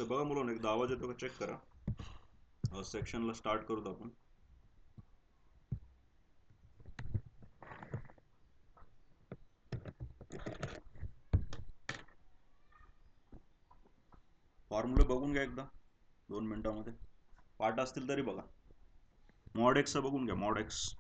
बघा मुलांनो, एकदा आवाज येतो का चेक करा. सेक्शनला स्टार्ट करूत आपण. फॉर्म्युला बघून घ्या एकदा 2 मिनिटांमध्ये. पाठ असतील तरी बघा. मॉड एक्स बघून घ्या. मॉड एक्स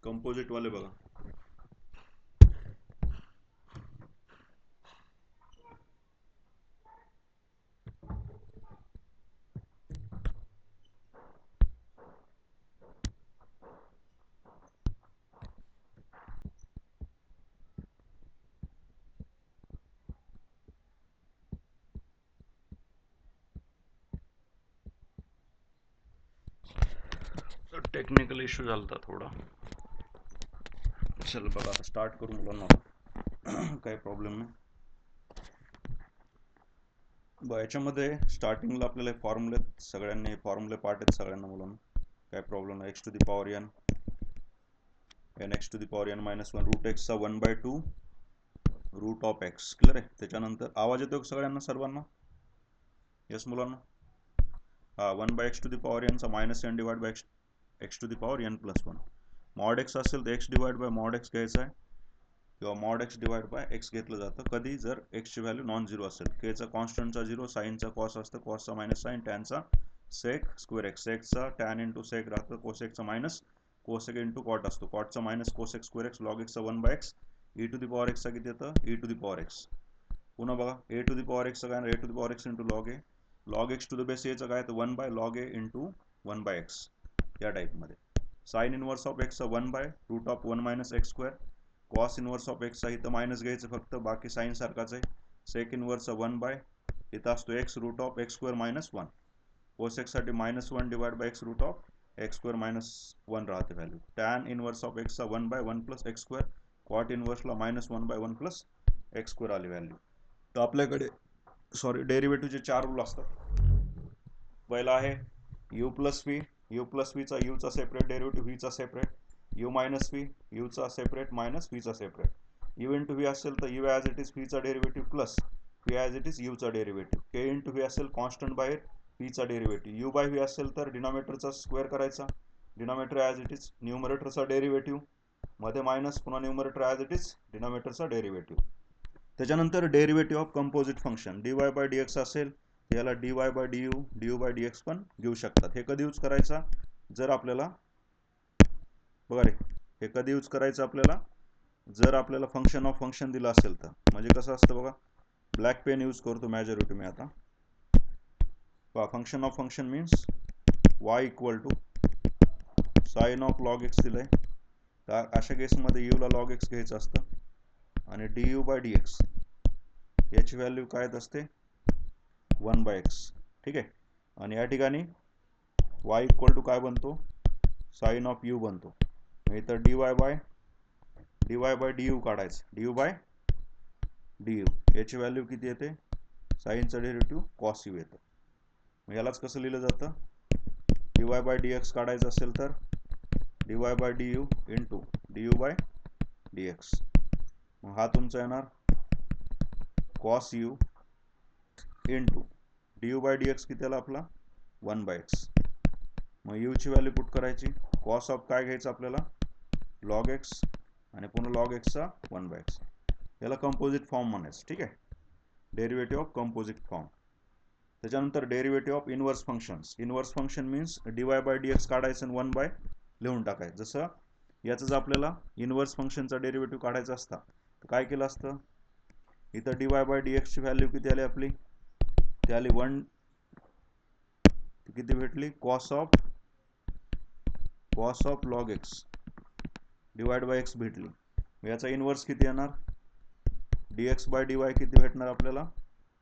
कंपोजिट वाले बघा. टेक्निकल इश्यू झाला थोडा. चल बघा, आता स्टार्ट करू मुलांना. काही प्रॉब्लेम नाही. याच्यामध्ये स्टार्टिंगला आपल्याला फॉर्म्युले सगळ्यांनी फॉर्म्युले पाठ आहेत सगळ्यांना मुलांना. काय प्रॉब्लेम नाही. X to the power n x to the power n -1 root एक्सचा 1/2 रूट ऑफ एक्स. क्लिअर आहे. त्याच्यानंतर आवाज येतो सगळ्यांना सर्वांना? यस मुलांना. 1/x टू दी पॉवर एनचा -n divide by x to the power n + 1. Mod x असेल तर x divide by mod x घ्यायचा आहे, किंवा mod x divide by x घेतलं जातं कधी जर एक्सची व्हॅल्यू नॉन झिरो असेल. केचा कॉन्स्टंटचा 0, साईनचा कॉस असतं, कॉसचा मायनस साईन, टॅनचा सेक स्क्वेअर एक्स, सेकचा टॅन इंटू सेक राहतं, कोसेकचा मायनस कोसेक इंटू कॉट असतो, कॉटचा minus cosec square x, log एक्सचा 1/x, e to the power एक्सचा किती येतं e to the power x. पुन्हा बघा, ए टू दी पॉवर एक्सचं काय, a to the power x into log a, log x to the base एचं काय तर 1/log ए इंटू 1/x या टाईपमध्ये. साईन इनवर्स ऑफ एक्सचा 1/√(1 - x²). कॉस इनवर्स ऑफ एक्सचा इथं मायनस घ्यायचं फक्त, बाकी साईन सारखाच आहे. सेक इनवर्सचा 1/, इथं असतो x (x² - 1). कोसेकसाठी -1 divide bye x (x² - 1) राहते व्हॅल्यू. टॅन इनवर्स ऑफ एक्सचा 1/1 + x². कॉट इनवर्सला -1/1 + x² आली व्हॅल्यू. तर आपल्याकडे डेरिव्हेटिव्हचे 4 रूल असतात. पहिला आहे u + v. u + v चा यूचा सेपरेट डेरिव्हेटिव्ह, व्हीचा सेपरेट. u - v, यूचा सेपरेट मायनस व्हीचा सेपरेट. u × v असेल तर u ॲज इट इज व्हीचा derivative plus v as it is यूचा डेरिव्हेटिव्ह. k × v असेल कॉन्स्टंट बाहेर व्हीचा डेरिव्हेटिव्ह. u/v असेल तर डिनॉमिनेटरचा स्क्वेअर करायचा, डिनॉमिनेटर ॲज इट इज, न्यूमरेटरचा डेरिव्हेटिव्ह मध्ये मायनस, पुन्हा न्यूमरेटर ॲज इट इज डिनॉमिनेटरचा डेरिव्हेटिव्ह. त्याच्यानंतर derivative of composite function dy/dx असेल, याला dy/du, du/dx पण घेऊ शकतात. हे कधी यूज करायचा, जर आपल्याला बघा रे, हे कधी यूज करायचं आपल्याला, जर आपल्याला फंक्शन ऑफ फंक्शन दिलं असेल तर. म्हणजे कसं असतं बघा, ब्लॅक पेन यूज करतो मॅजॉरिटी मी आता. Function of function means y = sine of log x दिलंय, तर अशा केसमध्ये यूला लॉग एक्स घ्यायचं असतं आणि du/dx याची व्हॅल्यू काय असते 1/x. ठीक आहे. आणि या ठिकाणी y = काय बनतो, साइन ऑफ u बनतो. इथं dy/du काढायचं, du/du याची व्हॅल्यू किती येते, साइनचं डेरिव्हेटिव्ह कॉस u येतं. मग यालाच कसं लिहिलं जातं, dy/dx काढायचं असेल तर dy/du इंटू du/dx. मग हा तुमचा येणार कॉस u इंटू du/dx किती आला आपला 1/x. मग u ची व्हॅल्यू पुट करायची, कॉस ऑफ काय घ्यायचं आपल्याला लॉग एक्स आणि पुन्हा लॉग एक्सचा 1/x. याला कंपोजिट फॉर्म म्हणायचं. ठीक आहे, डेरिव्हेटिव्ह ऑफ कंपोजिट फॉर्म. त्याच्यानंतर derivative of inverse functions. Inverse function means dy/dx काढायचं आणि 1/ लिहून टाकायचं. जसं याचंच आपल्याला इनवर्स फंक्शनचा डेरिव्हेटिव्ह काढायचा असता तर काय केलं असतं, इथं dy/dx ची व्हॅल्यू किती आली आपली, ती आली 1, किती भेटली cos of log x divide by x भेटली. याचा इनवर्स किती येणार, dx/dy किती भेटणार आपल्याला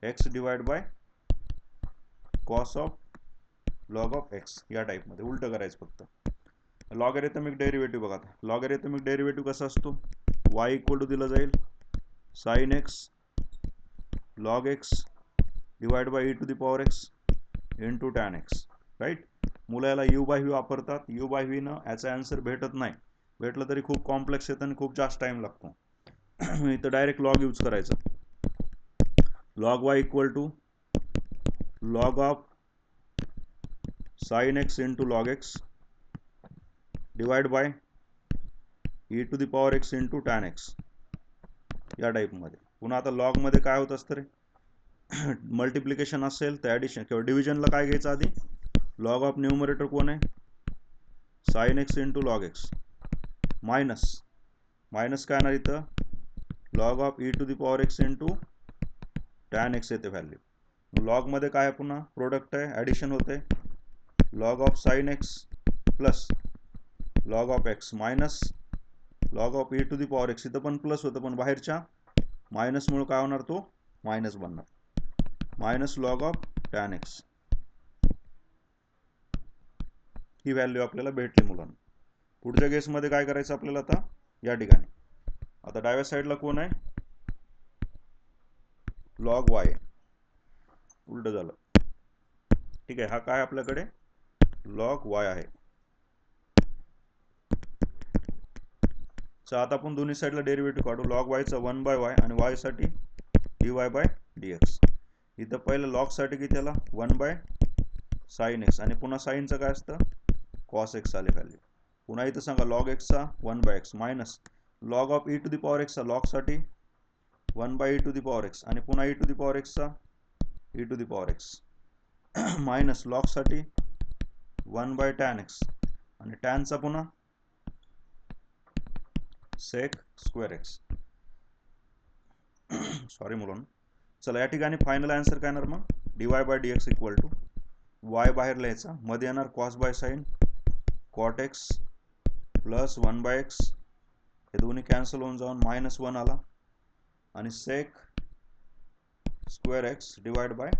x divide by cos of log of x. या टाईपमध्ये उलटं करायचं फक्त. लॉगॅरिथमिक डेरिव्हेटिव्ह बघा. लॉगॅरिथमिक डेरिव्हेटिव्ह कसा असतो, y = दिलं जाईल sine x log x divide by e to the power x into tan x. Right. मुलं याला यू बाय व्ही वापरतात. यू बाय व्हीनं याचा आन्सर भेटत नाही. भेटलं तरी खूप कॉम्प्लेक्स येतं आणि खूप जास्त टाइम लागतो. इथं डायरेक्ट लॉग यूज करायचं. Log y equal to log of sine x into log x divide by e to the power x into tan x. या टाईपमध्ये. पुन्हा आता लॉगमध्ये काय होत असतं रे, मल्टिप्लिकेशन असेल तर ॲडिशन किंवा डिव्हिजनला काय घ्यायचं आधी, लॉग ऑफ न्यूमरेटर कोण आहे, sine x into log x minus काय येणार इथं, log of e to the power x into tan x येते व्हॅल्यू. लॉगमध्ये काय आहे, पुन्हा प्रोडक्ट आहे, ॲडिशन होते, log of sine x plus log of x minus log of e to the power x. इथं पण प्लस होतं पण बाहेरच्या मायनसमुळे काय होणार, तो मायनस बनणार, minus log of tan x. ही व्हॅल्यू आपल्याला भेटली मुलांना. पुढच्या केसमध्ये काय करायचं आपल्याला आता, या ठिकाणी आता डाव्या साईडला कोण आहे, लॉग वाय, उलट झालं. ठीक आहे, हा काय आपल्याकडे लॉग वाय आहे. आता आपण दोन्ही साईडला डेरिव्हेटिव्ह काढू. लॉग वायचा 1 बाय वाय आणि वाय साठी D y by D x. इथं पहिलं लॉगसाठी किती आला, 1 बाय साइन एक्स आणि पुन्हा साईनचं काय असतं, कॉस एक्स आले व्हॅल्यू. पुन्हा इथं सांगा लॉग एक्सचा 1 by x minus log of e to the power एक्सचा लॉगसाठी 1 by e to the power x आणि पुन्हा ई टू द पॉवर एक्सचा e to the power x minus लॉगसाठी 1 बाय टॅन एक्स आणि टॅनचा पुन्हा सेक स्क्वेअर एक्स. सॉरी मुलांनो. चला या ठिकाणी फायनल आन्सर काय येणार मग, d y by D x equal to y बाहेर लिहायचा, मध्ये येणार cos by sine cot x plus 1 by x, हे दोन्ही कॅन्सल होऊन जाऊन -1 आला आणि sec square x divide by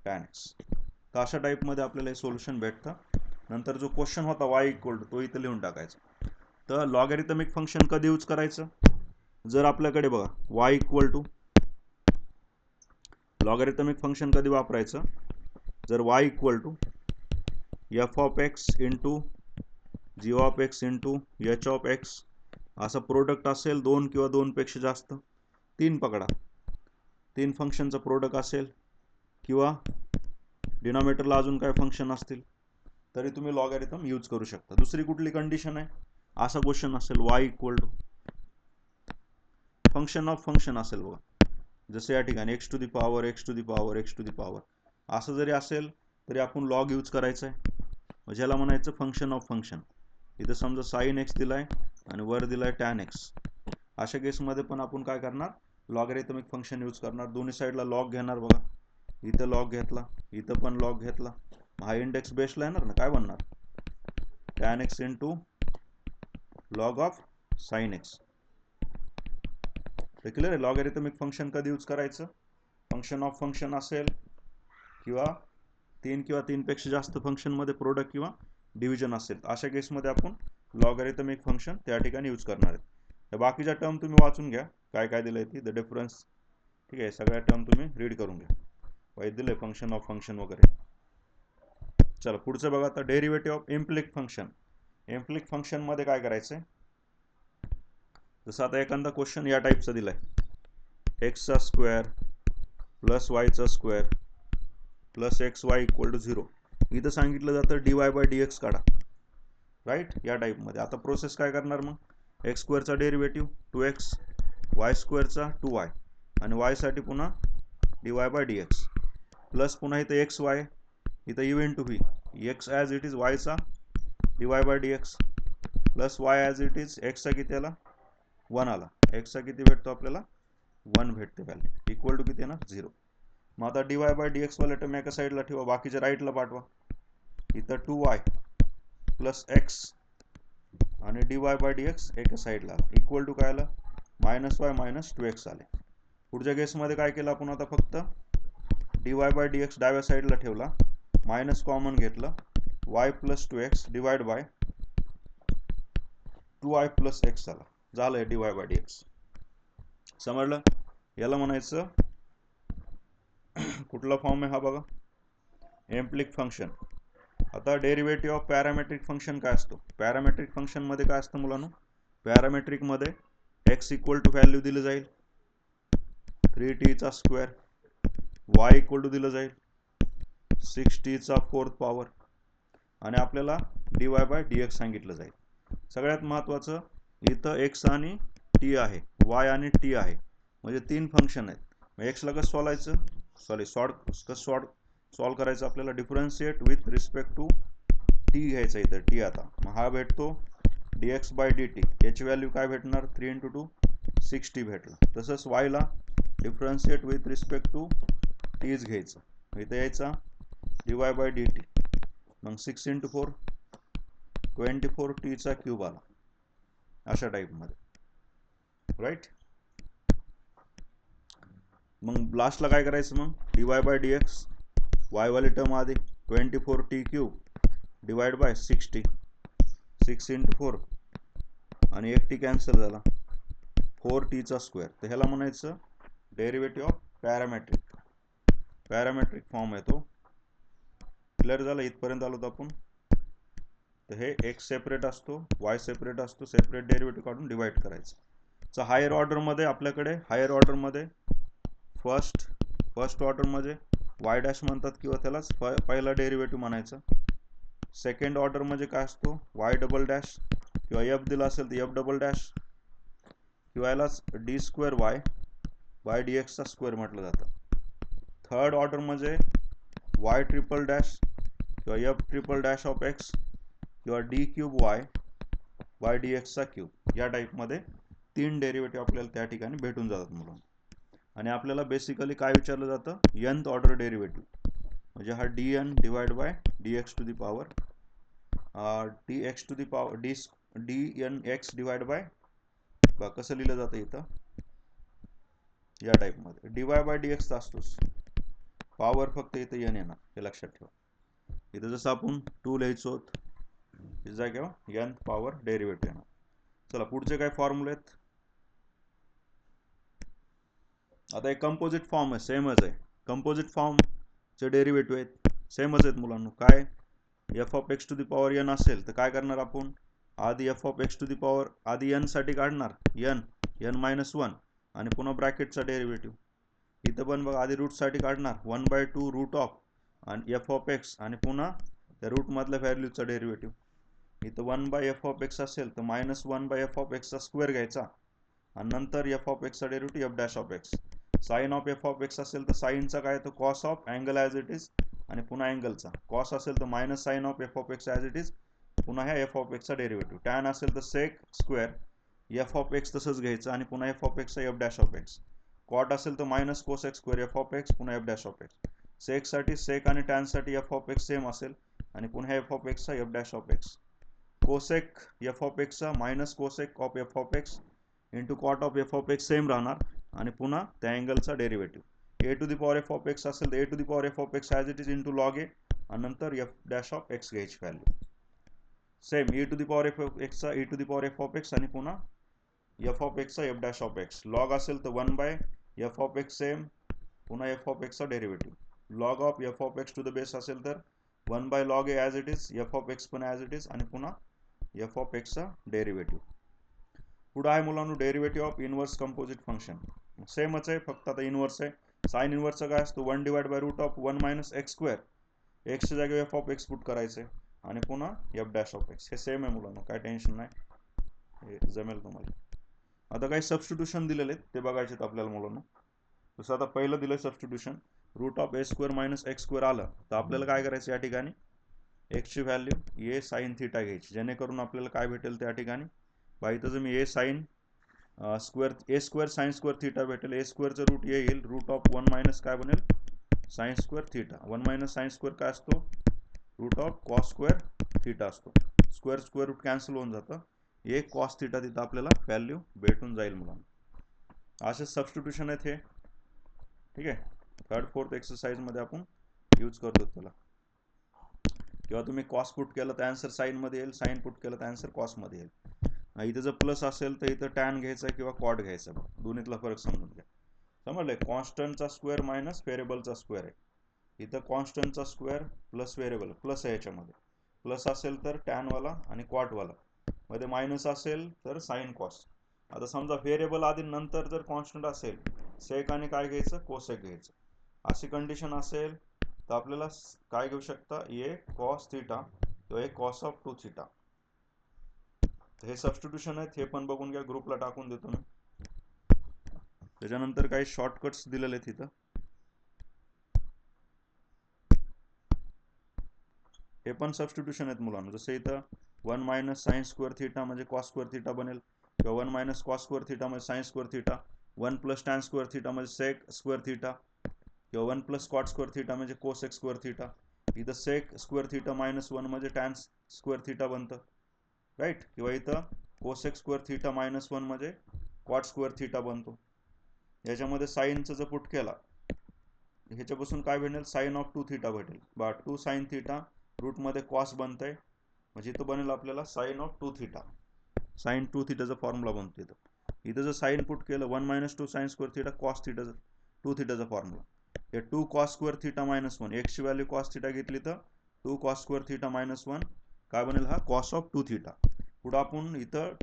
tan x. तर अशा टाईपमध्ये आपल्याला हे सोल्युशन भेटतं. नंतर जो क्वेश्चन होता वाय इक्वल टू, तो इथं लिहून टाकायचा. तर लॉगॅरिथमिक फंक्शन कधी यूज करायचं, जर आपल्याकडे बघा y equal to, logarithmic function कधी वापरायचं, जर y equal to F of x into g of x into h of x असं प्रोडक्ट असेल, 2 किंवा 2पेक्षा जास्त, 3 पकडा, 3 फंक्शनचं प्रोडक्ट असेल किंवा डिनॉमिनेटरला अजून काय फंक्शन असतील तरी तुम्ही लॉगॅरिथम यूज करू शकता. दुसरी कुठली कंडिशन आहे, असा क्वेश्चन असेल y equal to function of function असेल बघा, जसं या ठिकाणी x to the power x to the power x to the power असं जरी असेल तरी आपण लॉग यूज करायचं आहे, ज्याला म्हणायचं फंक्शन ऑफ फंक्शन. इथं समजा साइन एक्स दिलाय आणि वर दिलाय टॅन एक्स, अशा केसमध्ये पण आपण काय करणार, लॉगॅरिथमिक फंक्शन यूज करणार. दोन्ही साईडला लॉग घेणार बघा, इथं लॉग घेतला, इथं पण लॉग घेतला, हा इंडेक्स बेसला येणार ना, काय बनणार, tan x into log of sine x. तर क्लिअर आहे. लॉगॅरिथमिक फंक्शन कधी यूज करायचं, फंक्शन ऑफ फंक्शन असेल किंवा 3 किंवा 3पेक्षा जास्त फंक्शनमध्ये प्रोडक्ट किंवा डिव्हिजन असेल, अशा केसमध्ये आपण लॉगॅरिथमिक फंक्शन त्या ठिकाणी यूज करणार आहेत. तर बाकीच्या टर्म तुम्ही वाचून घ्या, काय काय दिलं आहे ती, द डिफरन्स. ठीक आहे, सगळ्या टर्म तुम्ही रीड करून घ्या, वाईट दिलं आहे फंक्शन ऑफ फंक्शन वगैरे. चला पुढचं बघा आता, डेरिव्हेटिव्ह ऑफ इम्प्लिक फंक्शन. इम्प्लिक फंक्शनमध्ये काय करायचं आहे, जसं आता एखादा क्वेश्चन या टाईपचा दिला आहे, एक्सचा स्क्वेअर प्लस वायचा square plus x y equal to 0. इथं सांगितलं जातं d y by D x काढा, राईट, या टाईपमध्ये. आता प्रोसेस काय करणार मग, एक्स स्क्वेअरचा डेरिव्हेटिव्ह 2x, वाय स्क्वेअरचा 2y आणि वायसाठी पुन्हा d y by D x plus पुन्हा इथं एक्स वाय, इथं u into v, x as it is वायचा d y by D x plus y as it is एक्सचा किती आला, 1 आला, एक्सचा किती भेटतो आपल्याला, 1 भेटते व्हॅल्यू, इक्वल टू किती येणार, 0. मग आता D y by D x वाले टर्म एका साईडला ठेवा, बाकीच्या राईटला पाठवा. इथं 2y प्लस एक्स आणि D y by D x एका साईडला आला, इक्वल टू काय आलं, -y मायनस 2x आले. पुढच्या केसमध्ये काय केलं आपण, आता फक्त D y by D x डाव्या साईडला ठेवला, मायनस कॉमन घेतलं, y plus 2x divide by 2y plus x आला, झालंय D y by D x. समजलं, याला म्हणायचं कुठला फॉर्म आहे हा बघा, एम्प्लिक फंक्शन. आता डेरिव्हेटिव्ह ऑफ पॅरामेट्रिक फंक्शन काय असतो? पॅरामेट्रिक फंक्शन मध्ये काय असतं मुलांनो? पॅरामेट्रिक मध्ये x इक्वल टू व्हॅल्यू दिलं जाईल 3t चा स्क्वेअर, y इक्वल टू दिलं जाईल 6t चा 4th पॉवर, आणि आपल्याला dy बाय dx सांगितलं जाईल. सगळ्यात महत्त्वाचं इथं x आणि t आहे, y आणि t आहे, म्हणजे 3 फंक्शन आहेत. मग x ला कसं सॉल्व करायचं? आपल्याला differentiate with respect to t घ्यायचा इथं t. आता मग हा भेटतो dx बाय dt, याची व्हॅल्यू काय भेटणार? 3 × 2 6t भेटला. तसंच y ला डिफरन्शिएट विथ रिस्पेक्ट टू tच घ्यायचं, इथं यायचा dy बाय dt, मग 6 × 4 24t चा क्यूब आला, अशा टाईपमध्ये, राईट. मग लास्टला काय करायचं? मग dy बाय dx, y वाली टर्म आधी 24t cube divide by 6t, 6 × 4 आणि 1t कॅन्सल झाला, 4t चा स्क्वेअर. तर ह्याला म्हणायचं डेरिव्हेटिव्ह ऑफ पॅरामेट्रिक फॉर्म आहे तो. क्लिअर झालं? इथपर्यंत आलो तर आपण. तर हे x सेपरेट असतो, y सेपरेट असतो, सेपरेट डेरिव्हेटिव्ह काढून डिवाइड करायचं. तर हायर ऑर्डरमध्ये आपल्याकडे फर्स्ट ऑर्डरमध्ये y डॅश म्हणतात किंवा त्यालाच पहिला डेरिव्हेटिव्ह म्हणायचं. सेकंड ऑर्डर म्हणजे काय असतो? y डबल डॅश किंवा f दिला असेल तर f डबल डॅश किंवा यालाच d square y by dx चा स्क्वेअर म्हटलं जातं. थर्ड ऑर्डर म्हणजे y ट्रिपल डॅश किंवा f triple dash of x किंवा d cube y by dx चा क्यूब. या टाईपमध्ये 3 डेरिव्हेटिव्ह आपल्याला त्या ठिकाणी भेटून जातात मुलांना. आणि आपल्याला बेसिकली काय विचारलं जातं? nth ऑर्डर डेरिव्हेटिव्ह, म्हणजे हा dn divide by dx to the power dx to the power dnx divide by, कसं लिहिलं जातं इथं या टाईपमध्ये, dy बाय dx असतोच, पॉवर फक्त इथं n येणार, हे लक्षात ठेवा. इथं जसं आपण 2 लिहायचो इथं जागेवर nth पॉवर डेरिव्हेटिव्ह येणार. चला पुढचे काय फॉर्म्युले आहेत? आता एक कंपोजिट फॉर्म आहे, सेमच आहे. कंपोजिट फॉर्मचे डेरिव्हेटिव्ह आहेत, सेमच आहेत मुलांनो. काय? F of x to the power n असेल तर काय करणार आपण? आधी f of x to the power आधी एन साठी काढणार, एन मायनस 1, आणि पुन्हा ब्रॅकेटचा डेरिव्हेटिव्ह. इथं पण बघा आधी रूटसाठी काढणार 1/2 रूट ऑफ आणि एफ ऑफ एक्स, आणि पुन्हा त्या रूटमधल्या व्हॅल्यूचा डेरिव्हेटिव्ह. इथं 1/f ऑफ एक्स असेल तर -1/f ऑफ एक्सचा स्क्वेअर घ्यायचा, आणि नंतर एफ ऑफ एक्सचा derivative f dash of x. Sine of f of x असेल तर साइनचा काय तो cos of angle as it is, आणि पुन्हा अँगलचा कॉस असेल तर minus sine of f of x as it is, पुन्हा ह्या एफ ऑफ एक्सचा डेरिव्हेटिव्ह. टॅन असेल तर sec square f of x तसंच घ्यायचं, आणि पुन्हा एफ ऑफ एक्सचा F dash of x. Cot असेल तर minus cos x square f of x पुन्हा एफ डॅश ऑफ एक्स. सेकसाठी सेक आणि टॅनसाठी एफ ऑफ एक्स सेम असेल, आणि पुन्हा एफ ऑफ एक्सचा F dash of x. Cosec f of एक्सचा minus cosec of f of x into cot of f of x same राहणार, आणि पुन्हा त्या अँगलचा डेरिव्हेटिव्ह. A to the power f of x असेल तर a to the power f of x as it is into log a, आणि नंतर एफ डॅश ऑफ एक्स घ्यायची value. Same a to the power f of एक्सचा a to the power f of x, आणि पुन्हा F of एक्सचा F dash of x. Log असेल तर 1/f of x same, पुन्हा एफ ऑफ एक्सचा डेरिव्हेटिव्ह. Log of f of x to the base असेल तर 1/log a as it is, f of x पण ॲज इट इज, आणि पुन्हा एफ ऑफ एक्सचा डेरिव्हेटिव्ह. पुढं आहे मुलांनो derivative of inverse composite function. सेमच आहे, फक्त आता इनवर्स आहे. साइन इनवर्सचा काय असतो? 1/√1 - x². एक्सच्या जागेवर एफ ऑफ एक्स पुट करायचे, आणि पुन्हा एफ डॅश ऑफ एक्स. हे सेम आहे मुलांनो, काय टेन्शन नाही, हे जमेल तुम्हाला. आता काही सबस्टिट्यूशन दिलेले आहेत ते बघायचे आहेत आपल्याला मुलांनो. जसं आता पहिलं दिलं सबस्टिट्यूशन, √a² - x² आलं तर आपल्याला काय करायचं? या ठिकाणी एक्सची व्हॅल्यू ए साइन थिटा घ्यायची, जेणेकरून आपल्याला काय भेटेल त्या ठिकाणी. इथं जर मी a sine square sine square theta भेटेल, ए स्क्वेअरचं रूट ए येईल, √1 - काय बनेल? Sign square theta. 1 - sine square काय असतो? √कॉस स्क्वेअर थिटा असतो. स्क्वेअर स्क्वेअर रूट कॅन्सल होऊन जातं, एक कॉस थिटा तिथं आपल्याला व्हॅल्यू भेटून जाईल मुलांना. असे सबस्टिट्यूशन आहेत हे, ठीक आहे. 3rd 4th एक्सरसाइजमध्ये आपण यूज करतो त्याला. किंवा तुम्ही कॉस पुट केलं तर आन्सर साईनमध्ये येईल, साईन पुट केलं तर आन्सर कॉसमध्ये येईल. इथं जर प्लस असेल तर इथं टॅन घ्यायचा किंवा कॉट घ्यायचा, दोन्हीतला फरक समजून घ्या. समजले. कॉन्स्टंटचा स्क्वेअर मायनस व्हेरिएबलचा स्क्वेअर आहे. इथं कॉन्स्टंटचा स्क्वेअर प्लस व्हेरिएबल प्लस आहे, याच्यामध्ये प्लस असेल तर टॅनवाला आणि क्वाटवाला, मध्ये मायनस असेल तर साईन कॉस. आता समजा व्हेरिएबल आधी नंतर जर कॉन्स्टंट असेल, सेक आणि काय घ्यायचं, कोसेक घ्यायचं. अशी कंडिशन असेल तर आपल्याला काय घेऊ शकता, ए कॉस थिटा किंवा ए कॉस ऑफ 2 थिटा. हे सबस्टिट्यूशन आहेत, हे पण बघून घ्या, ग्रुपला टाकून देतो मी. त्याच्यानंतर काही शॉर्टकट्स दिलेले आहेत इथं. हे पण सबस्टिट्यूशन आहेत मुलांना. जसं इथं 1 मायनस साइन स्क्वेअर थिटा म्हणजे कॉस स्क्वेअर थिटा बनेल, किंवा 1 मायनस कॉस स्क्वेअर थिटा म्हणजे sine square theta, 1 plus tan square theta म्हणजे सेक स्क्वेअर थिटा, किंवा 1 प्लस कॉट स्क्वेअर थिटा म्हणजे कोसेक स्क्वेअर थिटा. इथं सेक स्क्वेअर थिटा मायनस 1 म्हणजे tan square theta बनतं, right. किंवा इथं कोसेक स्क्वेअर थिटा मायनस 1 म्हणजे कॉट स्क्वेअर थिटा बनतो. याच्यामध्ये साईनचं जर पुट केला, ह्याच्यापासून काय भेटेल, साईन ऑफ 2 थिटा भेटेल. 2 साईन थिटा रूटमध्ये कॉस बनतंय, म्हणजे इथं बनेल आपल्याला साईन ऑफ 2 थिटा. साईन 2 थिटाचा फॉर्म्युला बनतो इथं जर साईन पुट केलं 1 minus 2 sine square theta cos theta 2 थिटाचा फॉर्म्युला. हे 2 कॉस स्क्वेअर थिटा मायनस 1, एक्सची व्हॅल्यू कॉस थिटा घेतली तर 2 कॉस स्क्वेअर थिटा मायनस 1 काय बनेल, हा कॉस ऑफ 2 थिटा. पुढं आपण इथं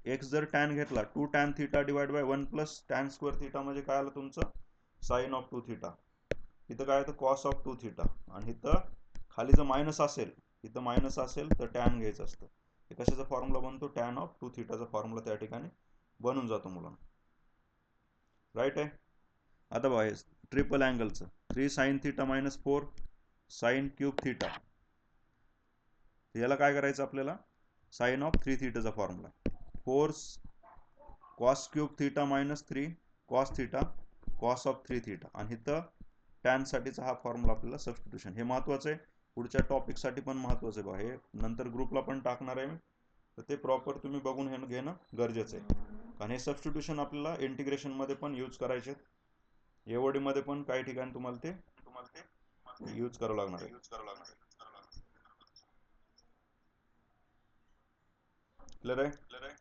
एक्स जर टॅन घेतला, 2 tan theta divide by 1 plus tan square theta म्हणजे काय आलं तुमचं, साईन ऑफ 2 थिटा. इथं काय येतं, कॉस ऑफ 2 थिटा. आणि इथं खाली जर मायनस असेल, इथं मायनस असेल तर टॅन घ्यायचं असतं. हे कशाचा फॉर्म्युला बनतो, टॅन ऑफ 2 थिटाचा फॉर्म्युला त्या ठिकाणी बनून जातो मुलांना, राईट आहे. आता बघा ट्रिपल अँगलचं 3 sine theta minus 4 sine cube theta, याला काय करायचं आपल्याला, साइन ऑफ 3 थिटाचा formula 4 cos cube theta minus 3 cos theta cos of 3 theta. आणि इथं टॅन साठीचा हा फॉर्म्युला आपल्याला सबस्टिट्यूशन. हे महत्वाचं आहे, पुढच्या टॉपिकसाठी पण महत्वाचं आहे बघा. हे नंतर ग्रुपला पण टाकणार आहे मी, तर ते प्रॉपर तुम्ही बघून हे घेणं गरजेचं आहे. कारण हे सबस्टिट्यूशन आपल्याला इंटिग्रेशनमध्ये पण यूज करायचे, एवढीमध्ये पण काही ठिकाणी तुम्हाला ते यूज करावं लागणार आहे. क्लिअर आहे.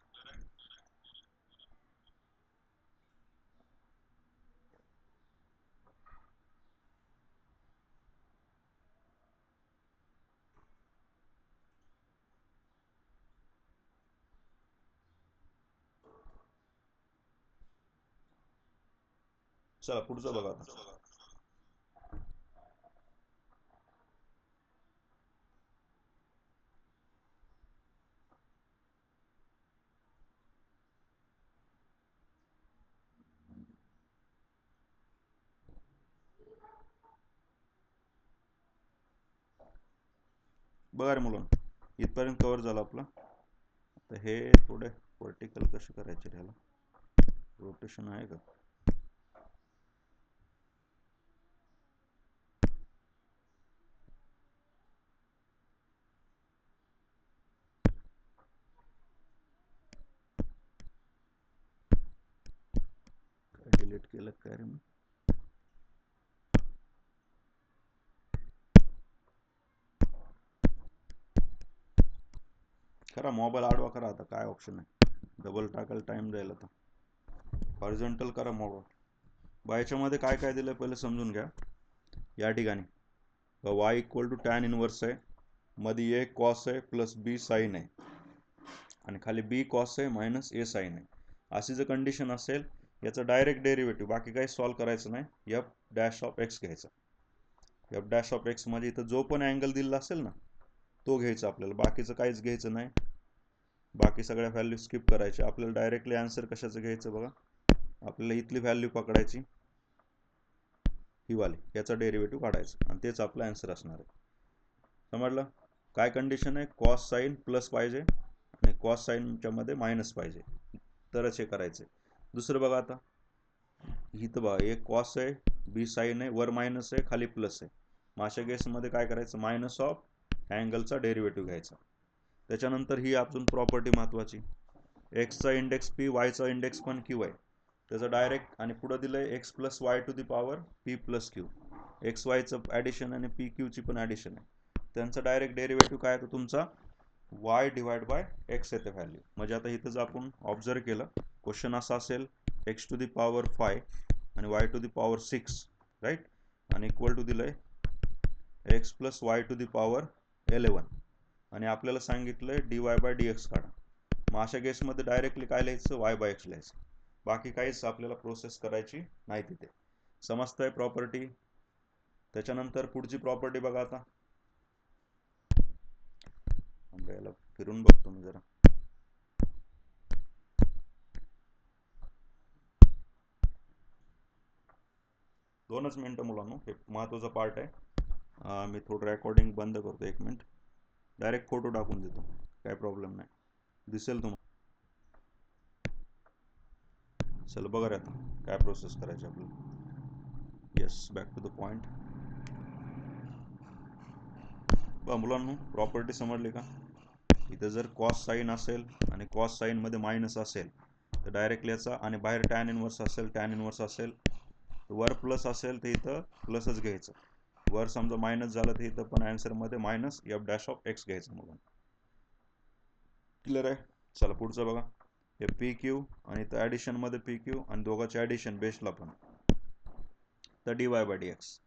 चला पुढचं बघा आता. बघा रे मुलं, इथपर्यंत कव्हर झालं आपलं. तर हे थोडे वर्टिकल कसे करायचे, ह्याला रोटेशन आहे का, डिलीट केलं काय रे मी. करा मोबाईल आडवा करा, आता काय ऑप्शन आहे, डबल टाकायला टाइम जाईल. आता हॉरिझॉन्टल करा मोबाईल. बायच्यामध्ये काय काय दिलं पहिले समजून घ्या. या ठिकाणी y equal to tan inverse आहे, मध्ये ए कॉस आहे प्लस बी साईन आहे, आणि खाली बी कॉस आहे मायनस ए साईन आहे. अशी जर कंडिशन असेल, याचं डायरेक्ट डेरिव्हेटिव्ह, बाकी काही सॉल्व करायचं नाही, एफ डॅश ऑफ एक्स घ्यायचा. एफ डॅश ऑफ एक्स म्हणजे इथं जो पण अँगल दिलेला असेल ना, तो घ्यायचा आपल्याला, बाकीचं काहीच घ्यायचं नाही. बाकी सगळ्या व्हॅल्यू स्किप करायच्या. आपल्याला डायरेक्टली आन्सर कशाचं घ्यायचं बघा, आपल्याला इथली व्हॅल्यू पकडायची, ही वाली, याचा डेरिव्हेटिव्ह काढायचं, आणि तेच आपलं आन्सर असणार आहे. समजलं. काय कंडिशन आहे, कॉस साईन प्लस पाहिजे आणि कॉस साईनच्या मध्ये मायनस पाहिजे, तरच हे करायचं. दुसरं बघा आता, इथं बघा एक कॉस आहे, बी साईन आहे, वर मायनस आहे खाली प्लस आहे. मग अशा केसमध्ये काय करायचं, मायनस ऑफ अँगलचा डेरिव्हेटिव्ह घ्यायचा. त्याच्यानंतर ही अजून प्रॉपर्टी महत्वाची, एक्सचा इंडेक्स पी, वायचा इंडेक्स पण क्यू आहे, त्याचं डायरेक्ट, आणि पुढं दिलं आहे x plus y to the power p plus q. X वायचं ॲडिशन आणि पी क्यूची पण ॲडिशन आहे. त्यांचं डायरेक्ट डेरिव्हेटिव्ह काय येतो तुमचा, वाय डिवाइड बाय एक्स येते व्हॅल्यू. म्हणजे आता इथं जर आपण ऑब्झर्व केलं, क्वेश्चन असा असेल एक्स टू दी पॉवर 5 आणि y to the power 6, right, आणि इक्वल टू दिलंय x plus y to the power 11 आणि आपल्याला सांगितलंय dy बाय dx काढा. मग अशा केसमध्ये डायरेक्टली काय लिहायचं, y बाय x लिहायचं. बाकी काहीच आपल्याला प्रोसेस करायची नाही तिथे. समजतंय प्रॉपर्टी. त्याच्यानंतर पुढची प्रॉपर्टी बघा आता. याला फिरून बघतो मी जरा. दोनच मिनिटं मुलांनो, हे महत्त्वाचा पार्ट आहे. मी थोडं रेकॉर्डिंग बंद करतो 1 मिनिट. डायरेक्ट फोटो टाकून देतो, काय प्रॉब्लेम नाही, दिसेल तुम्हाला. चल बघा रे आता काय प्रोसेस करायची आपल्याला. Yes, back to the point. बघा मुलांनो, प्रॉपर्टी समजली का. इथं जर कॉस साईन असेल आणि कॉस साईनमध्ये मायनस असेल तर डायरेक्टली याचा, आणि बाहेर टॅन इनवर्स असेल, टॅन इनवर्स असेल, वर प्लस असेल तर इथं प्लसच घ्यायचं. वर समजा मायनस झालं तर इथं पण आन्सरमध्ये minus f dash of x घ्यायचं. मुलांनो क्लिअर आहे. चला पुढचं बघा. हे पी क्यू आणि इथं ॲडिशनमध्ये पी क्यू आणि दोघांचे ॲडिशन बेसला पण तर d y by D x.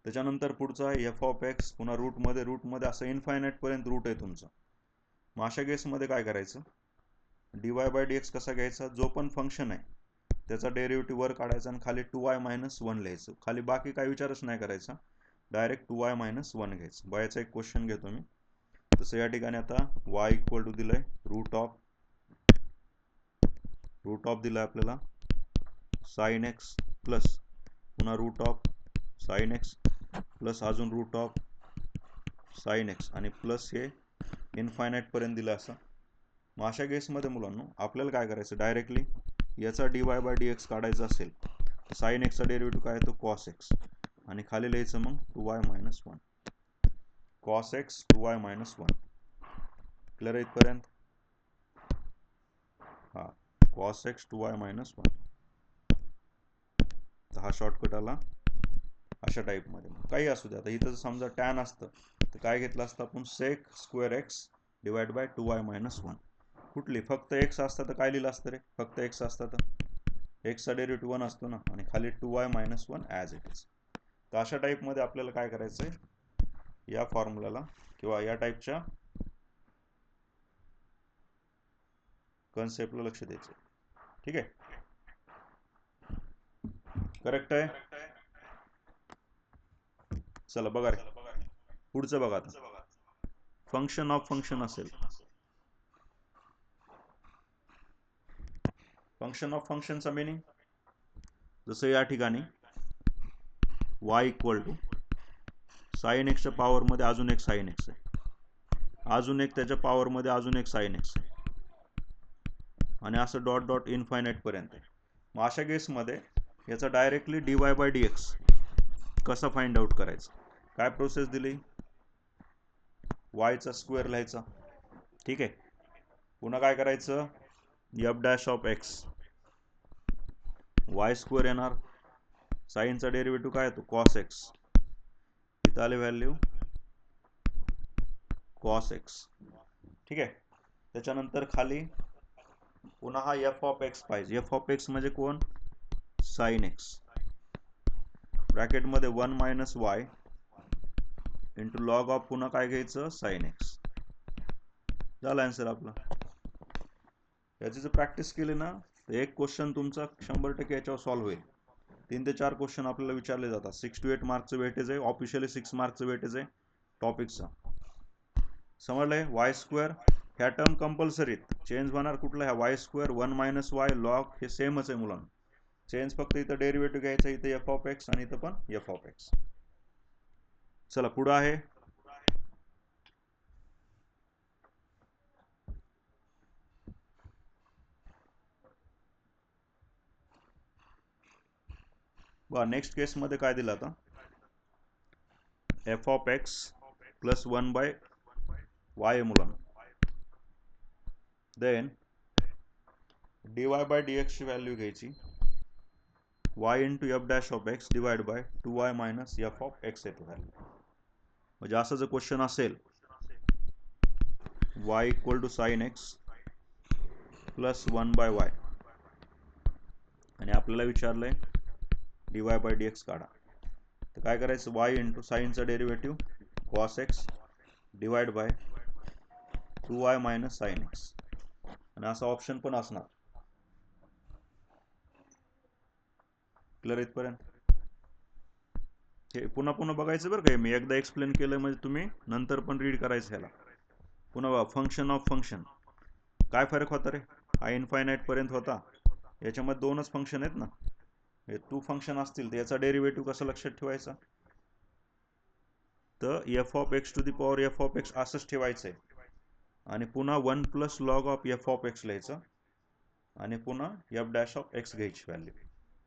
त्याच्यानंतर पुढचा एफ ऑफ एक्स, पुन्हा रूटमध्ये असं इन्फायनाईटपर्यंत रूट आहे तुमचा. मग अशा केसमध्ये काय करायचं, D y by D x कसा घ्यायचा, जो पण फंक्शन आहे त्याचा डेरिव्हेटिव्ह वर काढायचा आणि खाली 2y मायनस 1 लिहायचं. खाली बाकी काय विचारच नाही करायचा, डायरेक्ट 2y मायनस 1 घ्यायचं. बायाचा एक क्वेश्चन घेतो मी. तसं या ठिकाणी आता y इक्वल टू दिलंय रूट ऑफ दिलं आपल्याला साइन एक्स प्लस पुन्हा root of sine x plus अजून रूट ऑफ साइन एक्स आणि प्लस हे इन्फायनाईटपर्यंत दिलं असं. मग अशा केसमध्ये मुलांनो आपल्याला काय करायचं, डायरेक्टली याचा D y by D x काढायचा असेल तर साइन एक्सचा डेरिव्हेटिव्ह काय येतो कॉस एक्स आणि खाली लिहायचं मग 2y minus 1, cos x 2y minus 1. Clear आहे इथपर्यंत. हा, कॉस एक्स 2y मायनस 1. तर हा शॉर्टकट आला अशा टाईपमध्ये. काही असू दे. आता इथं समजा टॅन असतं तर काय घेतलं असतं आपण, sec square x divide by 2y minus 1. कुठली, फक्त एक्स असतं तर काय लिहिलं असतं रे, फक्त एक्स असतं तर एक्सचा डेरिव्हेटिव्ह 1 असतो ना, आणि खाली 2y minus 1 as it is. तर अशा टाईपमध्ये आपल्याला काय करायचं आहे, या फॉर्म्युलाला किंवा या टाईपच्या कन्सेप्टला लक्ष द्यायचं. ठीक आहे, करेक्ट आहे. चला बघा रे, पुढचं बघा. आता फंक्शन ऑफ फंक्शन असेल, फंक्शन ऑफ फंक्शनचा मिनिंग जसं या ठिकाणी y इक्वल टू साइन एक्सच्या पॉवरमध्ये अजून एक साइन एक्स आहे, अजून एक त्याच्या पॉवरमध्ये अजून एक साइन एक्स आहे, आणि असं डॉट डॉट इन्फायनाईटपर्यंत आहे. मग अशा केसमध्ये याचा directly D y by D x कसा फाइंड आउट करायचं, काय प्रोसेस दिली, वायचा स्क्वेअर लिहायचा. ठीक आहे, पुन्हा काय करायचं, F dash of x Y square येणार, साईनचा डेरिव्हेटिव्ह काय येतो कॉस एक्स, इथं आले व्हॅल्यू कॉस एक्स. ठीक आहे, त्याच्यानंतर खाली पुन्हा हा एफ ऑफ एक्स पाहिजे. एफ ऑफ एक्स म्हणजे कोण, साइन एक्स, ब्रॅकेटमध्ये 1 minus y into log of पुन्हा काय घ्यायचं साइन एक्स. झालं आन्सर आपला. याची जर प्रॅक्टिस केली ना तर एक क्वेश्चन तुमचा 100% याच्यावर सॉल्व्ह होईल. 3 ते 4 क्वेश्चन आपल्याला विचारले जातात. 6 to 8 मार्क्सचं वेटेज आहे, ऑफिशियली 6 मार्क्सचं वेटेज आहे टॉपिकचा. समजलंय. वाय स्क्वेअर ह्या टर्म कंपल्सरी चेंज होणार, कुठला ह्या Y square 1 minus Y log हे सेमच आहे मुलांना. चेंज फक्त इथं डेरिव्हेटिव्ह घ्यायचं, इथं एफ ऑफ एक्स आणि इथं पण एफ ऑफ एक्स. चला पुढं आहे बघा. नेक्स्ट केसमध्ये काय दिलं आता, f of x plus 1 by y मुलांना. Then d y by d एक्सची व्हॅल्यू घ्यायची, y into F dash of x divide by 2y minus f of x येते व्हॅल्यू. म्हणजे असं जर क्वेश्चन असेल, y equal to sine x plus 1 by y, आणि आपल्याला विचारलंय dy बाय dx काढा. तर काय करायचं, y इंटू साईनचा derivative cos x divide by 2y minus sine x, आणि असा ऑप्शन पण असणार. क्लिअर इथपर्यंत? हे पुन्हा पुन्हा बघायचं बरं का, मी एकदा एक्सप्लेन केलं म्हणजे तुम्ही नंतर पण रीड करायचं ह्याला. पुन्हा बघा, फंक्शन ऑफ फंक्शन काय फरक होता रे, हा इनफायनाईट पर्यंत होता, याच्यामध्ये दोनच फंक्शन आहेत ना, हे 2 फंक्शन असतील तर याचा डेरिव्हेटिव्ह कसं लक्षात ठेवायचा, तर f of x to the power f of x असंच ठेवायचं आहे, आणि पुन्हा 1 plus log of f of x लिहायचं, आणि पुन्हा एफ डॅश ऑफ एक्स घ्यायची व्हॅल्यू.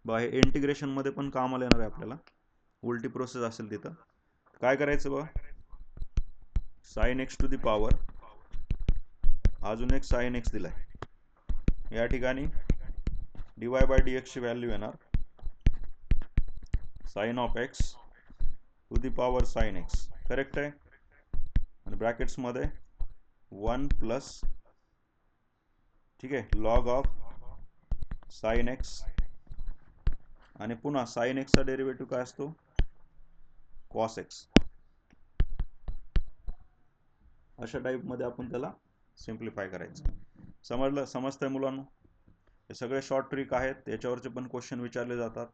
बघा हे इंटिग्रेशनमध्ये पण कामाला येणार आहे आपल्याला, उलटी प्रोसेस असेल तिथं. काय करायचं बघा, sine x to the power अजून एक साइन एक्स दिलाय, या ठिकाणी dy बाय dx ची व्हॅल्यू येणार sine of x to the power sine x, correct आहे, आणि ब्रॅकेट्समध्ये 1 प्लस, ठीक आहे, लॉग ऑफ साइन एक्स, आणि पुन्हा साइन एक्सचा डेरिव्हेटिव्ह काय असतो, कॉस एक्स. अशा टाईपमध्ये आपण त्याला सिम्प्लिफाय करायचं. समजलं? समजतंय मुलांनो? हे सगळे शॉर्ट ट्रिक आहेत, त्याच्यावरचे पण क्वेश्चन विचारले जातात.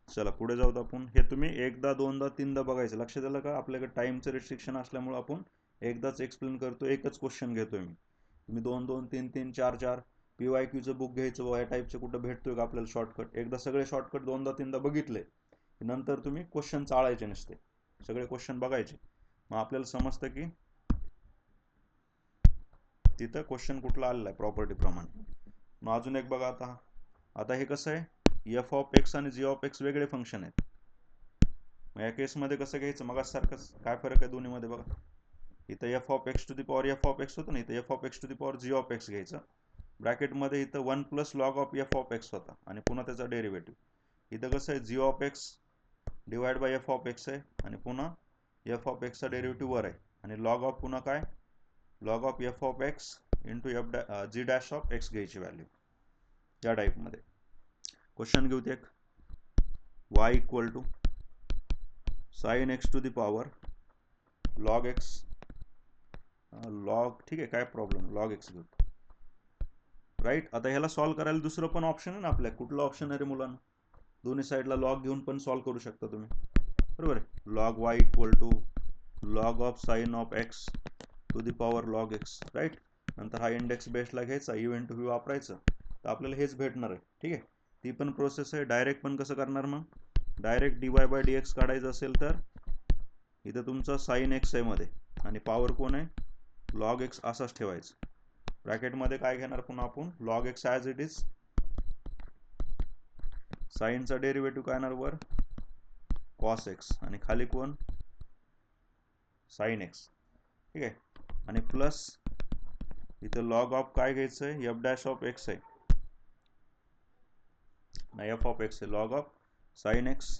चला पुढे जाऊत आपण. हे तुम्ही एकदा दोनदा तीनदा बघायचं, लक्षात आलं का? आपल्याकडे टाईमचं रिस्ट्रिक्शन असल्यामुळे आपण एकदाच एक्सप्लेन करतो, एकच क्वेश्चन घेतोय मी. तुम्ही 2-2, 3-3, 4-4 PYQचं बुक घ्यायचं, या टाईपचं कुठं भेटतोय का आपल्याला शॉर्टकट? एकदा सगळे शॉर्टकट दोनदा तीनदा बघितले नंतर तुम्ही क्वेश्चन चाळायचे नसते, सगळे क्वेश्चन बघायचे, मग आपल्याला समजतं की तिथं क्वेश्चन कुठला आलेला आहे प्रॉपर्टी प्रमाणे. मग अजून एक बघा, आता हे कसं आहे, एफ ऑफ एक्स आणि जी ऑफ एक्स वेगळे फंक्शन आहेत. मग या केसमध्ये कसं घ्यायचं, मग सारखंच. काय फरक आहे दोन्हीमध्ये बघा, इथं f of x to the power f of x होतं ना, इथं f of x to the power g of x घ्यायचं, ब्रॅकेटमध्ये इथं 1 plus log of f of x होता, आणि पुन्हा त्याचा डेरिव्हेटिव्ह. इथं कसं आहे, g of x divide by F of x आहे, आणि पुन्हा एफ ऑफ एक्सचा डेरिव्हेटिव्ह वर आहे, आणि लॉग ऑफ पुन्हा काय, log of f of x into g dash of x घ्यायची व्हॅल्यू. या टाईपमध्ये क्वेश्चन घेऊ एक, y equal to sine x to the power log x, log, ठीक आहे, काय प्रॉब्लेम, लॉग एक्स घेऊ, राईट. आता ह्याला सॉल्व्ह करायला दुसरं पण ऑप्शन आहे ना आपल्या, कुठलं ऑप्शन आहे रे मुलांना, दोन्ही साईडला लॉग घेऊन पण सॉल्व्ह करू शकता तुम्ही, बरोबर आहे. Log y equal to log of sine of x to the power log x, right. नंतर हा इंडेक्स बेसला घ्यायचा, यू इंटू व्ही वापरायचं, तर आपल्याला हेच भेटणार आहे, ठीक आहे. ती पण प्रोसेस आहे. डायरेक्ट पण कसं करणार, मग डायरेक्ट dy बाय dx काढायचं असेल तर इथं तुमचा साइन एक्स आहे मध्ये, आणि पॉवर कोण आहे, लॉग एक्स असाच ठेवायचं. ब्रॅकेटमध्ये काय घेणार पुन्हा आपण, log x as it is, साइनचा डेरिव्हेटिव्ह काय येणार वर, कॉस एक्स, आणि खाली कोण, साइन एक्स, ठीक आहे, आणि प्लस इथं लॉग ऑफ काय घ्यायचं आहे, एफ डॅश ऑफ एक्स आहे, नाही एफ ऑफ एक्स आहे, log of sine x,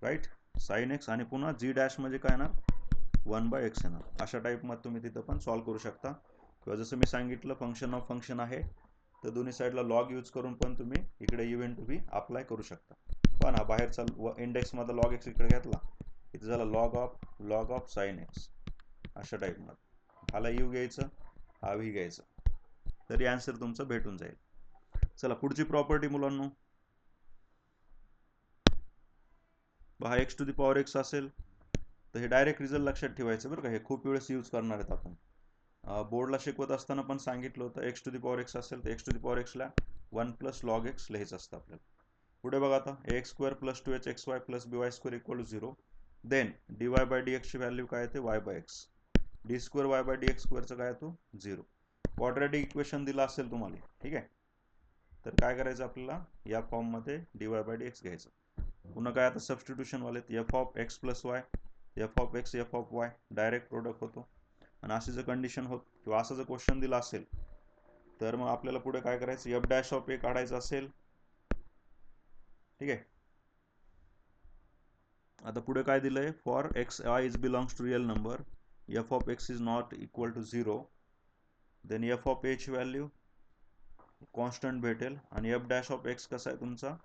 right, sine x, आणि पुन्हा जी डॅश म्हणजे काय येणार, 1 बाय एक्स येणार. अशा टाईपमध्ये तुम्ही तिथं पण सॉल्व्ह करू शकता, किंवा जसं मी सांगितलं फंक्शन ऑफ फंक्शन आहे, तर दोन्ही साईडला लॉग यूज करून पण तुम्ही इकडे इव्हेंट बी अप्लाय करू शकता. पण हा बाहेरचा इंडेक्समध्ये लॉग एक्स इकडे घेतला, इथं झाला लॉग ऑफ साइन एक्स, अशा टाईपमध्ये. ह्याला यू घ्यायचं, हा व्ही घ्यायचं, तरी आन्सर तुमचं भेटून जाईल. चला पुढची प्रॉपर्टी मुलांनो, हा x to the power x असेल तर हे डायरेक्ट रिझल्ट लक्षात ठेवायचं बरं का, हे खूप वेळेस यूज करणार आहेत आपण. बोर्डला शिकवत असताना पण सांगितलं होतं, x to the power x असेल तर एक्स टू दी पॉवर एक्सला 1 प्लस लॉग एक्स लिहायचं असतं आपल्याला. पुढे बघा आता, x square plus 2h x y plus b y square equal to 0, then d y by d एक्सची व्हॅल्यू काय येते, y by x, d square y by D x स्क्वेअरचं काय येतो, 0. क्वाड्रॅटिक इक्वेशन दिलं असेल तुम्हाला, ठीक आहे, तर काय करायचं आपल्याला, या फॉर्ममध्ये D y by D x घ्यायचं. पुन्हा काय आता सबस्टिट्यूशन वाले, F of x plus Y, F of x F of Y, direct product होतो. आणि अशी जर कंडिशन होत, किंवा असं जर क्वेश्चन दिला असेल, तर मग आपल्याला पुढे काय करायचं, एफ डॅश ऑफ ए काढायचं असेल, ठीक आहे. आता पुढे काय दिलंय, for x I is belongs to real number, f of x is not equal to 0, then F of एची व्हॅल्यू कॉन्स्टंट भेटेल, आणि एफ डॅश ऑफ एक्स कसा आहे तुमचा,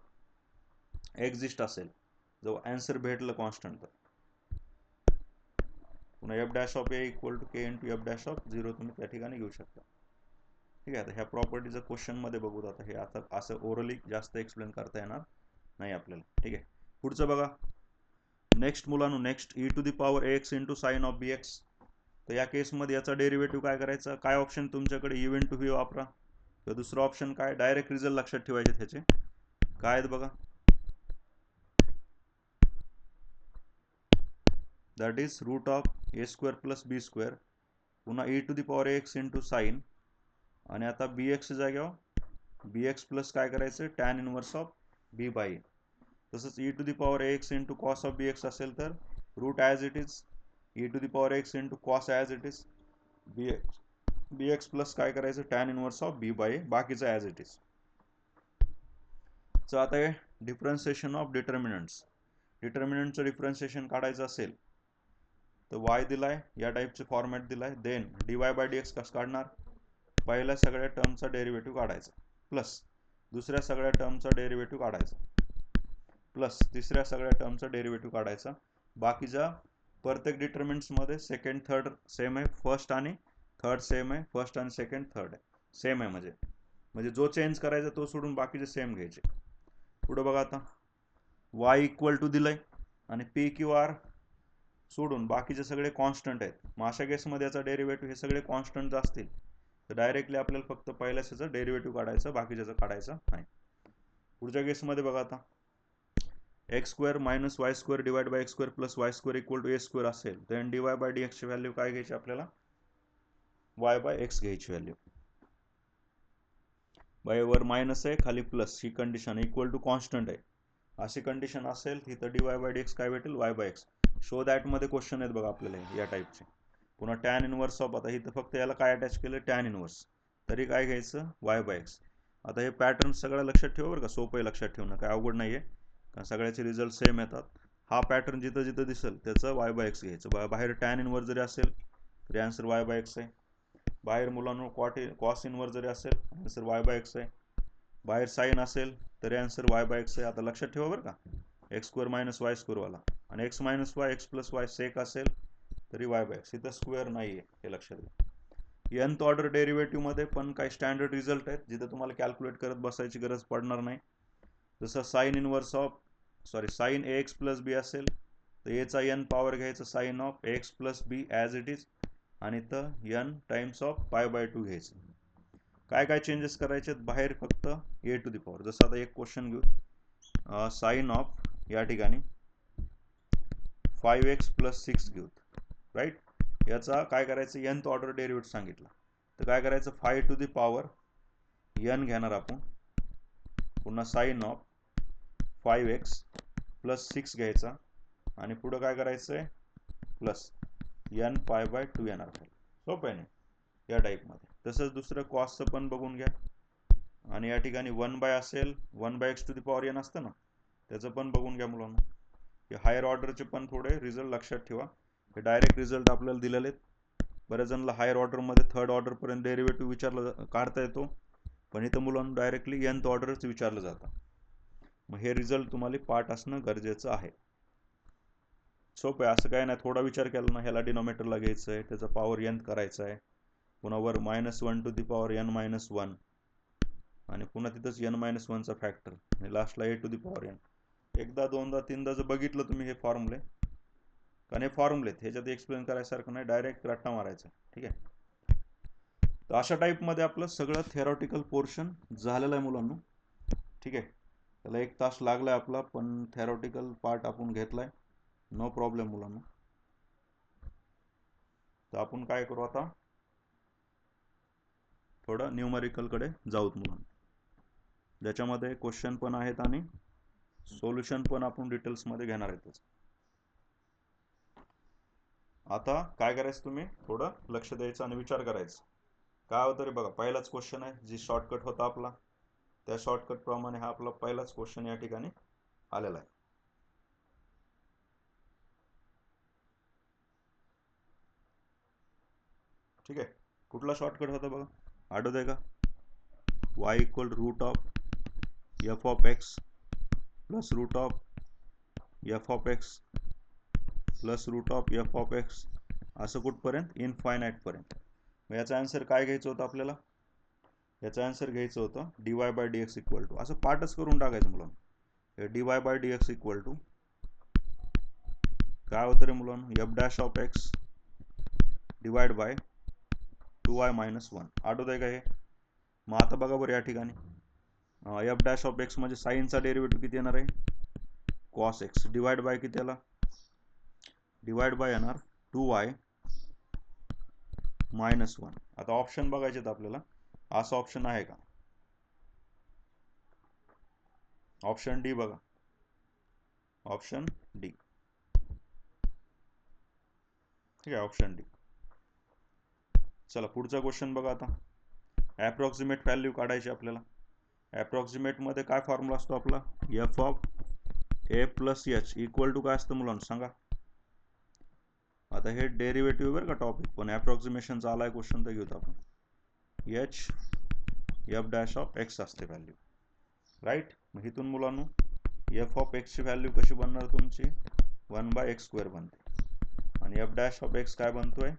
एक्झिस्ट असेल, जो आन्सर भेटलं कॉन्स्टंट, तर पुन्हा f dash of a equal to k into F dash of 0 तुम्ही त्या ठिकाणी घेऊ शकता. ठीक आहे. आता ह्या प्रॉपर्टीचं क्वेश्चनमध्ये बघू. आता हे आता असं ओरली जास्त एक्सप्लेन करता येणार नाही आपल्याला. ठीक आहे. पुढचं बघा. नेक्स्ट मुलांनो, next e to the power x into sine of b x. तर या केसमध्ये याचा डेरिव्हेटिव्ह काय करायचा, काय ऑप्शन तुमच्याकडे, यू इंटू व्ही वापरा, तर दुसरं ऑप्शन काय, डायरेक्ट रिझल्ट लक्षात ठेवायचे त्याचे काय आहेत बघा. That is root of a square plus b square, पुन्हा e to the power x into sine, आणि आता बी एक्स जागेवर बी एक्स प्लस काय करायचं, tan inverse of b by. तसंच e to the power x into cos of b x असेल तर root as it is e to the power x into cos as it is b x plus काय करायचं, tan inverse of b by, बाकीचं as it is. तर आता हे differentiation of determinants, डिटर्मिनंटचं differentiation काढायचं असेल तर वाय दिलाय, या टाईपचे फॉर्मॅट दिलाय, then d y by D x कसं काढणार, पहिल्या सगळ्या टर्मचा डेरिव्हेटिव्ह काढायचा, प्लस दुसऱ्या सगळ्या टर्मचा डेरिव्हेटिव्ह काढायचा, प्लस तिसऱ्या सगळ्या टर्मचा डेरिव्हेटिव्ह काढायचा. बाकीच्या प्रत्येक डिटर्मिनंट्समध्ये सेकंड थर्ड सेम आहे, फर्स्ट आणि थर्ड सेम आहे, फर्स्ट आणि सेकंड थर्ड आहे सेम आहे, म्हणजे जो चेंज करायचा तो सोडून बाकीचे सेम घ्यायचे. पुढे बघा. आता वाय इक्वल टू दिलंय आणि पी क्यू आर सोडून बाकीचे सगळे कॉन्स्टंट आहेत. मग अशा केसमध्ये याचा डेरिव्हेटिव्ह हे सगळे कॉन्स्टंट असतील तर डायरेक्टली आपल्याला फक्त पहिल्याच याचा डेरिव्हेटिव्ह काढायचं, बाकीच्याचं काढायचं नाही. पुढच्या केसमध्ये बघा. आता x square minus y square divide by x square plus Y square equal to a square असेल तर डी वाय बाय डी एक्सची व्हॅल्यू काय घ्यायची आपल्याला, वाय बाय एक्स घ्यायची व्हॅल्यू. बाय वर मायनस आहे, खाली प्लस, ही कंडिशन इक्वल टू कॉन्स्टंट आहे, अशी कंडिशन असेल तिथं d y by D x काय भेटेल, y by x. Show that मध्ये क्वेश्चन आहेत बघा आपल्याला या टाईपचे. पुन्हा टॅन इनवर्स ऑफ, आता इथं फक्त याला काय अटॅच केलं, टॅन इनवर्स, तरी काय घ्यायचं, वाय बाय एक्स. आता हे पॅटर्न सगळं लक्षात ठेवा बरं का, सोपं आहे लक्षात ठेवणं, काय अवघड नाही आहे, कारण सगळ्याचे रिझल्ट सेम येतात. हा पॅटर्न जिथं जिथं दिसेल त्याचं वाय बाय एक्स घ्यायचं. बाहेर टॅन इनवर्स जरी असेल तरी आन्सर वाय बाय एक्स आहे. बाहेर मुलांनो कॉस इनवर्स जरी असेल आन्सर वाय बाय एक्स आहे. बाहेर साईन असेल तरी आन्सर वाय बाय एक्स आहे. आता लक्षात ठेवा बरं का, एक्स स्क्वेअर मायनस वाय स्क्वेअरवाला आणि x minus y x plus y sec असेल तरी वाय बाय एक्स, इथं स्क्वेअर नाही आहे हे लक्षात घ्या. nth ऑर्डर डेरिव्हेटिव्हमध्ये पण काही स्टँडर्ड रिझल्ट आहेत जिथं तुम्हाला कॅल्क्युलेट करत बसायची गरज पडणार नाही. जसं sine inverse of sine a x plus b असेल तर एचा एन पॉवर घ्यायचं sine of x plus b as it is, आणि तर n times of pi by 2 घ्यायचं. काय काय चेंजेस करायचे बाहेर, फक्त ए टू दी पॉवर. जसं आता एक क्वेश्चन घेऊ, साईन ऑफ या ठिकाणी 5x प्लस 6 घेऊ, राईट. याचा काय करायचं, nth ऑर्डर डेरिव्हेटिव्ह सांगितलं तर काय करायचं, 5 टू दी पॉवर n घेणार आपण, पुन्हा साईन ऑफ 5x प्लस 6 घ्यायचा आणि पुढं काय करायचं आहे, प्लस n पाय बाय 2 येणार. सोपं आहे ना या टाईपमध्ये. तसंच दुसरं कॉसचं पण बघून घ्या, आणि या ठिकाणी 1 बाय असेल, 1 by x to the power n असतं ना, त्याचं पण बघून घ्या मुलांना. हे हायर ऑर्डरचे पण थोडे रिझल्ट लक्षात ठेवा, हे डायरेक्ट रिझल्ट आपल्याला दिलेले आहेत. बऱ्याच जणांना हायर ऑर्डरमध्ये थर्ड ऑर्डरपर्यंत डेरिव्हेटिव्ह विचारलं काढता येतो, पण इथं मुलांना डायरेक्टली nth ऑर्डरच विचारलं जातं. मग हे रिझल्ट तुम्हाला पाठ असणं गरजेचं आहे. सोपं आहे, असं काय नाही, थोडा विचार केला ना, ह्याला डिनॉमिनेटरला घ्यायचं आहे, त्याचा पॉवर n करायचा आहे, पुन्हा वर -1 to the power n minus 1, आणि पुन्हा तिथंच n मायनस 1चा फॅक्टर, आणि लास्टला ए टू दी पॉवर n. एकदा दोनदा तीनदा जर बघितलं तुम्ही हे फॉर्म्युले, कारण हे फॉर्म्युले ह्याच्यात एक्सप्लेन करायसारखं नाही, डायरेक्ट रट्टा मारायचा. ठीक आहे. तर अशा टाईपमध्ये आपलं सगळं थेरॉटिकल पोर्शन झालेलं आहे मुलांना. ठीक आहे. त्याला 1 तास लागलाय आपला, पण थेरॉटिकल पार्ट आपण घेतलाय, नो प्रॉब्लेम मुलांना. तर आपण काय करू आता, थोडं न्यूमरिकलकडे जाऊत मुलांना, ज्याच्यामध्ये क्वेश्चन पण आहेत आणि सोल्युशन पण आपण डिटेल्समध्ये घेणार आहेत. आता काय करायचं, तुम्ही थोडं लक्ष द्यायचं आणि विचार करायचं. काय होतं रे बघा, पहिलाच क्वेश्चन आहे, जी शॉर्टकट होता आपला, त्या शॉर्टकट प्रमाणे हा आपला पहिलाच क्वेश्चन या ठिकाणी आलेला आहे. ठीक आहे. कुठला शॉर्टकट होता बघा, आठवत आहे का, y equal root of f of x plus root of f of x plus root of f of x असं कुठपर्यंत इनफायनाईटपर्यंत. मग याचा आन्सर काय घ्यायचं होतं आपल्याला? याचा आन्सर घ्यायचं होतं dy by D x equal to, असं पार्टच करून टाकायचं मुलांना. dy by D x equal to काय होतं रे मुलांना? F dash of x divide by 2y minus 1. आठवत आहे का हे? मग आता बघा बरं या ठिकाणी एफ डॅश ऑफ एक्स म्हणजे साईनचा डेरिव्हेटिव्ह किती येणार आहे? कॉस एक्स डिवाइड बाय किती आला? डिवाइड बाय येणार 2y मायनस 1. आता ऑप्शन बघायचे आहेत आपल्याला. असं ऑप्शन आहे का? ऑप्शन डी बघा, ऑप्शन डी. ठीक आहे, ऑप्शन डी. चला पुढचा क्वेश्चन बघा आता. ॲप्रॉक्सिमेट व्हॅल्यू काढायची आपल्याला. ॲप्रॉक्सिमेटमध्ये काय फॉर्म्युला असतो आपला? F of A plus H equal to काय असतं मुलांना सांगा? आता हे डेरिव्हेटिव्ह बरं का टॉपिक, पण ॲप्रॉक्सिमेशनचा आलाय क्वेश्चन तर घेऊत आपण. H F dash of x असते व्हॅल्यू, राईट. मग इथून मुलांनो एफ ऑफ एक्सची व्हॅल्यू कशी बनणार तुमची? 1/x² बनते. आणि एफ डॅश ऑफ एक्स काय बनतोय?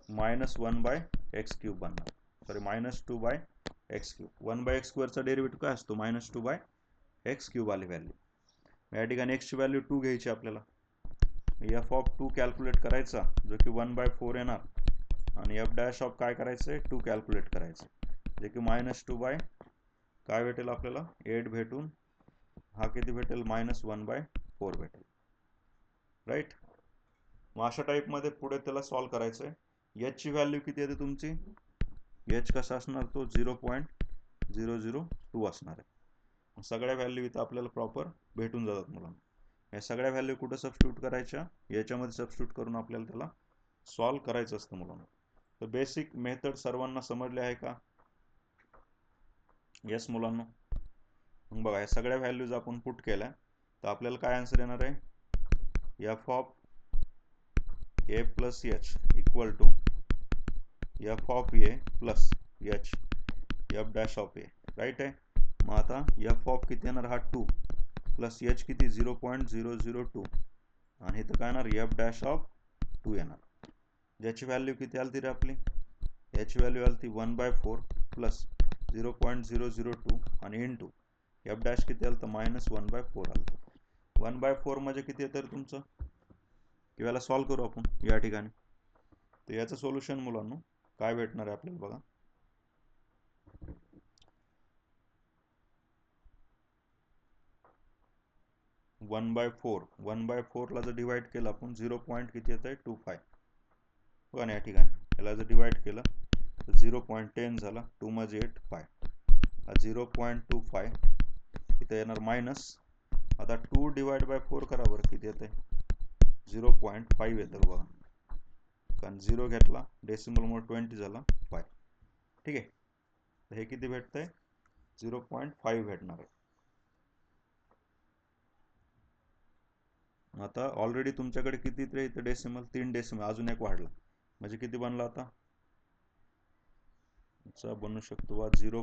-1/x³ बनणार. Sorry -2/x³. 1/x² डेरिव्हेटिव्ह काय असतो? -2/x³ आली व्हॅल्यू. या ठिकाणी एक्सची व्हॅल्यू 2 घ्यायची आपल्याला. एफ ऑफ 2 कॅल्क्युलेट करायचा, जो की 1/4 येणार. आणि एफ डॅश ऑफ काय करायचं आहे? 2 कॅल्क्युलेट करायचं, जे की -2 काय भेटेल आपल्याला? 8 भेटून हा किती भेटेल? -1/4 भेटेल, राईट. मग अशा टाईपमध्ये पुढे त्याला सॉल्व करायचं आहे. एचची व्हॅल्यू किती येते तुमची? एच कसा असणार? तो 0.002 असणार आहे. सगळ्या व्हॅल्यू इथं आपल्याला प्रॉपर भेटून जातात मुलांना. या सगळ्या व्हॅल्यू कुठं सबस्टिट्यूट करायच्या? याच्यामध्ये सबस्टिट्यूट करून आपल्याला त्याला सॉल्व करायचं असतं मुलांना. तर बेसिक मेथड सर्वांना समजले आहे का? येस मुलांना. मग बघा या सगळ्या व्हॅल्यूज आपण पुट केल्या तर आपल्याला काय आन्सर येणार आहे? F of A plus H equal to F of A plus H F dash of A, right आहे. मग आता एफ ऑफ किती येणार? हा 2 प्लस एच किती? 0.002. आणि इथं काय येणार? एफ डॅश ऑफ 2 येणार. ज्याची व्हॅल्यू किती आली रे आपली? याची व्हॅल्यू आली 1/4 प्लस 0.002 आणि इंटू एफ डॅश किती आलं तर -1/4 आलं. 1/4 म्हणजे किती येतं तुमचं? याला सॉल्व करू आपण या ठिकाणी. तर याचं सोल्युशन मुलांनो काय भेटणार आहे आपल्याला बघा. वन बाय फोरला जर डिवाइड केलं आपण 0. किती येत आहे? 25. बघा ना या ठिकाणी याला जर डिवाइड केलं तर 0.10 झाला. 2 मध्ये 8 5. 0.25 इथं येणार मायनस. आता 2 डिवाइड बाय 4 करा बरं, किती येत आहे? 0.5 येतं बघा, कारण 0 घेतला डेसिमलमुळे 20 झाला 5. ठीक आहे, तर हे किती भेटतंय? 0.5 भेटणार आहे. आता ऑलरेडी तुमच्याकडे किती रे इथं डेसिमल? 3 डेसिमल, अजून एक वाढला म्हणजे किती बनला आता? बनू शकतो 0.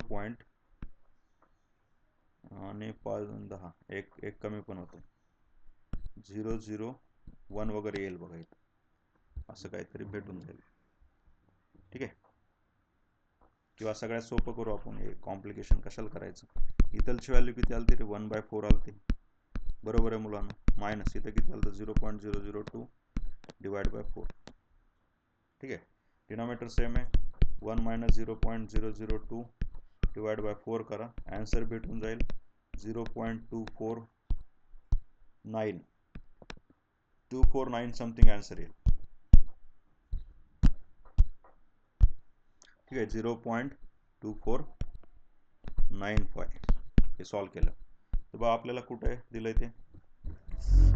आणि 5 आणि 10 एक कमी पण होतं. 001 वगैरे येईल बघा इथं, असं काहीतरी भेटून जाईल. ठीक आहे, किंवा सगळ्यात सोपं करू आपण, हे कॉम्प्लिकेशन कशाला करायचं. इथलची व्हॅल्यू किती आली रे? 1/4 आलती, बरोबर आहे मुलांना. मायनस इथं किती आलं? 0.002 डिवाइड बाय 4. ठीक आहे, डिनॉमिनेटर सेम आहे. 1 - 0.002 डिवाइड बाय 4 करा, आन्सर भेटून जाईल 0.249 समथिंग आन्सर येईल. ठीक आहे, 0.2495 हे सॉल्व केलं तर बघा आपल्याला कुठे दिलंय ते.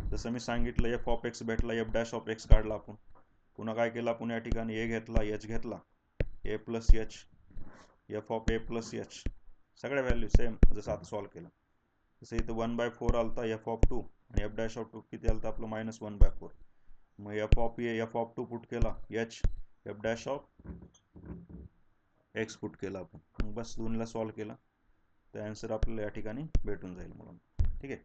जसं मी सांगितलं एफ ऑफ एक्स भेटला, एफ डॅश ऑफ एक्स काढला आपण. पुन्हा काय केलं आपण या ठिकाणी? ए घेतला, एच घेतला, a plus H f of A plus h, सगळ्या व्हॅल्यू सेम जसं आता सॉल्व केलं. जसं इथं 1/4 आलता एफ ऑफ 2 आणि एफ डॅश ऑफ 2 किती आलता आपलं? -1/4. मग f of a f of 2 put केला, h F dash of x put केला आपण. मग बस दोन्हीला सॉल्व केला तर आन्सर आपल्याला या ठिकाणी भेटून जाईल मुलांना. ठीक आहे,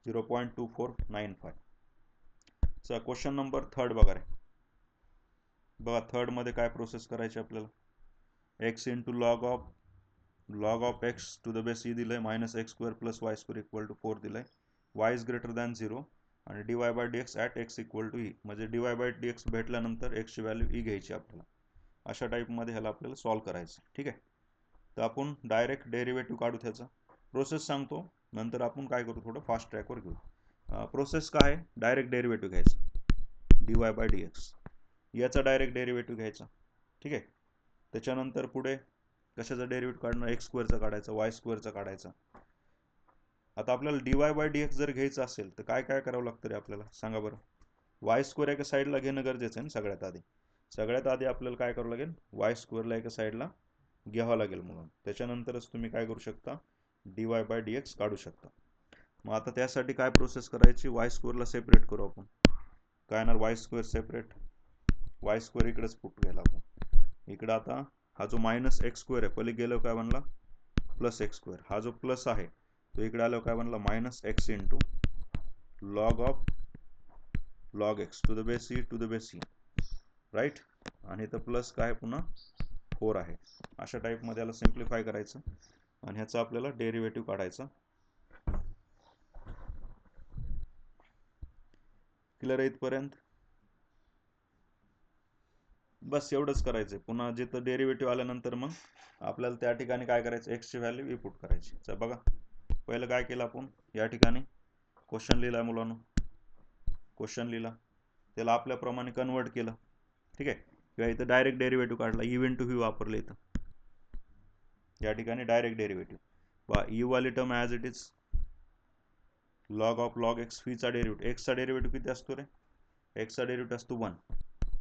0.2495. चला क्वेश्चन नंबर 3 बघा रे. बघा थर्डमध्ये काय प्रोसेस करायची आपल्याला. X into log of x to the base E दिलं आहे, minus X square plus Y square equal to 4 दिलं आहे. वाय इज ग्रेटर दॅन 0 आणि dy by dx at X equal to E, म्हणजे dy बाय dx भेटल्यानंतर एक्सची value E घ्यायची आपल्याला. अशा टाईपमध्ये ह्याला आपल्याला सॉल्व करायचं. ठीक आहे, तर आपण डायरेक्ट डेरिव्हेटिव्ह काढू. त्याचा प्रोसेस सांगतो, नंतर आपण काय करू थोडं फास्ट ट्रॅकवर घेऊ. प्रोसेस काय आहे, डायरेक्ट डेरिव्हेटिव्ह घ्यायचं dy बाय dx, याचा डायरेक्ट डेरिव्हेटिव्ह घ्यायचा. ठीक आहे, त्याच्यानंतर पुढे कशाचा डेरिव्हेटिव्ह काढणार, एक्स स्क्वेअरचा काढायचा, वाय स्क्वेअरचा काढायचा. आता आपल्याला dy बाय dx जर घ्यायचं असेल तर काय काय करावं लागतं रे आपल्याला, सांगा बरं. वाय स्क्वेअर एका साईडला घेणं गरजेचं आहे ना. सगळ्यात आधी आपल्याला काय करावं लागेल, वाय स्क्वेअरला एका साईडला घ्यावं लागेल म्हणून. त्याच्यानंतरच तुम्ही काय करू शकता, dy बाय dx काढू शकता. मग आता त्यासाठी काय प्रोसेस करायची, वाय स्क्वेअरला सेपरेट करू आपण. काय येणार, Y square separate, Y square इकडेच पुट केला आपण. इकडं आता हा जो मायनस एक्स स्क्वेअर आहे, पहिले गेलो काय बनला प्लस एक्स स्क्वेअर. हा जो प्लस आहे तो इकडे आलो काय बनला minus X into log of log x to the base E to the base E, right. आणि इथं प्लस काय पुन्हा 4 आहे. अशा टाईपमध्ये याला सिम्प्लिफाय करायचं आणि ह्याचा आपल्याला डेरिव्हेटिव्ह काढायचा. क्लिअर आहे इथपर्यंत. बस एवढंच करायचं आहे. पुन्हा जिथं डेरिव्हेटिव्ह आल्यानंतर मग आपल्याला त्या ठिकाणी काय करायचं, एक्सची व्हॅल्यू इनपुट करायची. तर बघा पहिलं काय केलं आपण, या ठिकाणी क्वेश्चन लिहिला मुलांनो, क्वेश्चन लिहिला, त्याला आपल्याप्रमाणे कन्वर्ट केलं. ठीक आहे, किंवा इथं डायरेक्ट डेरिव्हेटिव्ह काढला, इव्हन टू व्ही वापरले इथं या ठिकाणी डायरेक्ट डेरिव्हेटिव्ह. वा यू वाली term as it is log of log x, व्हीचा डेरिव्हेटिव्ह, एक्सचा डेरिव्हेटिव्ह किती असतो रे, एक्सचा डेरिव्हेटिव्ह असतो 1,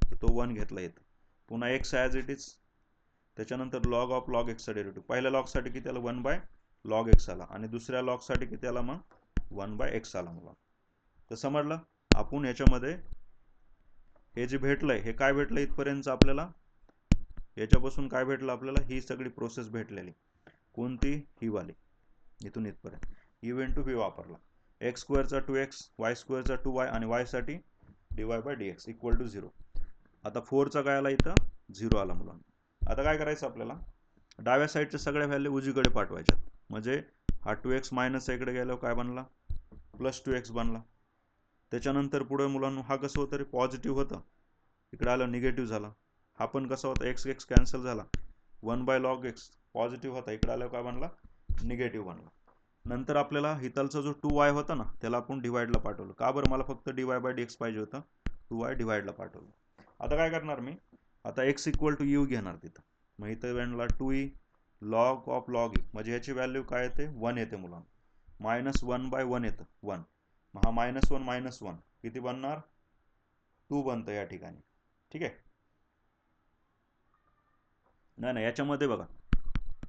तर तो 1 घेतला येतं. पुन्हा एक्स ॲज इट इज, त्याच्यानंतर लॉग ऑफ लॉग एक्सचा डेरिव्हेटिव्ह, पहिल्या लॉगसाठी किती आला 1 बाय लॉग एक्स आला, आणि दुसऱ्या लॉगसाठी किती आला मग 1 बाय एक्स आला मुला. तर समजलं आपण याच्यामध्ये हे जे भेटलंय, हे काय भेटलं इथपर्यंत आपल्याला, याच्यापासून काय भेटलं आपल्याला, ही सगळी प्रोसेस भेटलेली. कोणती, ही वाली, इथून इथपर्यंत इव्हन टू व्ही वापरला. एक्स स्क्वेअरचा 2x, वाय स्क्वेअरचा 2y आणि वायसाठी dy by dx equal to 0. आता 4चा काय आला इथं 0 आला मुलांना. आता काय करायचं आपल्याला, डाव्या साईडच्या सगळ्या व्हॅल्यू उजवीकडे पाठवायच्यात. म्हणजे हा 2x मायनस इकडे गेल्यावर काय बनला, प्लस 2x बनला. त्याच्यानंतर पुढे मुलांना हा कसं होतं रे, पॉझिटिव्ह होतं, इकडे आलं निगेटिव्ह झाला. हा पण कसा होता, एक्स एक्स कॅन्सल झाला, 1 बाय लॉग एक्स पॉझिटिव्ह होता, इकडे आल्यावर काय बनला निगेटिव्ह बनला. नंतर आपल्याला हितालचा जो 2y होता ना, त्याला आपण डिवाइडला पाठवलं. का बरं, मला फक्त dy बाय dx पाहिजे होतं, 2y डिवाइडला पाठवलं. आता काय करणार मी, आता x इक्वल टू यू घेणार तिथं. मग इथं बनला 2e log of log E, म्हणजे ह्याची व्हॅल्यू काय येते 1 येते मुलांना. मायनस 1 बाय 1 येतं 1. मग हा -1 किती बनणार 2 बनतं या ठिकाणी. ठीक आहे, नाही याच्यामध्ये बघा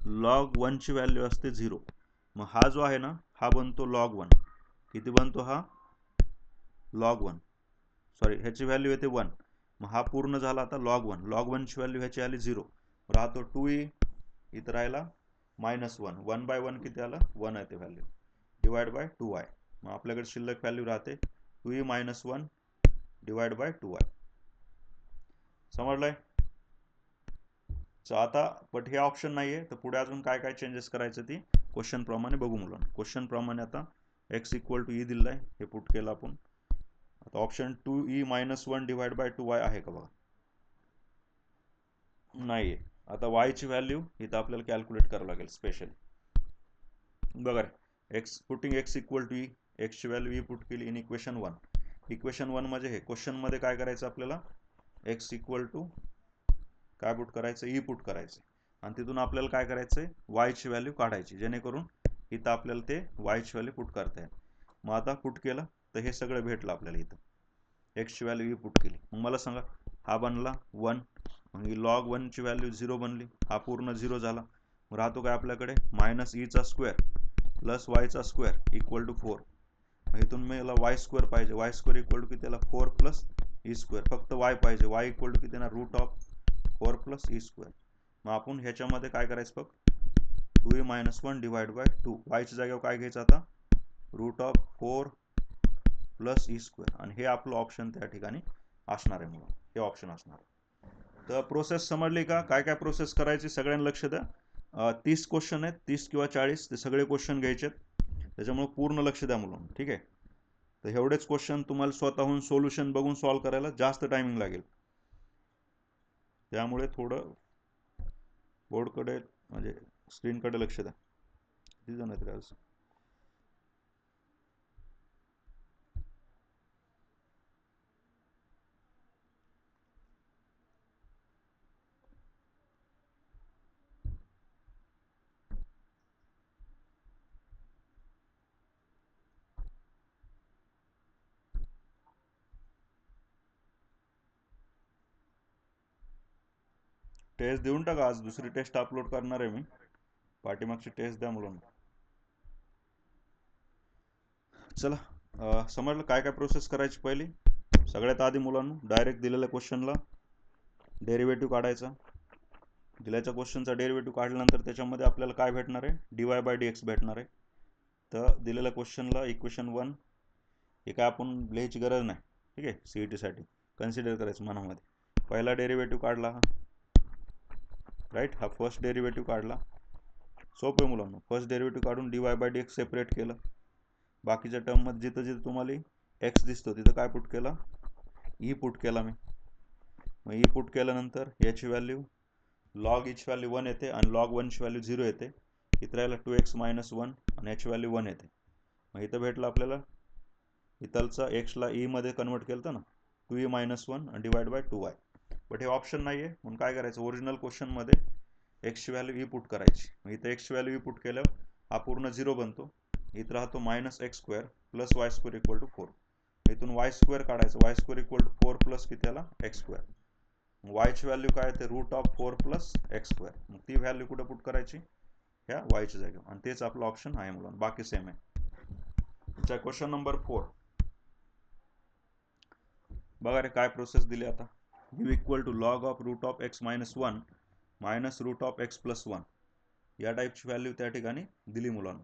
लॉग 1ची व्हॅल्यू असते 0. मग हा जो आहे ना, हा बनतो लॉग 1. किती बनतो हा लॉग 1, सॉरी ह्याची व्हॅल्यू येते 1. मग हा पूर्ण झाला आता लॉग 1. लॉग 1ची व्हॅल्यू ह्याची आली 0, राहतो 2e, इथं राहिला -1. 1 बाय 1 किती आलं 1 येते व्हॅल्यू, डिवाइड बाय 2y. मग आपल्याकडे शिल्लक व्हॅल्यू राहते 2e minus 1 divide by 2y. समजलंय. सो आता बट हे ऑप्शन नाही आहे, तर पुढे अजून काय काय चेंजेस करायचं ती क्वेश्चन प्रमाणे बघू मुलांना. क्वेश्चन प्रमाणे आता एक्स इक्वल टू ई दिलं आहे, हे पुट केलं आपण. आता option 2e minus 1 divide by 2y आहे का बघा, नाही आहे. आता वायची व्हॅल्यू इथं आपल्याला कॅल्क्युलेट करावं लागेल स्पेशली. बघा x putting x equal to e, एक्सची व्हॅल्यू ई पुट केली इन इक्वेशन 1. इक्वेशन 1 म्हणजे हे क्वेश्चनमध्ये काय करायचं आपल्याला, एक्स इक्वल टू काय पुट करायचं, ई पुट करायचं, आणि तिथून आपल्याला काय करायचं आहे वायची व्हॅल्यू काढायची, जेणेकरून इथं आपल्याला ते वायची व्हॅल्यू पुट करता येईल. मग आता पुट केलं तर हे सगळं भेटलं आपल्याला. इथं एक्सची व्हॅल्यू ई पुट केली, मग मला सांगा हा बनला 1, मग ही लॉग 1ची व्हॅल्यू 0 बनली, हा पूर्ण 0 झाला. मग राहतो काय आपल्याकडे मायनस ईचा स्क्वेअर प्लस वायचा स्क्वेअर इक्वल टू 4. इथून मला वाय स्क्वेअर पाहिजे, वाय स्क्वेअर इक्वल टू किती आला 4 प्लस ई स्क्वेअर. फक्त वाय पाहिजे, वाय इक्वल टू किती ना root of 4 plus E square. मग आपण ह्याच्यामध्ये काय करायचं बघ, 2e मायनस 1 डिवाइड बाय 2. वायच्या जागेवर काय घ्यायचं आता, root of 4 plus E square, आणि हे आपलं ऑप्शन त्या ठिकाणी असणार आहे म्हणून हे ऑप्शन असणार. तर प्रोसेस समजली का, काय काय प्रोसेस करायची सगळ्यांना लक्ष द्या. 30 क्वेश्चन आहेत, 30 किंवा 40 ते सगळे क्वेश्चन घ्यायचे, त्याच्यामुळे पूर्ण लक्ष द्या मुलं. ठीक आहे, तर एवढेच क्वेश्चन तुम्हाला स्वतःहून सोल्युशन बघून सॉल्व्ह करायला जास्त टायमिंग लागेल, त्यामुळे थोडं बोर्डकडे म्हणजे स्क्रीनकडे लक्ष द्या. किती जण आहेत आज? टेस्ट देऊन टाका, आज दुसरी टेस्ट अपलोड करणार आहे मी, पाठीमागची टेस्ट द्या मुलांना. चला, समजलं काय काय प्रोसेस करायची. पहिली सगळ्यात आधी मुलांना डायरेक्ट दिलेल्या क्वेश्चनला डेरिव्हेटिव्ह काढायचा. दिल्याच्या क्वेश्चनचा डेरिव्हेटिव्ह काढल्यानंतर त्याच्यामध्ये आपल्याला काय भेटणार आहे, dy बाय dx भेटणार आहे. तर दिलेल्या क्वेश्चनला इक्वेशन 1 हे काय आपण लिहायची गरज नाही. ठीक आहे, CET-साठी कन्सिडर करायचं मनामध्ये. पहिला डेरिव्हेटिव्ह काढला हा, राईट, हा फर्स्ट डेरिव्हेटिव्ह काढला. सोपे मुलांना, फर्स्ट डेरिव्हेटिव्ह काढून dy बाय dx सेपरेट केलं. बाकीच्या टर्ममध्ये जिथं जिथं तुम्हाला एक्स दिसतो तिथं काय पुट केला, ई पुट केला मी. मग ई पुट केल्यानंतर याची व्हॅल्यू लॉग ईची व्हॅल्यू 1 येते आणि लॉग 1ची व्हॅल्यू 0 येते. इथं राहिला 2x मायनस 1 आणि याची व्हॅल्यू 1 येते. मग इथं भेटलं आपल्याला, इथलचा एक्सला ईमध्ये कन्वर्ट केलं तर ना 2e minus 1 divide by 2y. But हे ऑप्शन नाही आहे, म्हणून काय करायचं, ओरिजिनल क्वेश्चनमध्ये एक्सची व्हॅल्यू ई पुट करायची. मग इथं एक्सची व्हॅल्यू ई पुट केल्यावर हा पूर्ण 0 बनतो. इथं राहतो minus X square plus Y square equal to 4. इथून वाय स्क्वेअर काढायचं, Y square equal to 4 plus किती आला, एक्स स्क्वेअर. वायची व्हॅल्यू काय येते, root of 4 plus x square. मग ती व्हॅल्यू कुठं पुट करायची, ह्या वायच्या जागेवर, आणि तेच आपलं ऑप्शन आहे मुलांना, बाकी सेम आहे. क्वेश्चन नंबर 4 बघा रे, काय प्रोसेस दिली आता. U equal to log of root of x minus 1 minus root of x plus 1 या टाईपची व्हॅल्यू त्या ठिकाणी दिली मुलांना.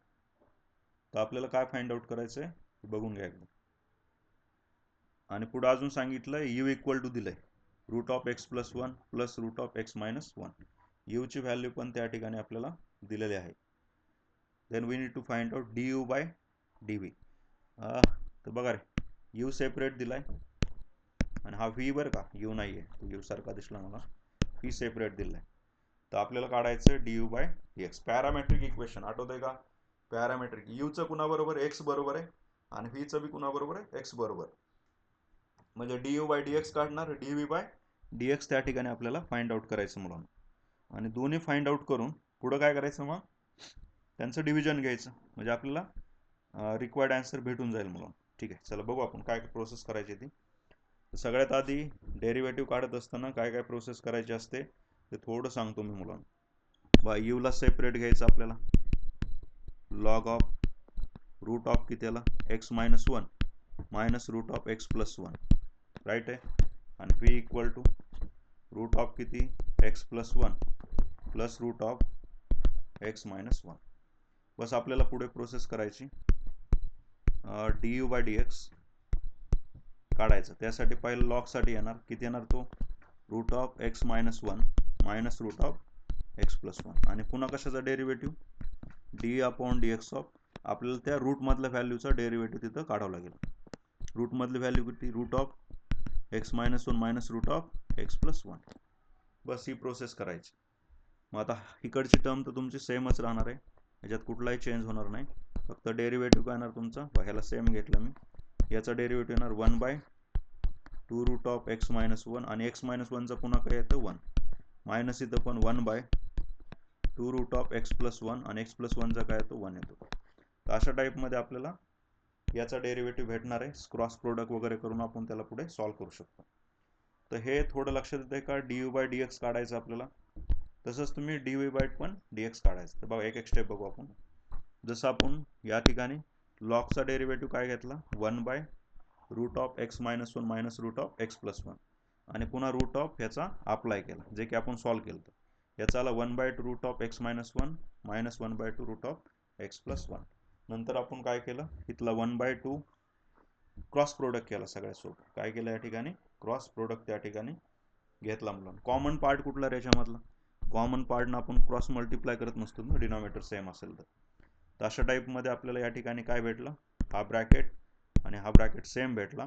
तर आपल्याला काय फाइंड आउट करायचं आहे बघून घ्या एकदा. आणि पुढे अजून सांगितलं यू इक्वल टू दिलंय root of x plus 1 plus root of x minus 1. यूची व्हॅल्यू पण त्या ठिकाणी आपल्याला दिलेली आहे. Then we need to find out du by dv. तर बघा रे, यू सेपरेट दिलाय आणि हा व्ही बरं का, यू नाही आहे, यू सारखा दिसला मला, व्ही सेपरेट दिलाय. तर आपल्याला काढायचं du by dx. Parametric equation आठवतंय का, पॅरामेट्रिक. यूचं कुणाबरोबर, एक्स बरोबर आहे, आणि व्हीचं बी कुणाबरोबर आहे, एक्स बरोबर. म्हणजे du बाय dx काढणार, dv बाय dx त्या ठिकाणी आपल्याला फाइंड आउट करायचं मुलांना. आणि दोन्ही फाइंड आउट करून पुढं काय करायचं, मग त्यांचं डिव्हिजन घ्यायचं, म्हणजे आपल्याला रिक्वायर्ड आन्सर भेटून जाईल मुलांना. ठीक आहे, चला बघू आपण काय प्रोसेस करायची ती. सगळ्यात आधी डेरिव्हेटिव्ह काढत असताना काय काय प्रोसेस करायची असते ते थोडं सांगतो मी मुलांना. बा यूला सेपरेट घ्यायचं आपल्याला, लॉग ऑफ रूट ऑफ किती आला, x minus 1 minus root of x plus 1, right आहे. आणि v equal to root of किती, x plus 1 plus root of x minus 1. बस आपल्याला पुढे प्रोसेस करायची. du बाय dx काढायचं. त्यासाठी पहिलं लॉगसाठी येणार, किती येणार तो, root of x minus 1 minus root of x plus 1. आणि पुन्हा कशाचा derivative, D upon dx of, आपल्याला त्या रूटमधल्या व्हॅल्यूचा डेरिव्हेटिव्ह तिथं काढावं लागेल. रूटमधली व्हॅल्यू किती, root of x minus 1 minus root of x plus 1. बस ही प्रोसेस करायची. मग आता इकडची टर्म तर तुमची सेमच राहणार आहे, याच्यात कुठलाही चेंज होणार नाही. फक्त डेरिव्हेटिव्ह काय येणार तुमचा, ह्याला सेम घेतलं मी, याचा डेरिव्हेटिव्ह येणार 1 by 2 root of x minus 1, आणि एक्स मायनस 1चा पुन्हा काय येतं 1, मायनस इथं पण 1 by 2 root of x plus 1, आणि एक्स प्लस 1चा काय येतो 1 येतो. तर अशा टाईपमध्ये आपल्याला याचा डेरिव्हेटिव्ह भेटणार आहे. क्रॉस प्रोडक्ट वगैरे करून आपण त्याला पुढे सॉल्व्ह करू शकतो. तर हे थोडं लक्षात येतं का, du बाय dx काढायचं आपल्याला, तसंच तुम्ही dv बाय पण dx काढायचं. तर बघा एक एक स्टेप बघू आपण. जसं आपण या ठिकाणी लॉगचा डेरिव्हेटिव्ह काय घेतला, 1 by root of x minus 1 minus root of x plus 1, आणि पुन्हा रूट ऑफ ह्याचा अप्लाय केला, जे की आपण सॉल्व्ह केलं. याचा आला 1 by root of x minus 1 -1/2 root of x plus 1. नंतर आपण काय केलं, इथला 1/2 क्रॉस प्रोडक्ट केला सगळ्यात सोबत. काय केलं या ठिकाणी, क्रॉस प्रोडक्ट त्या ठिकाणी घेतला मुलांना. कॉमन पार्ट कुठला याच्यामधला, कॉमन पार्टनं आपण क्रॉस मल्टिप्लाय करत नसतो ना, डिनॉमिनेटर सेम असेल तर अशा टाईपमध्ये आपल्याला या ठिकाणी काय भेटलं, हा ब्रॅकेट आणि हा ब्रॅकेट सेम भेटला,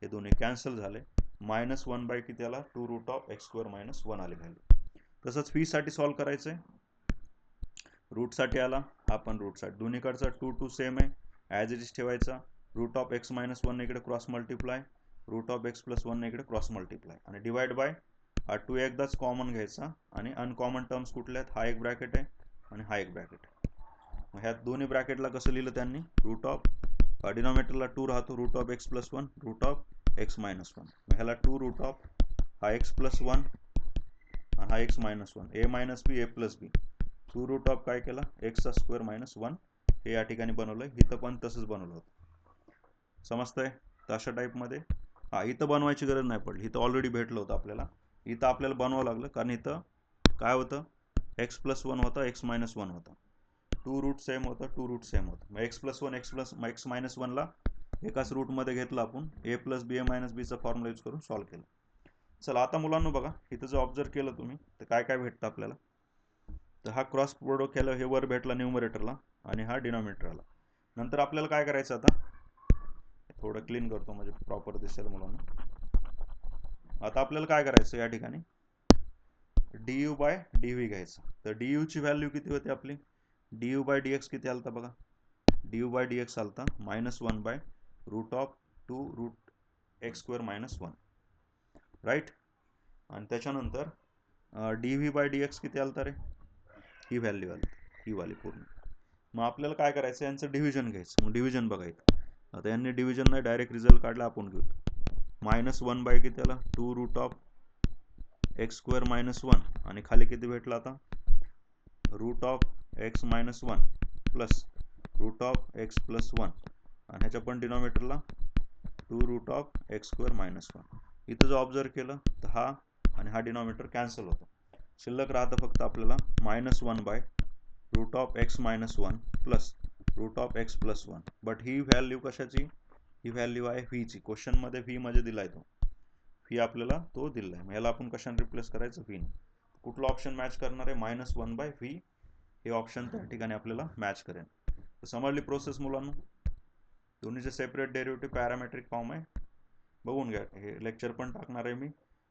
हे दोन्ही कॅन्सल झाले. -1 किती आला, 2 root of X square minus 1 आली व्हॅल्यू. तसंच फी साठी सॉल्व्ह करायचं आहे. रूटसाठी आला, हा पण रूटसाठी, दोन्हीकडचा 2 2 सेम आहे, ॲज इट इज ठेवायचा. रूट ऑफ एक्स मायनस 1 इकडे cross multiply, root of x plus 1 इकडे क्रॉस मल्टिप्लाय, आणि डिवाइड बाय हा 2 एकदाच कॉमन घ्यायचा, आणि अनकॉमन टर्म्स कुठल्या आहेत, हा एक ब्रॅकेट आहे आणि हा एक ब्रॅकेट आहे. मग ह्या दोन्ही ब्रॅकेटला कसं लिहिलं त्यांनी, रूट ऑफ डिनॉमिनेटरला 2 राहतो, root of x plus 1 root of x minus 1. मग ह्याला 2 रूट ऑफ हा एक्स प्लस 1 आणि हा X minus 1, A minus B A plus B, 2 root of काय केला, एक्सचा स्क्वेअर मायनस 1, हे या ठिकाणी बनवलंय. इथं पण तसंच बनवलं होतं, समजतंय. तर अशा टाईपमध्ये हा इथं बनवायची गरज नाही पडली, इथं ऑलरेडी भेटलं होतं आपल्याला. इथं आपल्याला बनवावं लागलं, कारण इथं काय होतं, एक्स प्लस 1 होता, एक्स मायनस 1 होता, 2 रूट सेम होतं, 2 रूट सेम होतं. मग एक्स प्लस 1 एक्स मायनस 1ला एकाच रूटमध्ये घेतलं आपण, ए प्लस बी ए मायनस बीचा फॉर्म्युला यूज करून सॉल्व्ह केलं. चला आता मुलांना बघा, इथं जर ऑब्झर्व केलं तुम्ही तर काय काय भेटतं आपल्याला. तर हा क्रॉस प्रोडक्ट केला, हे वर भेटला न्यूमरेटरला आणि हा डिनॉमिनेटरला. नंतर आपल्याला काय करायचं, आता थोडं क्लीन करतो म्हणजे प्रॉपर दिसेल मुलांना. आता आपल्याला काय करायचं, या ठिकाणी D U by D V घ्यायचं. तर डी यूची व्हॅल्यू किती होती आपली, D U by D X किती आलता बघा, D U by D X आलता -1 by root of 2 root X square minus 1, right. आणि त्याच्यानंतर D V by D X किती आलता रे, ही व्हॅल्यू आली, ही वाली पूर्ण. मग आपल्याला काय करायचं, यांचं डिव्हिजन घ्यायचं. मग डिव्हिजन बघायचं, आता यांनी डिव्हिजन नाही डायरेक्ट रिझल्ट काढला, आपण घेऊ. -1 बाय किती आला, 2 root of X square minus 1, आणि खाली किती भेटला आता, root of x minus 1 plus root of x plus 1, आणि ह्याच्या पण डिनॉमिनेटरला 2 root of X square minus 1. इथं जर ऑब्झर्व केलं तर हा आणि हा डिनॉमिनेटर कॅन्सल होतो, शिल्लक राहतं फक्त आपल्याला -1 by root of x minus 1 plus root of x plus 1. But ही व्हॅल्यू कशाची, ही व्हॅल्यू आहे व्हीची. क्वेश्चनमध्ये व्ही म्हणजे दिलाय तो, व्ही आपल्याला तो दिलाय. मग याला आपण कशाने रिप्लेस करायचं, व्हीने. कुठला ऑप्शन मॅच करणार आहे, -1 बाय व्ही, हे ऑप्शन त्या ठिकाणी आपल्याला मॅच करेल. तर समजली प्रोसेस मुलांना. दोन्हीचे सेपरेट डेरिव्हेटिव्ह पॅरामेट्रिक फॉर्म आहे, बघून घ्या. हे लेक्चर पण टाकणार आहे मी.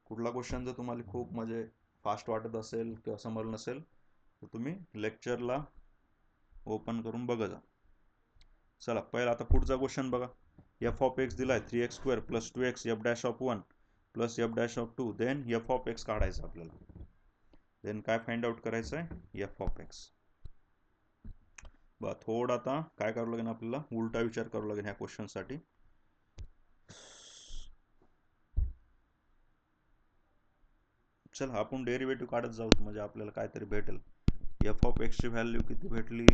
कुठला क्वेश्चन जर तुम्हाला खूप म्हणजे फास्ट वाटत असेल किंवा समजलं नसेल तर तुम्ही लेक्चरला ओपन करून बघा जा. चला पहिला आता पुढचा क्वेश्चन बघा. एफ ऑफ एक्स दिलाय 3x square plus 2x F dash of 1 plus F dash of 2, then F of X काढायचं आपल्याला. देन काय फाइंड आउट करायचं आहे, एफ ऑफ एक्स. बघा थोडं आता काय करावं लागेल आपल्याला, उलटा विचार करावं लागेल ह्या क्वेश्चनसाठी. चला आपण डेरिव्हेटिव्ह काढत जाऊ, म्हणजे आपल्याला काहीतरी भेटेल. एफ ऑफ एक्सची व्हॅल्यू किती भेटली,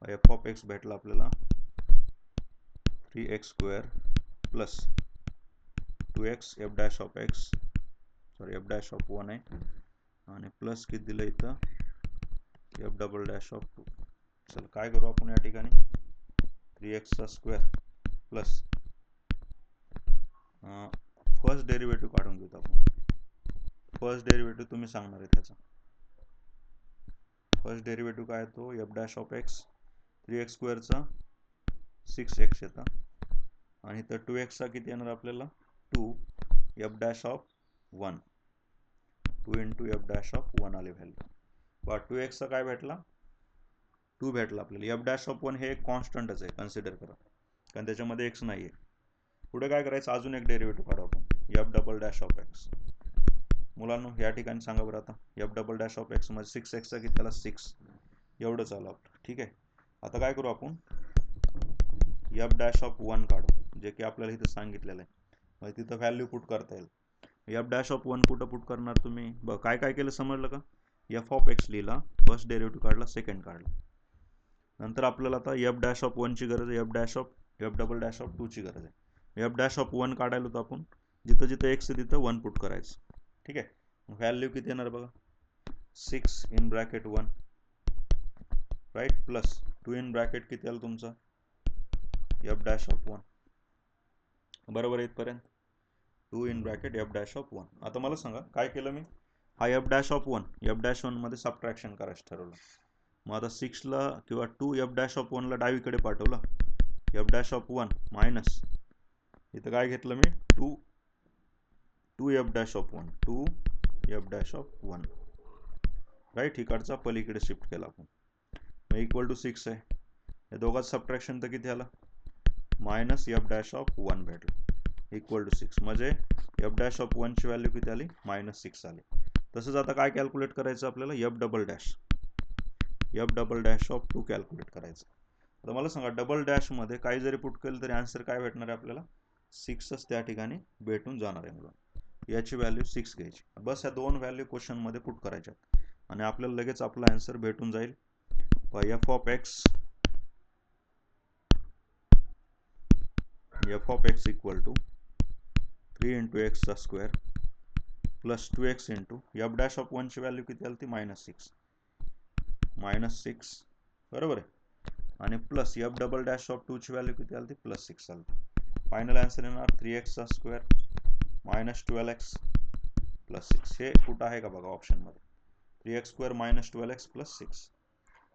एफ ऑफ एक्स भेटला आपल्याला 3x square plus 2x F dash of x, sorry F dash of 1 आहे, आणि प्लस किती दिलं इथं, एफ डबल डॅश ऑफ 2. चल काय करू आपण या ठिकाणी, 3x चा स्क्वेअर प्लस फर्स्ट डेरिव्हेटिव्ह काढून घेतो आपण. फर्स्ट डेरिव्हेटिव्ह तुम्ही सांगणार आहे त्याचा. फर्स्ट डेरिव्हेटिव्ह काय तो, F dash of x, 3x स्क्वेअरचा 6x येतं, आणि तर 2x चा किती येणार आपल्याला, 2 F dash of 1, 2 into F dash of 1 आली व्हॅल्यू. बा 2x चा काय भेटला, 2 भेटला आपल्याला. एफ डॅश ऑफ 1 हे एक कॉन्स्टंटच आहे, कन्सिडर करा, कारण त्याच्यामध्ये x नाही आहे. पुढे काय करायचं, अजून एक डेरिव्हेटिव्ह काढू आपण, F double dash of x. मुलांनो या ठिकाणी सांगा बरं आता, F double dash of x मध्ये 6x चा किती आला, 6, एवढंच आलं आपलं. ठीक आहे, आता काय करू आपण, एफ डॅश ऑफ 1 काढू, जे की आपल्याला इथं सांगितलेलं आहे. मग तिथं व्हॅल्यू पुट करता येईल. एफ डॅश ऑफ 1 कुठं पुट करणार तुम्ही, बघ काय काय केलं समजलं का. एफ ऑफ एक्स लिहिला, फर्स्ट डेरिव्हेटिव्ह काढला, सेकंड काढला. नंतर आपल्याला आता एफ डॅश ऑफ 1 ची गरज आहे, एफ डबल डॅश ऑफ 2 ची गरज आहे. एफ डॅश ऑफ 1 काढायला होतं आपण, जिथं जिथं एक्स आहे तिथं 1 पुट करायचं. ठीक आहे, व्हॅल्यू किती येणार बघा, 6 in bracket 1 right plus 2 in bracket किती आलं तुमचं एफ डॅश ऑफ 1 बरोबर आहे इथपर्यंत 2 in bracket F dash of 1. आता मला सांगा काय केलं मी हा F dash of 1 f dash 1 मध्ये सबट्रॅक्शन करायचं ठरवलं. मग आता 6ला किंवा 2 एफ डॅश ऑफ 1ला डावीकडे पाठवलं एफ डॅश ऑफ 1 मायनस इथं काय घेतलं मी 2 F dash of 1 2 F dash of 1 right इकडचा पलीकडे शिफ्ट केला आपण मग इक्वल टू 6 आहे. या दोघात सबट्रॅक्शन तर किती आलं मायनस एफ डॅश ऑफ 1 भेटलं इक्वल टू 6 म्हणजे एफ डॅश ऑफ 1ची व्हॅल्यू किती आली -6 आली. तसंच आता काय कॅल्क्युलेट करायचं आपल्याला F double dash of 2 calculate करायचं. आता मला सांगा डबल डॅशमध्ये काही जरी पुट केलं तरी आन्सर काय भेटणार आहे आपल्याला 6च त्या ठिकाणी भेटून जाणार आहे मुलं याची व्हॅल्यू 6 घ्यायची बस. या दोन व्हॅल्यू क्वेश्चनमध्ये पुट करायच्या आणि आपल्याला लगेच आपला आन्सर भेटून जाईल. F of x equal to 3 into एक्सचा square plus 2x into F dash of 1ची व्हॅल्यू किती आली ती -6 बरोबर आहे आणि plus f double dash of 2ची व्हॅल्यू किती आली ती +6 आली. फायनल आन्सर येणार 3xचा स्क्वेअर -12x + 6. हे कुठं आहे का बघा ऑप्शनमध्ये 3x² - 12x + 6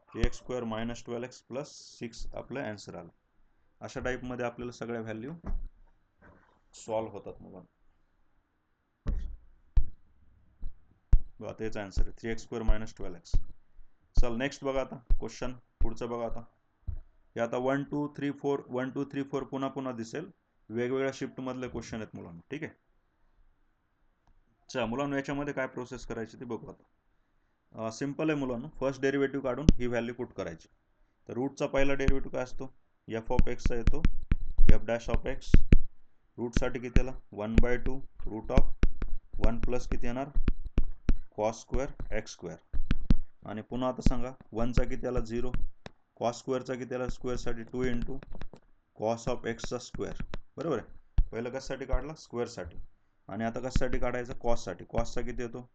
3x² - 12x + 6 आपलं आन्सर आलं. अशा टाईपमध्ये आपल्याला सगळ्या व्हॅल्यू सॉल्व्ह होतात मुलांना. बघा तेच आन्सर आहे 3x² - 12x. चल नेक्स्ट बघा आता क्वेश्चन पुढचं बघा आता हे आता 1 2 3 4 1 2 3 4 पुन्हा दिसेल वेगवेगळ्या शिफ्ट मधले क्वेश्चन आहेत मुलांना. ठीक आहे चला मुलांना याच्यामध्ये काय प्रोसेस करायची ते बघू आता. सिंपल आहे मुलांना फर्स्ट डेरिव्हेटिव्ह काढून ही व्हॅल्यू पुट करायची. तर रूटचा पहिला डेरिव्हेटिव्ह काय असतो एफ ऑफ एक्सचा येतो एफ डॅश ऑफ एक्स रूटसाठी किती आला 1/2 रूट ऑफ 1 प्लस किती येणार कॉस स्क्वेअर एक्स स्क्वेअर आणि पुन्हा आता सांगा 1चा किती आला 0 कॉस स्क्वेअरचा किती आला स्क्वेअरसाठी 2 इंटू कॉस ऑफ एक्सचा स्क्वेअर बरोबर आहे. पहिलं कशासाठी काढला स्क्वेअरसाठी आणि आता कशासाठी काढायचं कॉससाठी. कॉसचा किती येतो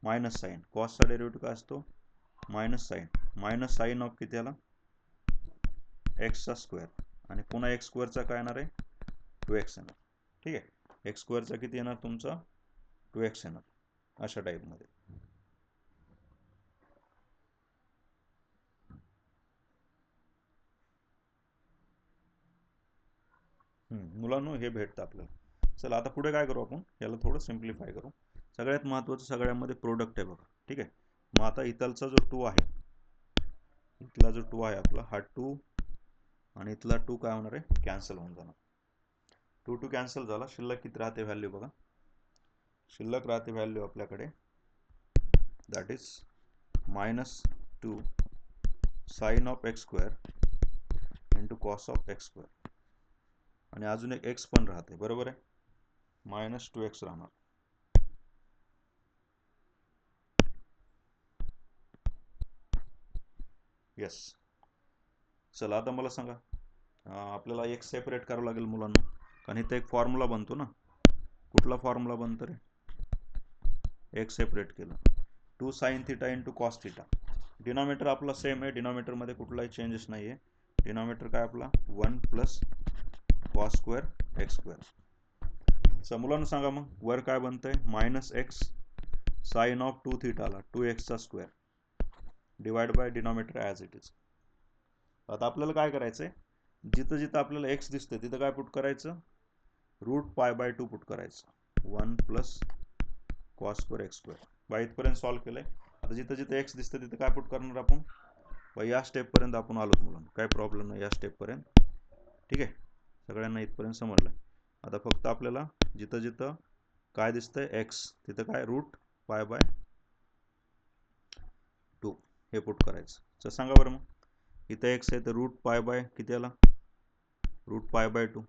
मायनस साईन कॉसचा डेरिव्हेटिव्ह काय असतो मायनस साईन ऑफ किती आला एक्सचा स्क्वेअर आणि पुन्हा एक्स स्क्वेअरचा काय येणार आहे 2x येणार. ठीक आहे एक्स स्क्वेअरचा किती येणार तुमचा 2x येणार अशा टाईपमध्ये. मुलांनो हे भेटतं आपल्याला. चला आता पुढे काय करू आपण याला थोडं सिम्प्लिफाय करू. सगळ्यात महत्त्वाचं सगळ्यामध्ये प्रोडक्ट आहे बघा. ठीक आहे मग आता इथलचा जो 2 आहे इथला जो 2 आहे आपला हा 2 आणि इथला 2 काय होणार आहे कॅन्सल होऊन जाणार. 2 कॅन्सल झाला शिल्लक किती राहते व्हॅल्यू बघा शिल्लक राहते व्हॅल्यू आपल्याकडे that is -2 sine of X square into cos of X square आणि अजून एक एक्स पण राहते बरोबर आहे -2x राहणार. येस चला आता मला सांगा आपल्याला एक सेपरेट करावं लागेल मुलांना कारण इथं एक फॉर्म्युला बनतो ना. कुठला फॉर्म्युला बनतो रे एक सेपरेट केलं 2 sin theta into cos theta. Denominator आपला सेम आहे डिनॉमिनेटरमध्ये कुठलाही चेंजेस नाही आहे. डिनॉमिनेटर काय आपला 1 plus cos square x square. च मुलांना सांगा मग वर काय बनतंय -x साइन ऑफ 2 थिटाला 2xचा square divide by denominator as it is. आता आपल्याला काय करायचं आहे जिथं जिथं आपल्याला एक्स दिसतं तिथं काय पुट करायचं √π/2 पुट करायचं 1 plus cos square x square. By इथपर्यंत सॉल्व्ह केलंय. आता जिथं जिथं एक्स दिसतं तिथं काय पुट करणार आपण या स्टेपपर्यंत आपण आलोत मुलांना काही प्रॉब्लेम नाही या स्टेपपर्यंत. ठीक आहे सगळ्यांना इथपर्यंत समजलं. आता फक्त आपल्याला जिथं जिथं काय दिसतंय एक्स तिथं काय √π/2 हे पुट करायचं. तर सांगा बरं मग इथं एक्स आहे तर √π/ किती आला √π/2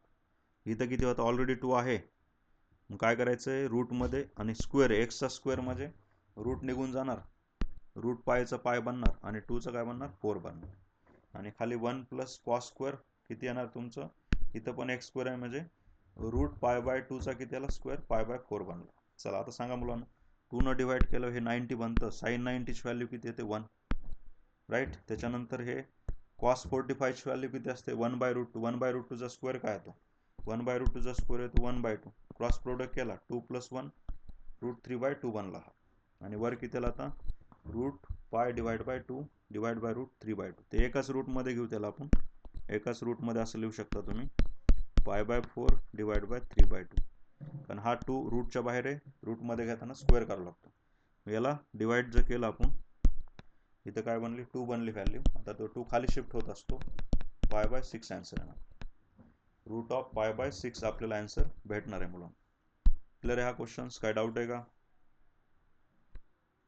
इथं किती होतं ऑलरेडी 2 आहे. मग काय करायचं आहे रूटमध्ये आणि स्क्वेअर एक्सचा स्क्वेअर म्हणजे रूट निघून जाणार √π/चा पाय बनणार आणि 2चं काय बनणार 4 बनणार आणि खाली 1 प्लस कॉस स्क्वेअर किती येणार तुमचं इथं पण एक्स स्क्वेअर आहे म्हणजे √π/2चा किती आला स्क्वेअर π/4 बनला. चला आता सांगा मुलांना 2 न डिवाइड केलं हे 90 बनतं. साईन 90ची व्हॅल्यू किती येते 1, राईट. त्याच्यानंतर हे कॉस 45ची व्हॅल्यू किती असते 1/√2. 1/√2चा स्क्वेअर काय येतो 1/√2चा स्क्वेअर येतो 1/2. क्रॉस प्रोडक्ट केला 2 + 1 √3/2 बनला हा. आणि वर किती आला आता √π/2 डिवाइड बाय √3/2. ते एकाच रूटमध्ये घेऊ त्याला आपण. एकाच रूटमध्ये असं लिहू शकता तुम्ही π/4 डिवाइड बाय 3/2. कारण हा 2 रूटच्या बाहेर आहे, रूटमध्ये घेताना स्क्वेअर करावा लागतो. याला डिवाइड जर केलं आपण इथं काय बनली 2 बनली व्हॅल्यू. आता तो 2 खाली शिफ्ट होत असतो. π/6 आन्सर येणार. √π/6 आपल्याला आन्सर भेटणार आहे मुलांना. क्लिअर आहे हा क्वेश्चन? काय डाऊट आहे का?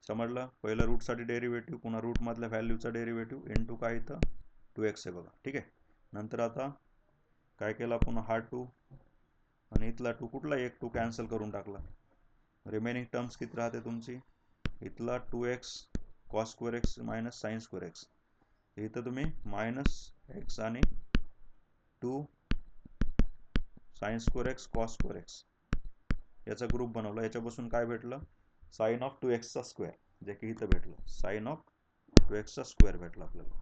समजलं? पहिलं रूटसाठी डेरिव्हेटिव्ह, पुन्हा रूटमधल्या व्हॅल्यूचा डेरिव्हेटिव्ह इंटू काय इथं 2x आहे बघा. ठीक आहे. नंतर आता काय केलं आपण हा 2 आणि इथला 2 कुठला एक 2 कॅन्सल करून टाकला. रिमेनिंग टर्म्स किती राहते तुमची इथला 2x cos² x minus sin² x. इथं तुम्ही -x आणि 2 sin² x cos² x याचा ग्रुप बनवला. याच्यापासून काय भेटलं sin of 2x चा स्क्वेअर, जे की इथं भेटलं sin of 2x चा स्क्वेअर भेटला आपल्याला.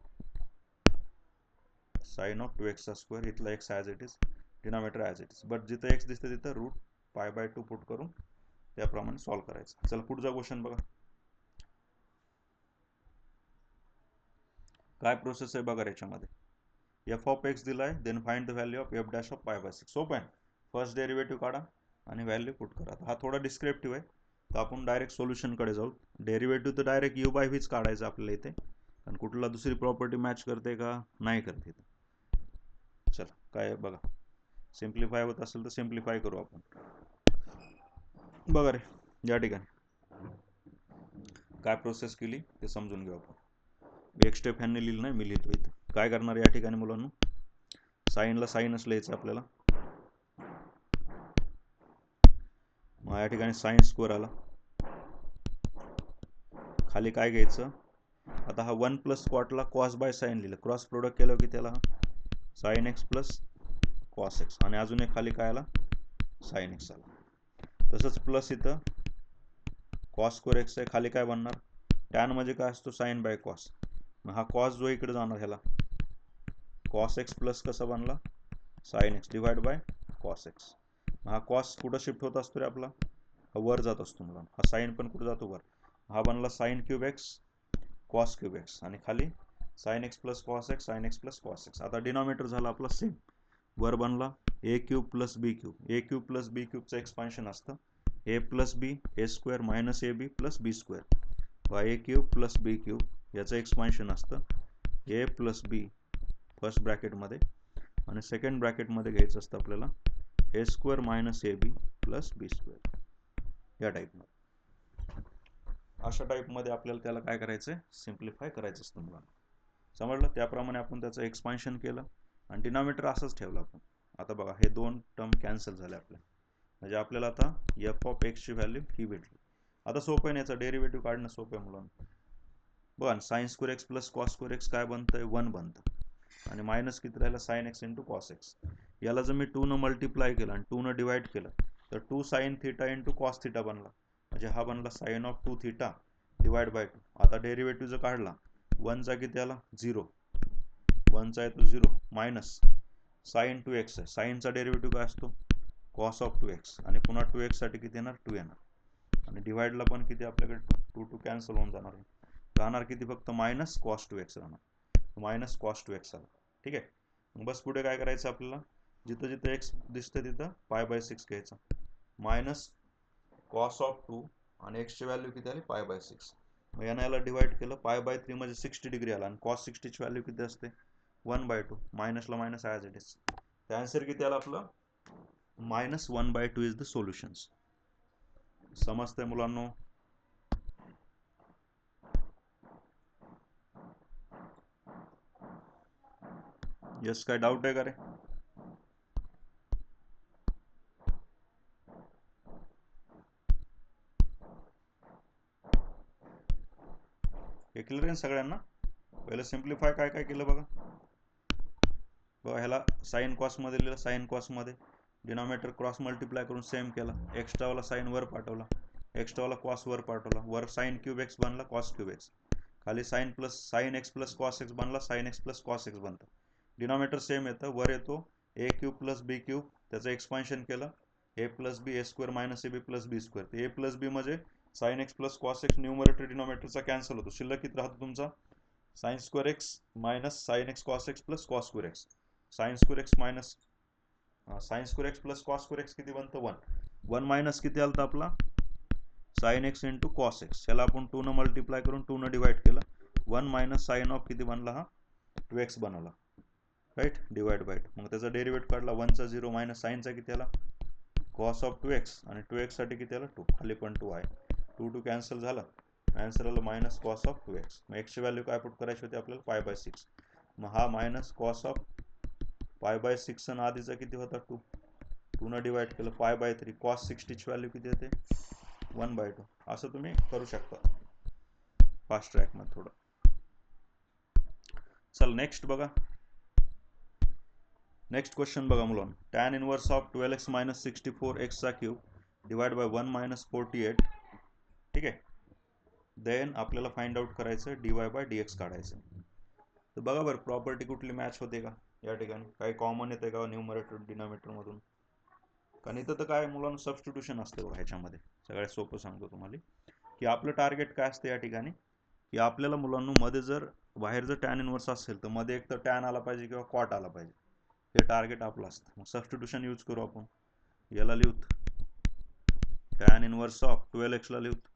sin of 2x चा स्क्वेअर, इथला x as it is, denominator as it is, but जिथं x दिसतं तिथं √π/2 पुट करून त्याप्रमाणे सॉल्व करायचं. चला पुढचा क्वेश्चन बघा. काय प्रोसेस आहे बघा याच्यामध्ये. f of x दिलाय, then find the value of f dash of π/6. सोपं आहे. फर्स्ट डेरिव्हेटिव्ह काढा आणि व्हॅल्यू पुट करा. हा थोडा डिस्क्रिप्टिव्ह आहे, तर आपण डायरेक्ट सोल्युशनकडे जाऊ. डेरिव्हेटिव्ह तर डायरेक्ट u/v काढायचं आपल्याला इथे, कारण कुठला दुसरी प्रॉपर्टी मॅच करते का नाही करते. चला काय बघा, सिम्प्लिफाय होत असेल तर सिम्प्लिफाय करू आपण. बघा रे या ठिकाणी काय प्रोसेस केली ते समजून घेऊ आपण. एक स्टेप ह्यांनी लिहिलं नाही, मी लिहितो इथं. काय करणार या ठिकाणी मुलांना, साईनला साईनच लिहायचं आपल्याला. मग या ठिकाणी sin² आला. खाली काय घ्यायचं आता, हा 1 + cotला cos/sin लिहिलं. क्रॉस प्रोडक्ट केलं की त्याला sin x + cos x, आणि अजून एक खाली काय आला sin x आला. तसंच प्लस इथं cos² x आहे. खाली काय बनणार tan म्हणजे काय असतो sin/cos. मग हा cos जो इकडे जाणार ह्याला cos x प्लस कसा बनला sin x divide bye cos x. हा cos कुठं शिफ्ट होत असतो रे आपला, हा वर जात असतो मुलांना. हा साईन पण कुठं जातो वर. हा बनला sin³ x cos³ x, आणि खाली sin x + cos x sin x + cos x. आता डिनॉमिनेटर झाला आपला सेम. वर बनला a³ + b³. a³ + b³ चं एक्सपान्शन असतं a + b a² - ab + b². a³ + b³ याचं एक्सपान्शन असतं a + b फर्स्ट ब्रॅकेटमध्ये, आणि सेकंड ब्रॅकेटमध्ये घ्यायचं असतं आपल्याला a² - ab + b². या टाईपमध्ये, अशा टाईपमध्ये आपल्याला त्याला काय करायचं आहे सिम्प्लिफाय करायचं असतं मुलांना. समजलं? त्याप्रमाणे आपण त्याचं एक्सपान्शन केलं आणि डिनॉमिनेटर असंच ठेवलं आपण. आता बघा हे दोन टर्म कॅन्सल झाले आपल्या, म्हणजे आपल्याला आता f of x ची व्हॅल्यू ही भेटली. आता सोपं आहे, याचा डेरिव्हेटिव्ह काढणं सोपं आहे मुलांना. बघा sin² x + cos² x काय बनतंय 1 बनतं, आणि मायनस किती राहिलं sin x × cos x. याला जर मी 2 न मल्टिप्लाय केलं आणि 2 न डिवाइड केलं तर 2 sin θ × cos θ बनला, म्हणजे हा बनला sin of 2θ डिवाइड बाय 2. आता डेरिव्हेटिव्ह जर काढला 1चा किती आला 0, 1चा येतो 0, मायनस sin 2x आहे. साईनचा डेरिव्हेटिव्ह काय असतो cos of 2x, आणि पुन्हा 2x साठी किती येणार 2 येणार, आणि डिवाइडला पण किती आपल्याकडे 2 कॅन्सल होऊन जाणार, राहणार किती फक्त -cos 2x राहणार, -cos 2x आला. ठीक आहे. मग बस पुढे काय करायचं आपल्याला, जिथं जिथं x दिसतं तिथं π/6 घ्यायचा, -cos of 2 आणि x ची व्हॅल्यू किती आली π/6. मग याला डिवाइड केलं π/3 म्हणजे 60 डिग्री आला, आणि cos 60 ची व्हॅल्यू किती असते 1/2, मायनसला मायनस ॲज इट इज. तर आन्सर किती आला आपलं -1/2 इज द सोल्युशन्स. समजतंय मुलांनो? यस, काय डाऊट आहे का रे? हे क्लिअर आहे सगळ्यांना? पहिलं सिम्प्लिफाय काय काय केलं बघा. ह्याला साईन कॉसमध्ये लिहिलं, साईन कॉसमध्ये डिनॉमिनेटर क्रॉस मल्टिप्लाय करून सेम केला, एक्स्ट्रावाला साईन वर पाठवला, एक्स्ट्रावाला कॉस वर पाठवला, वर साईन क्यूब एक्स बनला कॉस क्यूब एक्स, खाली sine x plus cos x बनला sine x plus cos x बनतं. डिनॉमिनेटर सेम येतं, वर येतो a cube plus b cube, त्याचं एक्सपान्शन केलं a plus b a square minus a b plus b square. A plus b म्हणजे sine x plus cos x, numerator डिनॉमिनेटरचा cancel होतो, शिल्लक किती राहतो तुमचा sine square x minus sine x cos X plus cos square X. Sine square x minus sine square X plus cos square x किती बनतं 1. 1 minus किती आलं आपला sine X into cos X, याला आपण 2 न मल्टिप्लाय करून 2 न डिवाइड केलं. 1 मायनस साईन ऑफ किती बनला हा 2x बनवला, राईट, डिवाइड बाय 2. मग त्याचा डेरिवेट काढला 1चा 0 मायनस साईनचा किती आला कॉस ऑफ 2x, आणि 2x साठी किती आला 2, खाली पण 2 आहे, 2 2 कॅन्सल झाला, आन्सर आला मायनस कॉस ऑफ 2x. मग एक्सची व्हॅल्यू काय पुट करायची होती आपल्याला π/6. मग हा मायनस कॉस ऑफ π/6 आणि आधीचा किती होता 2, 2 न डिवाइड केलं π/3, कॉस 60ची व्हॅल्यू किती येते 1/2. असं तुम्ही करू शकता फास्ट ट्रॅकमध्ये थोडं. चल नेक्स्ट बघा, नेक्स्ट क्वेश्चन बघा मुलांनो, tan inverse of 12x minus 64x चा क्यूब डिवाइड बाय 1 मायनस 48, ठीक आहे. देन आपल्याला फाइंड आउट करायचं dy/dx काढायचं. तर बघा बरं प्रॉपर्टी कुठली मॅच होते का या ठिकाणी, काही कॉमन येते का न्यूमरेटर डिनॉमिनेटर मधून, कारण इथं तर काय मुलांना सबस्टिट्यूशन असते बघा ह्याच्यामध्ये. सगळ्यात सोपं सांगतो तुम्हाला की आपलं टार्गेट काय असतं या ठिकाणी, की आपल्याला मुलांना मध्ये जर बाहेर जर टॅन इनवर्स असेल तर मध्ये एक तर टॅन आला पाहिजे किंवा कॉट आला पाहिजे, हे टार्गेट आपलं असतं. मग सबस्टिट्यूशन यूज करू आपण, याला लिहूत टॅन इनवर्स ऑफ 12x ला लिहूत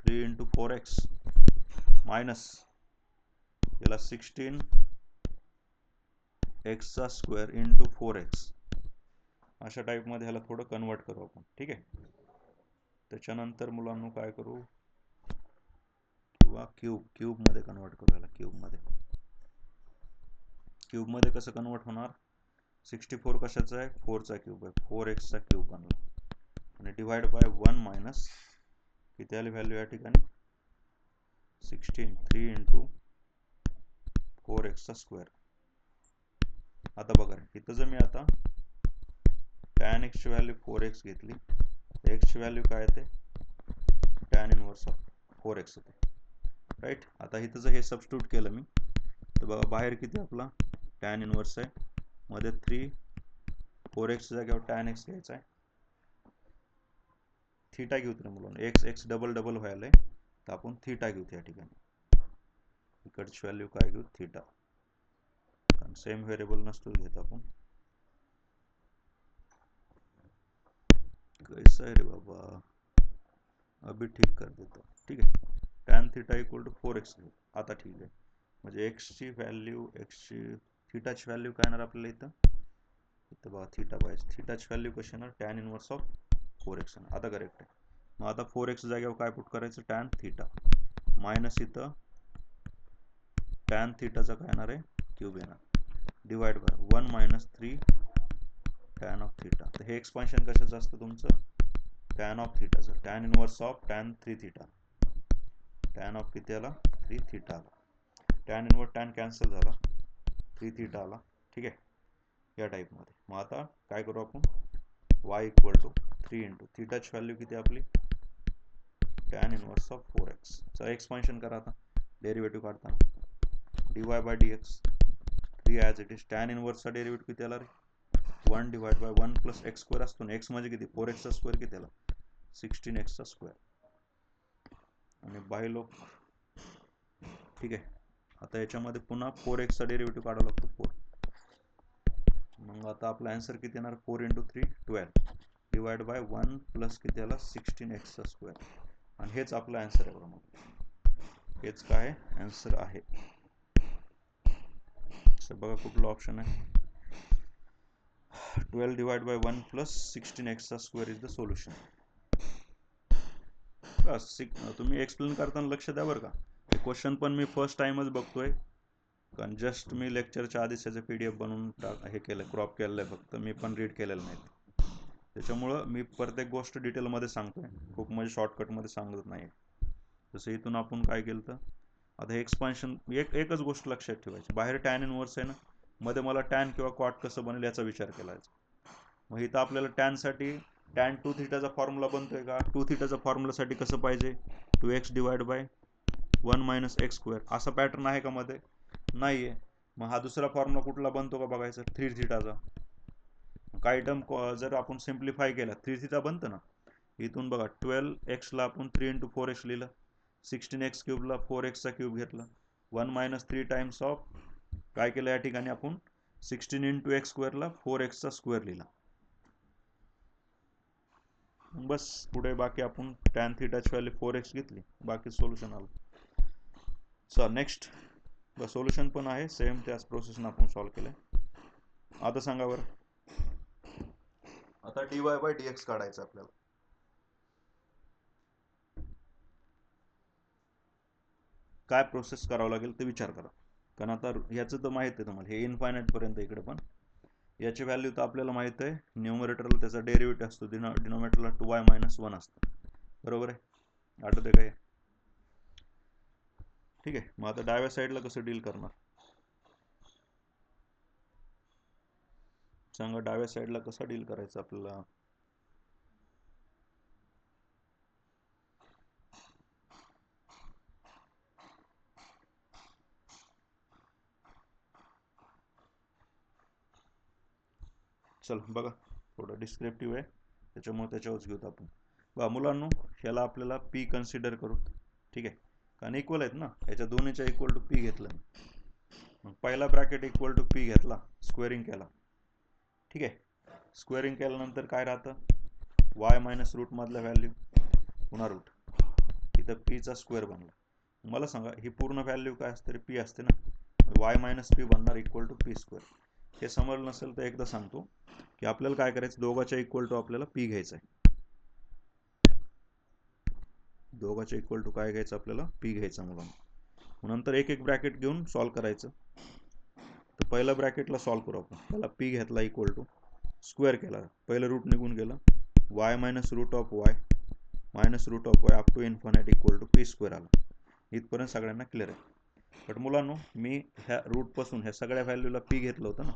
3 इंटू 4x मायनस याला 16x चा स्क्वेअर इंटू 4x, अशा टाईपमध्ये ह्याला थोडं कन्वर्ट करू आपण, ठीक आहे. त्याच्यानंतर मुलांना काय करू, किंवा क्यूबमध्ये कन्वर्ट करू याला, क्यूबमध्ये कसं कन्वर्ट होणार, 64 कशाचा आहे 4चा क्यूब आहे, 4x चा क्यूब बनला, आणि डिवाइड बाय 1 मायनस किती आली व्हॅल्यू या ठिकाणी 16, 3 इंटू 4x चा स्क्वेअर. आता बघा इथं जर मी आता टॅन एक्स ची व्हॅल्यू 4x घेतली, एक्स ची व्हॅल्यू काय येते टॅन इनवर्स ऑफ 4x होते, राईट. आता इथं जर हे सबस्टिट्यूट केलं मी तर बघा बाहेर किती आपला टॅन इनवर्स आहे, मध्ये 3, 4x जागेवर टॅन एक्स घ्यायचा आहे, थीटा घेऊत ना मुलांना, एक्स डबल डबल व्हायला आहे तर आपण थीटा घेऊत या ठिकाणी, इकडची व्हॅल्यू काय घेऊ थीटा, कारण सेम व्हेरिएबल नसतो घेत आपण. कैसा है रे बाबा, अभी ठीक कर देतो, ठीक आहे. Tan theta equal to 4x घेऊ आता, ठीक आहे. म्हणजे एक्सची व्हॅल्यू, थीटाची व्हॅल्यू काय येणार आपल्याला इथं बघा थीटा पाहिजे, थीटाची व्हॅल्यू कशी येणार टॅन इनवर्स ऑफ 4x. आता करेक्ट आहे. मग आता 4x जागेवर काय पुट करायचं टॅन थीटा मायनस इथं टॅन थीटाचा काय येणार आहे क्यूब येणार, divide by 1 minus 3 tan of theta. तर हे एक्सपान्शन कशाचं असतं तुमचं टॅन ऑफ थीटाचं, tan inverse of tan 3 theta, tan of किती आला 3 थीटा आला, टॅन इनवर्स टॅन कॅन्सल झाला 3 थीटा आला, ठीक आहे या टाईपमध्ये. मग आता काय करू आपण y इक्वल टू 3 इंटू थीटाची व्हॅल्यू किती आपली टॅन इनवर्स ऑफ 4x. चला एक्सपान्शन करा आता डेरिव्हेटिव्ह काढताना, dy/dx 3 as it is, tan इनवर्सचा डेरिव्हेटिव्ह किती आला रे 1 divide by 1 plus x square असतो ना, एक्स म्हणजे किती 4x चा स्क्वेअर किती आला 16x चा स्क्वेअर, आणि बाय लोक, ठीक आहे. आता याच्यामध्ये पुन्हा 4x चा डेरिव्हेटिव्ह काढावा लागतो 4. मग आता आपला आन्सर किती येणार 4 इंटू 3 12 डिवाइड बाय 1 प्लस किती आला 16x चा स्क्वेअर, आणि हेच आपलं आन्सर आहे बघा. मग हेच काय आन्सर आहे, बघा कुठलं ऑप्शन आहे 12 डिवाइड बाय 1 प्लस 16x चा स्क्वेअर इज द सोल्युशन. बस तुम्ही एक्सप्लेन करताना लक्ष द्या बरं का, हे क्वेश्चन पण मी फर्स्ट टाइमच बघतोय, कारण जस्ट मी लेक्चरच्या आधीच त्याचं PDF बनवून हे केलं, क्रॉप केलेलं आहे, फक्त मी पण रीड केलेलं नाही, त्याच्यामुळं मी प्रत्येक गोष्ट डिटेलमध्ये सांगतोय, खूप म्हणजे शॉर्टकटमध्ये सांगत नाही. जसं इथून आपण काय केलं तर आता हे एक्सपान्शन, एकच गोष्ट लक्षात ठेवायची, बाहेर टॅन इनवर्स आहे ना, मध्ये मला टॅन किंवा कॉट कसं बनेल याचा विचार केला. मग इथं आपल्याला टॅनसाठी टॅन 2 थिटाचा फॉर्म्युला बनतोय का? 2 थिटाचा फॉर्म्युलासाठी कसं पाहिजे? 2x divide by 1 minus X square. असा पॅटर्न आहे का मध्ये? नाही आहे. मग हा दुसरा फॉर्म्युला कुठला बनतो का बघायचं, 3 थिटाचा. काही टर्म जर आपण सिम्प्लिफाय केला 3 थिटा बनतं ना. इथून बघा 12x ला आपण 3 इंटू 4x लिहिलं, 16x क्यूबला 4xचा क्यूब घेतला, 1 मायनस 3 टाइम्स ऑफ काय केलं या ठिकाणी आपण 16 इंटू एक्स स्क्वेअरला 4xचा स्क्वेअर लिहिला. बस पुढे बाकी आपण टॅन थिटाची व्हॅल्यू 4x घेतली, बाकी सोल्युशन आलं. सर नेक्स्ट सोल्युशन पण आहे सेम त्याच प्रोसेसनं आपण सॉल्व्ह केलं. आता सांगा बरं, आता dy बाय dx काढायचं आपल्याला. काय प्रोसेस करावं लागेल ते विचार करा, कारण आता ह्याचं तर माहित आहे तुम्हाला, हे इनफायनाईट पर्यंत इकडे पण याची व्हॅल्यू तर आपल्याला माहित आहे. न्यूमरेटरला त्याचा डेरिव्हेटिव्ह असतो, डिनोमिनेटरला 2y मायनस 1 असतं, बरोबर आहे? आठवते काय? ठीक आहे. मग आता डाव्या साईडला कसं डील करणार सांगा, डाव्या साईडला कसं डील करायचं आपल्याला? चल बघा, थोडं डिस्क्रिप्टिव्ह आहे त्याच्यामुळे त्याच्यावरच घेऊत आपण. बघा मुलांनो, ह्याला आपल्याला पी कन्सिडर करू, ठीक आहे, कारण इक्वल आहेत ना, याच्या दोन्हीच्या इक्वल टू पी घेतलं. मग पहिला ब्रॅकेट इक्वल टू पी घेतला, स्क्वेअरिंग केला, ठीक आहे. स्क्वेअरिंग केल्यानंतर काय राहतं, वाय मायनस रूट मधला व्हॅल्यू पुन्हा रूट, इथं पीचा स्क्वेअर बनला. मला सांगा ही पूर्ण व्हॅल्यू काय असते? पी असते ना, वाय मायनस पी बनणार इक्वल टू पी स्क्वेअर. हे समजलं नसेल तर एकदा सांगतो की आपल्याला काय करायचं, दोघांच्या इक्वल टू आपल्याला पी घ्यायचं आहे. दोघांच्या इक्वल टू काय घ्यायचं आपल्याला? पी घ्यायचा मुलांना. नंतर एक एक ब्रॅकेट घेऊन सॉल्व करायचं. तर पहिल्या ब्रॅकेटला सॉल्व करू आपण. त्याला पी घेतला इक्वल टू स्क्वेअर केला, पहिलं रूट निघून गेलं, Y minus root of Y minus root of Y up to infinite equal to P square आला. इथपर्यंत सगळ्यांना क्लिअर आहे. बट मुलांनो, मी ह्या रूटपासून ह्या सगळ्या व्हॅल्यूला पी घेतलं होतं ना,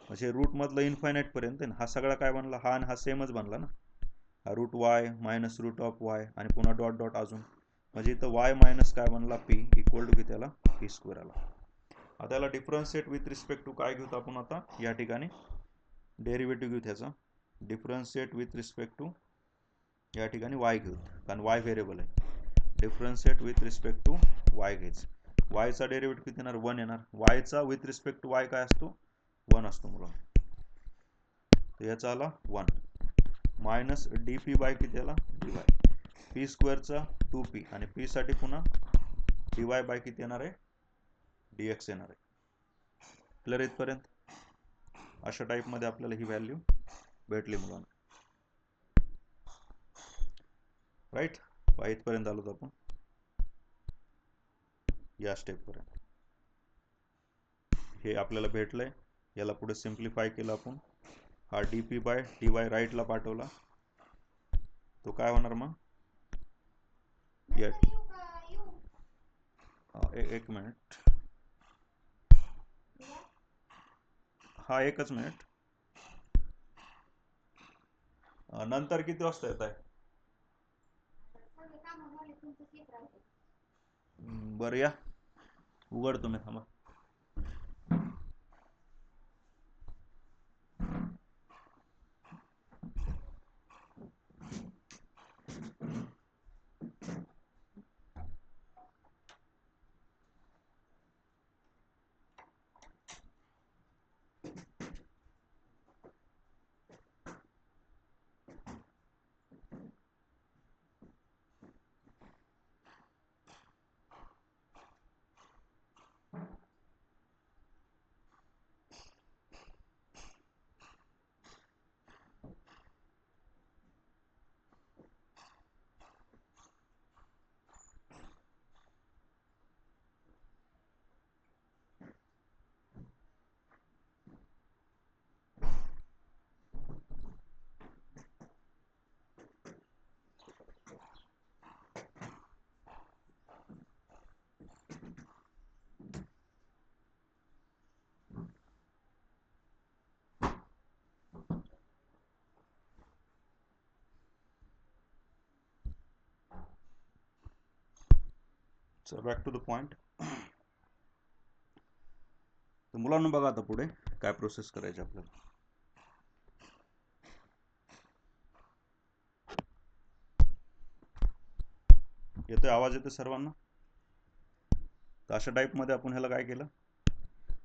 म्हणजे रूटमधलं इन्फायनाईटपर्यंत ना, हा सगळा काय बनला, हा आणि हा सेमच बनला ना. हा root Y minus root of Y आणि पुन्हा डॉट डॉट अजून, म्हणजे इथं वाय मायनस काय बनला, पी इक्वल टू त्याला पी स्क्वेअर आला. आता याला डिफरन्शिएट विथ रिस्पेक्ट टू काय घेऊ आपण आता या ठिकाणी? डेरिव्हेटिव्ह घेऊ त्याचा. डिफरन्शिएट विथ रिस्पेक्ट टू या ठिकाणी वाय घेऊ, कारण वाय व्हेरिएबल आहे. Differentiate with respect to Y घ्यायचं. वायचा डेरिव्हेटिव्ह किती येणार? 1 येणार. वायचा विथ रिस्पेक्ट टू वाय काय असतो? 1 असतो मुलं. तर याचा आला 1 मायनस डी पी बाय किती आला? D Y. पी स्क्वेअरचा 2p आणि पी साठी पुन्हा डी वाय बाय किती येणार आहे? डी एक्स येणार आहे. क्लिअर इथपर्यंत? अशा टाईपमध्ये आपल्याला ही व्हॅल्यू भेटली मुलांना, राईट? इथपर्यंत आलो आपण या स्टेपपर्यंत. हे आपल्याला भेटलंय, याला पुढे सिम्प्लिफाय केलं आपण. हा d p by d y राईटला पाठवला, तो काय होणार मग? एक मिनिट, हा एकच मिनिट. नंतर किती वाजता येत आहे? बरं या, उघडतो मी, थांबा. So back to the point. तर मुलांना बघा आता पुढे काय प्रोसेस करायची आपल्याला. येतोय आवाज येतोय सर्वांना. तर अशा टाईपमध्ये आपण ह्याला काय केलं,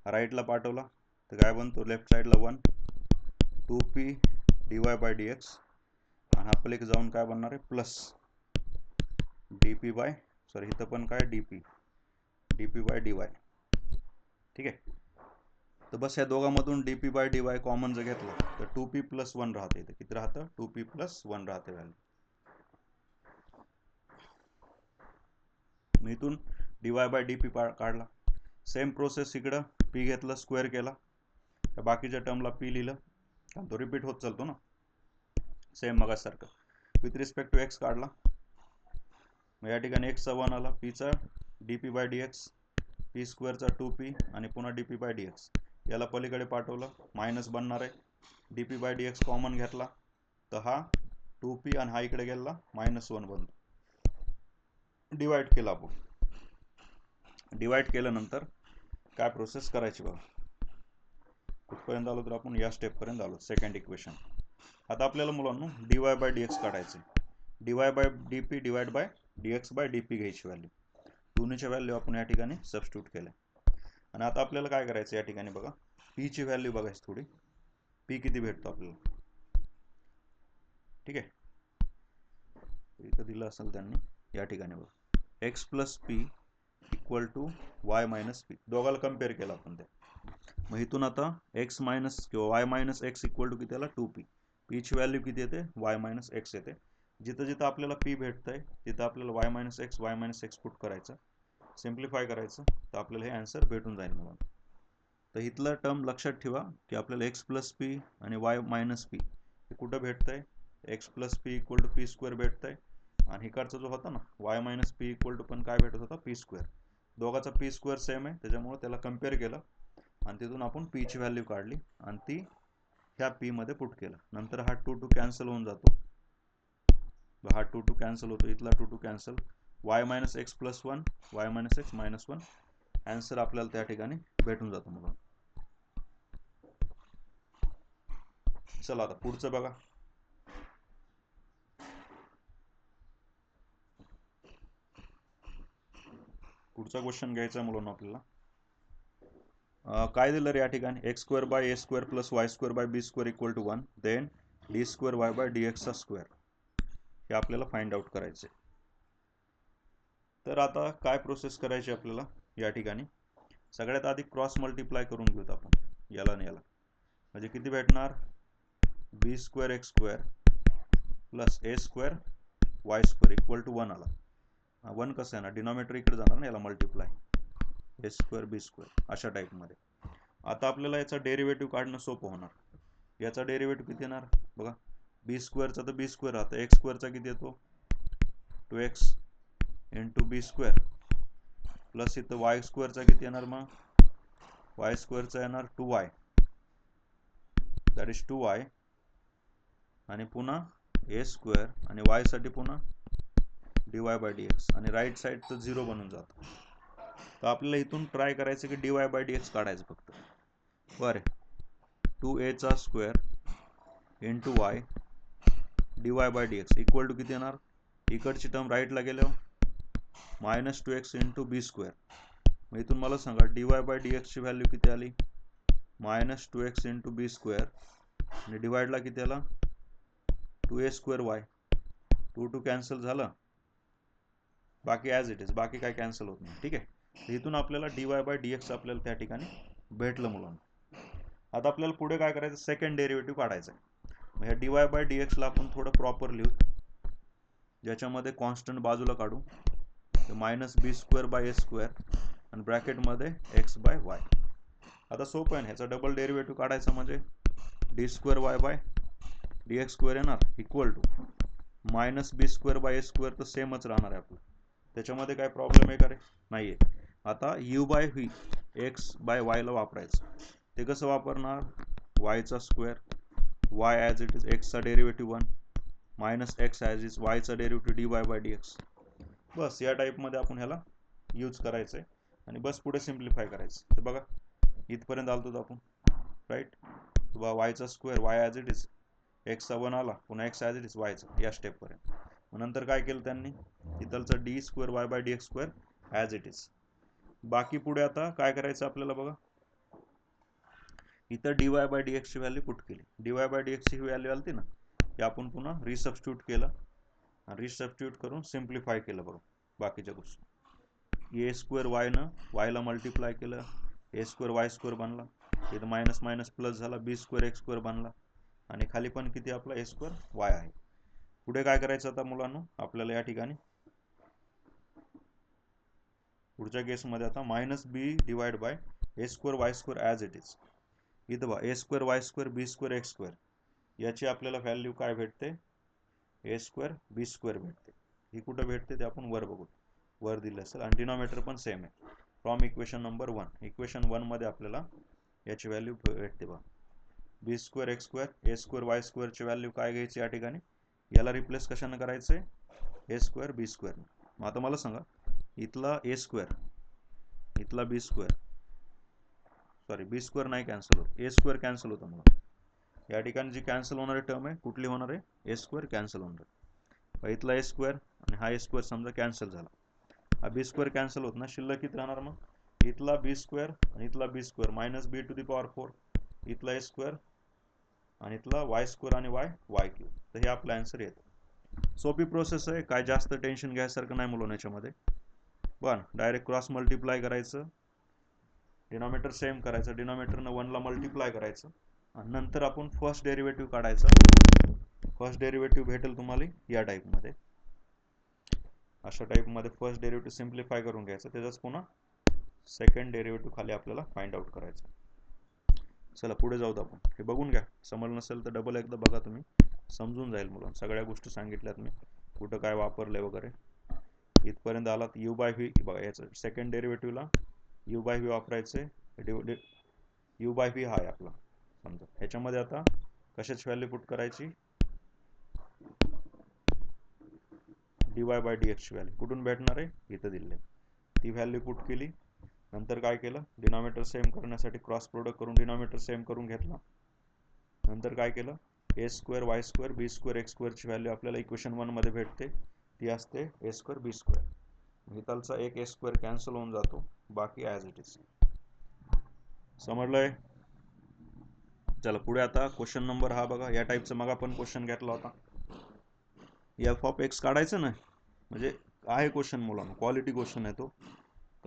राईटला पाठवला तर काय बनतो, लेफ्ट साईडला 1 2p dy/dx आणि हा प्लेक जाऊन काय बनणार आहे प्लस सॉरी इथं पण काय dp/dy. ठीक आहे. तर बस या दोघांमधून dp/dy कॉमन जर घेतला तर 2p + 1 राहते. इथे किती राहतं, 2p + 1 राहते व्हॅल्यू. मी इथून dy/dp काढला. सेम प्रोसेस इकडं p घेतलं, स्क्वेअर केला, तर बाकीच्या टर्मला p लिहिलं, कारण तो रिपीट होत चालतो ना, सेम मगासारखं. विथ रिस्पेक्ट टू x काढला, मग या ठिकाणी x चा 1 आला, p चा dp/dx, p स्क्वेअरचा 2p आणि पुन्हा dp/dx. याला पलीकडे पाठवलं, मायनस बनणार आहे. dp/dx कॉमन घेतला तर हा 2p आणि हा इकडे गेला -1 बनतो. डिवाइड केला आपण. डिवाइड केल्यानंतर काय प्रोसेस करायची बघा. कुठपर्यंत आलो तर आपण या स्टेपपर्यंत आलो, सेकंड इक्वेशन. आता आपल्याला मुलांना dy/dx काढायचे. dy/dp /dx/dp घ्यायची व्हॅल्यू. दोन्हीच्या व्हॅल्यू आपण या ठिकाणी सबस्टिट्यूट केल्या. आणि आता आपल्याला काय करायचं, या ठिकाणी बघा p ची व्हॅल्यू बघायची थोडी. p किती भेटतो आपल्याला. ठीक आहे, इथं दिलं असेल त्यांनी, या ठिकाणी बघा x + p = y - p. दोघाला compare केलं आपण ते. मग इथून आता x - किंवा y - x = किती आला 2p. p ची व्हॅल्यू किती येते, y - x येते. जिथं जिथं आपल्याला p भेटतंय तिथं आपल्याला y - x पुट करायचं, सिम्प्लिफाय करायचं, तर आपल्याला हे आन्सर भेटून जाईल म्हणून. तर इथलं टर्म लक्षात ठेवा की आपल्याला x + p आणि y - p हे कुठं भेटतंय, x + p = p² भेटतंय. आणि इकडचा जो होता ना y - p = पण काय भेटत होता, p². दोघाचा p² सेम आहे, त्याच्यामुळे त्याला कम्पेअर केलं आणि तिथून आपण p ची व्हॅल्यू काढली आणि ती ह्या p मध्ये पुट केलं. नंतर हा 2 कॅन्सल होऊन जातो, हा 2 कॅन्सल होतो, इथला 2 cancel, y - x + 1 y - x - 1 answer आपल्याला त्या ठिकाणी भेटून जातो म्हणून. चला आता पुढचं बघा. पुढचा क्वेश्चन घ्यायचा मुलांना आपल्याला. काय दिलं रे या ठिकाणी, x² / a² + y² / b² = 1, then d² y/dx². हे आपल्याला फाइंड आउट करायचे. तर आता काय प्रोसेस करायची आपल्याला या ठिकाणी. सगळ्यात आधी क्रॉस मल्टिप्लाय करून घेऊत आपण याला आणि याला. म्हणजे किती भेटणार, b² x² + a² y² = 1 आला. 1 कसं आहे ना, डिनॉमिनेटर इकडे जाणार ना, याला मल्टिप्लाय a² b², अशा टाईपमध्ये. आता आपल्याला याचा डेरिव्हेटिव्ह काढणं सोपं होणार. याचा डेरिव्हेटिव्ह किती येणार बघा, b² चा तर b² राहतं, x² चा किती येतो 2x × b² प्लस इथं y² चा किती येणार, मग y² चा येणार 2y, दॅट इज 2y, आणि पुन्हा a² आणि y साठी पुन्हा dy/dx, आणि राईट साईड तर 0 बनून जातं. तर आपल्याला इथून ट्राय करायचं की dy/dx काढायचं फक्त. बरं, 2a² × y dy/dx = किती येणार, इकडची टर्म राईटला गेल्यावर -2x × b². मग इथून मला सांगा dy/dx ची व्हॅल्यू किती आली, -2x × b² आणि डिवाइडला किती आला 2a² y. 2 कॅन्सल झालं, बाकी ॲज इट इज, बाकी काय कॅन्सल होत नाही. ठीक आहे, इथून आपल्याला dy/dx आपल्याला त्या ठिकाणी भेटलं मुलांना. आता आपल्याला पुढे काय करायचं, सेकंड डेरिव्हेटिव्ह काढायचं आहे. मग ह्या dy/dx ला आपण थोडं प्रॉपर लिहू, ज्याच्यामध्ये कॉन्स्टंट बाजूला काढू, -b² a² आणि ब्रॅकेटमध्ये x/y. आता सोपं आहे ना, ह्याचा डबल डेरिव्हेटिव्ह काढायचा म्हणजे d² y/dx² येणार = -b² a² तर सेमच राहणार आहे आपलं, त्याच्यामध्ये काय प्रॉब्लेम आहे का रे, नाही आहे. आता u/v x/y ला वापरायचं. ते कसं वापरणार, y² y as it is, x चा derivative 1 -x as is y चा डेरिव्हेटिव्ह dy/dx. बस या टाईपमध्ये आपण ह्याला यूज करायचं आहे आणि बस पुढे सिम्प्लिफाय करायचं. तर बघा इथपर्यंत आलतो आपण, राईट. वायचा square y as it is, एक्सचा 1 आला, पुन्हा एक्स ॲज इट इज वायचा, या स्टेपपर्यंत. मग नंतर काय केलं त्यांनी, इथलचं d square y by D x square as it is. बाकी पुढे आता काय करायचं आपल्याला बघा, इथं डी वाय बाय डी एक्सची व्हॅल्यू पुट केली. डी वाय बाय डी एक्सची व्हॅल्यू आली ना, ते आपण पुन्हा रिसबस्टिट्यूट केलं आणि रिसबस्टिट्यूट करून सिम्प्लिफाय केलं. बघा बाकीच्या गोष्टी, ए स्क्वेअर वायनं वायला मल्टिप्लाय केलं, ए स्क्वेअर वाय स्क्वेअर बनला, इथं मायनस मायनस प्लस झाला, बी स्क्वेअर एक्स स्क्वेअर बनला आणि खाली पण किती आपला ए स्क्वेअर वाय आहे. पुढे काय करायचं आता मुलांनो आपल्याला या ठिकाणी, पुढच्या केसमध्ये आता minus B divide by A square Y square as it is. इथं बघा A square Y square B square x square, याची आपल्याला व्हॅल्यू काय भेटते, ए स्क्वेअर बी स्क्वेअर भेटते. ही कुठं भेटते ते आपण वर बघू, वर दिलं असेल आणि डिनॉमिनेटर पण सेम आहे. फ्रॉम इक्वेशन नंबर 1, इक्वेशन 1 मध्ये आपल्याला याची व्हॅल्यू भेटते. बघा बी स्क्वेअर एक्स स्क्वेअर ए स्क्वेअर वाय स्क्वेअरची व्हॅल्यू काय घ्यायची या ठिकाणी, याला रिप्लेस कशानं करायचं आहे, ए स्क्वेअर बी स्क्वेअर. मग आता मला सांगा, इथला ए स्क्वेअर, इथला बी स्क्वेअर, सॉरी बी स्क्वेअर नाही कॅन्सल होत, ए स्क्वेअर कॅन्सल होतं. मला या ठिकाणी जी कॅन्सल होणारी टर्म आहे कुठली होणार आहे, ए स्क्वेअर कॅन्सल होणार आहे. इथला ए स्क्वेअर आणि हा ए स्क्वेअर समजा कॅन्सल झाला, हा बी स्क्वेअर कॅन्सल होत ना, शिल्लक किती राहणार मग, इथला बी स्क्वेअर आणि इथला b square minus b to the power 4, इथला ए स्क्वेअर आणि इथला वाय स्क्वेअर आणि वाय क्यूब. तर हे आपला आन्सर येतो. सोपी प्रोसेस आहे, काय जास्त टेन्शन घ्यायसारखं नाही मुलं याच्यामध्ये. पण डायरेक्ट क्रॉस मल्टिप्लाय करायचं, डिनॉमिनेटर सेम करायचं, डिनॉमिनेटरनं 1ला मल्टिप्लाय करायचं आणि नंतर आपण फर्स्ट डेरिव्हेटिव्ह काढायचा. फर्स्ट डेरिव्हेटिव्ह भेटेल तुम्हाला या टाईपमध्ये, अशा टाईपमध्ये फर्स्ट डेरिव्हेटिव्ह सिम्प्लिफाय करून घ्यायचं, त्याचाच पुन्हा सेकंड डेरिव्हेटिव्ह खाली आपल्याला फाइंड आउट करायचं. चला पुढे जाऊत आपण, हे बघून घ्या, समजलं नसेल तर डबल एकदा बघा, तुम्ही समजून जाईल मुलांना. सगळ्या गोष्टी सांगितल्यात मी, कुठं काय वापरलंय वगैरे. इथपर्यंत आलात, यू बाय व्ही बघा, याचं सेकंड डेरिव्हेटिव्हला यू बाय व्ही वापरायचे, यू बाय व्ही हा आहे आपला समजा. ह्याच्यामध्ये आता कशाची व्हॅल्यू पुट करायची, डी वाय बाय डी एक्सची व्हॅल्यू कुठून भेटणार आहे, इथं दिले, ती व्हॅल्यू पुट केली. नंतर काय केलं, डिनॉमिनेटर सेम करण्यासाठी क्रॉस प्रोडक्ट करून डिनॉमिनेटर सेम करून घेतला. नंतर काय केलं, ए square Y square B square x स्क्वेअरची value आपल्याला इक्वेशन 1 मध्ये भेटते, ती असते ए स्क्वेअर बी स्क्वेअर. इथलचा एक ए स्क्वेअर कॅन्सल होऊन जातो, बाकी ॲज इट इज. समजलंय. चला पुढे आता क्वेश्चन नंबर हा बघा, या टाईपचा मग आपण क्वेश्चन घेतला होता. एफ ऑफ एक्स काढायचं ना, म्हणजे आहे क्वेश्चन मुलांना, क्वालिटी क्वेश्चन आहे तो,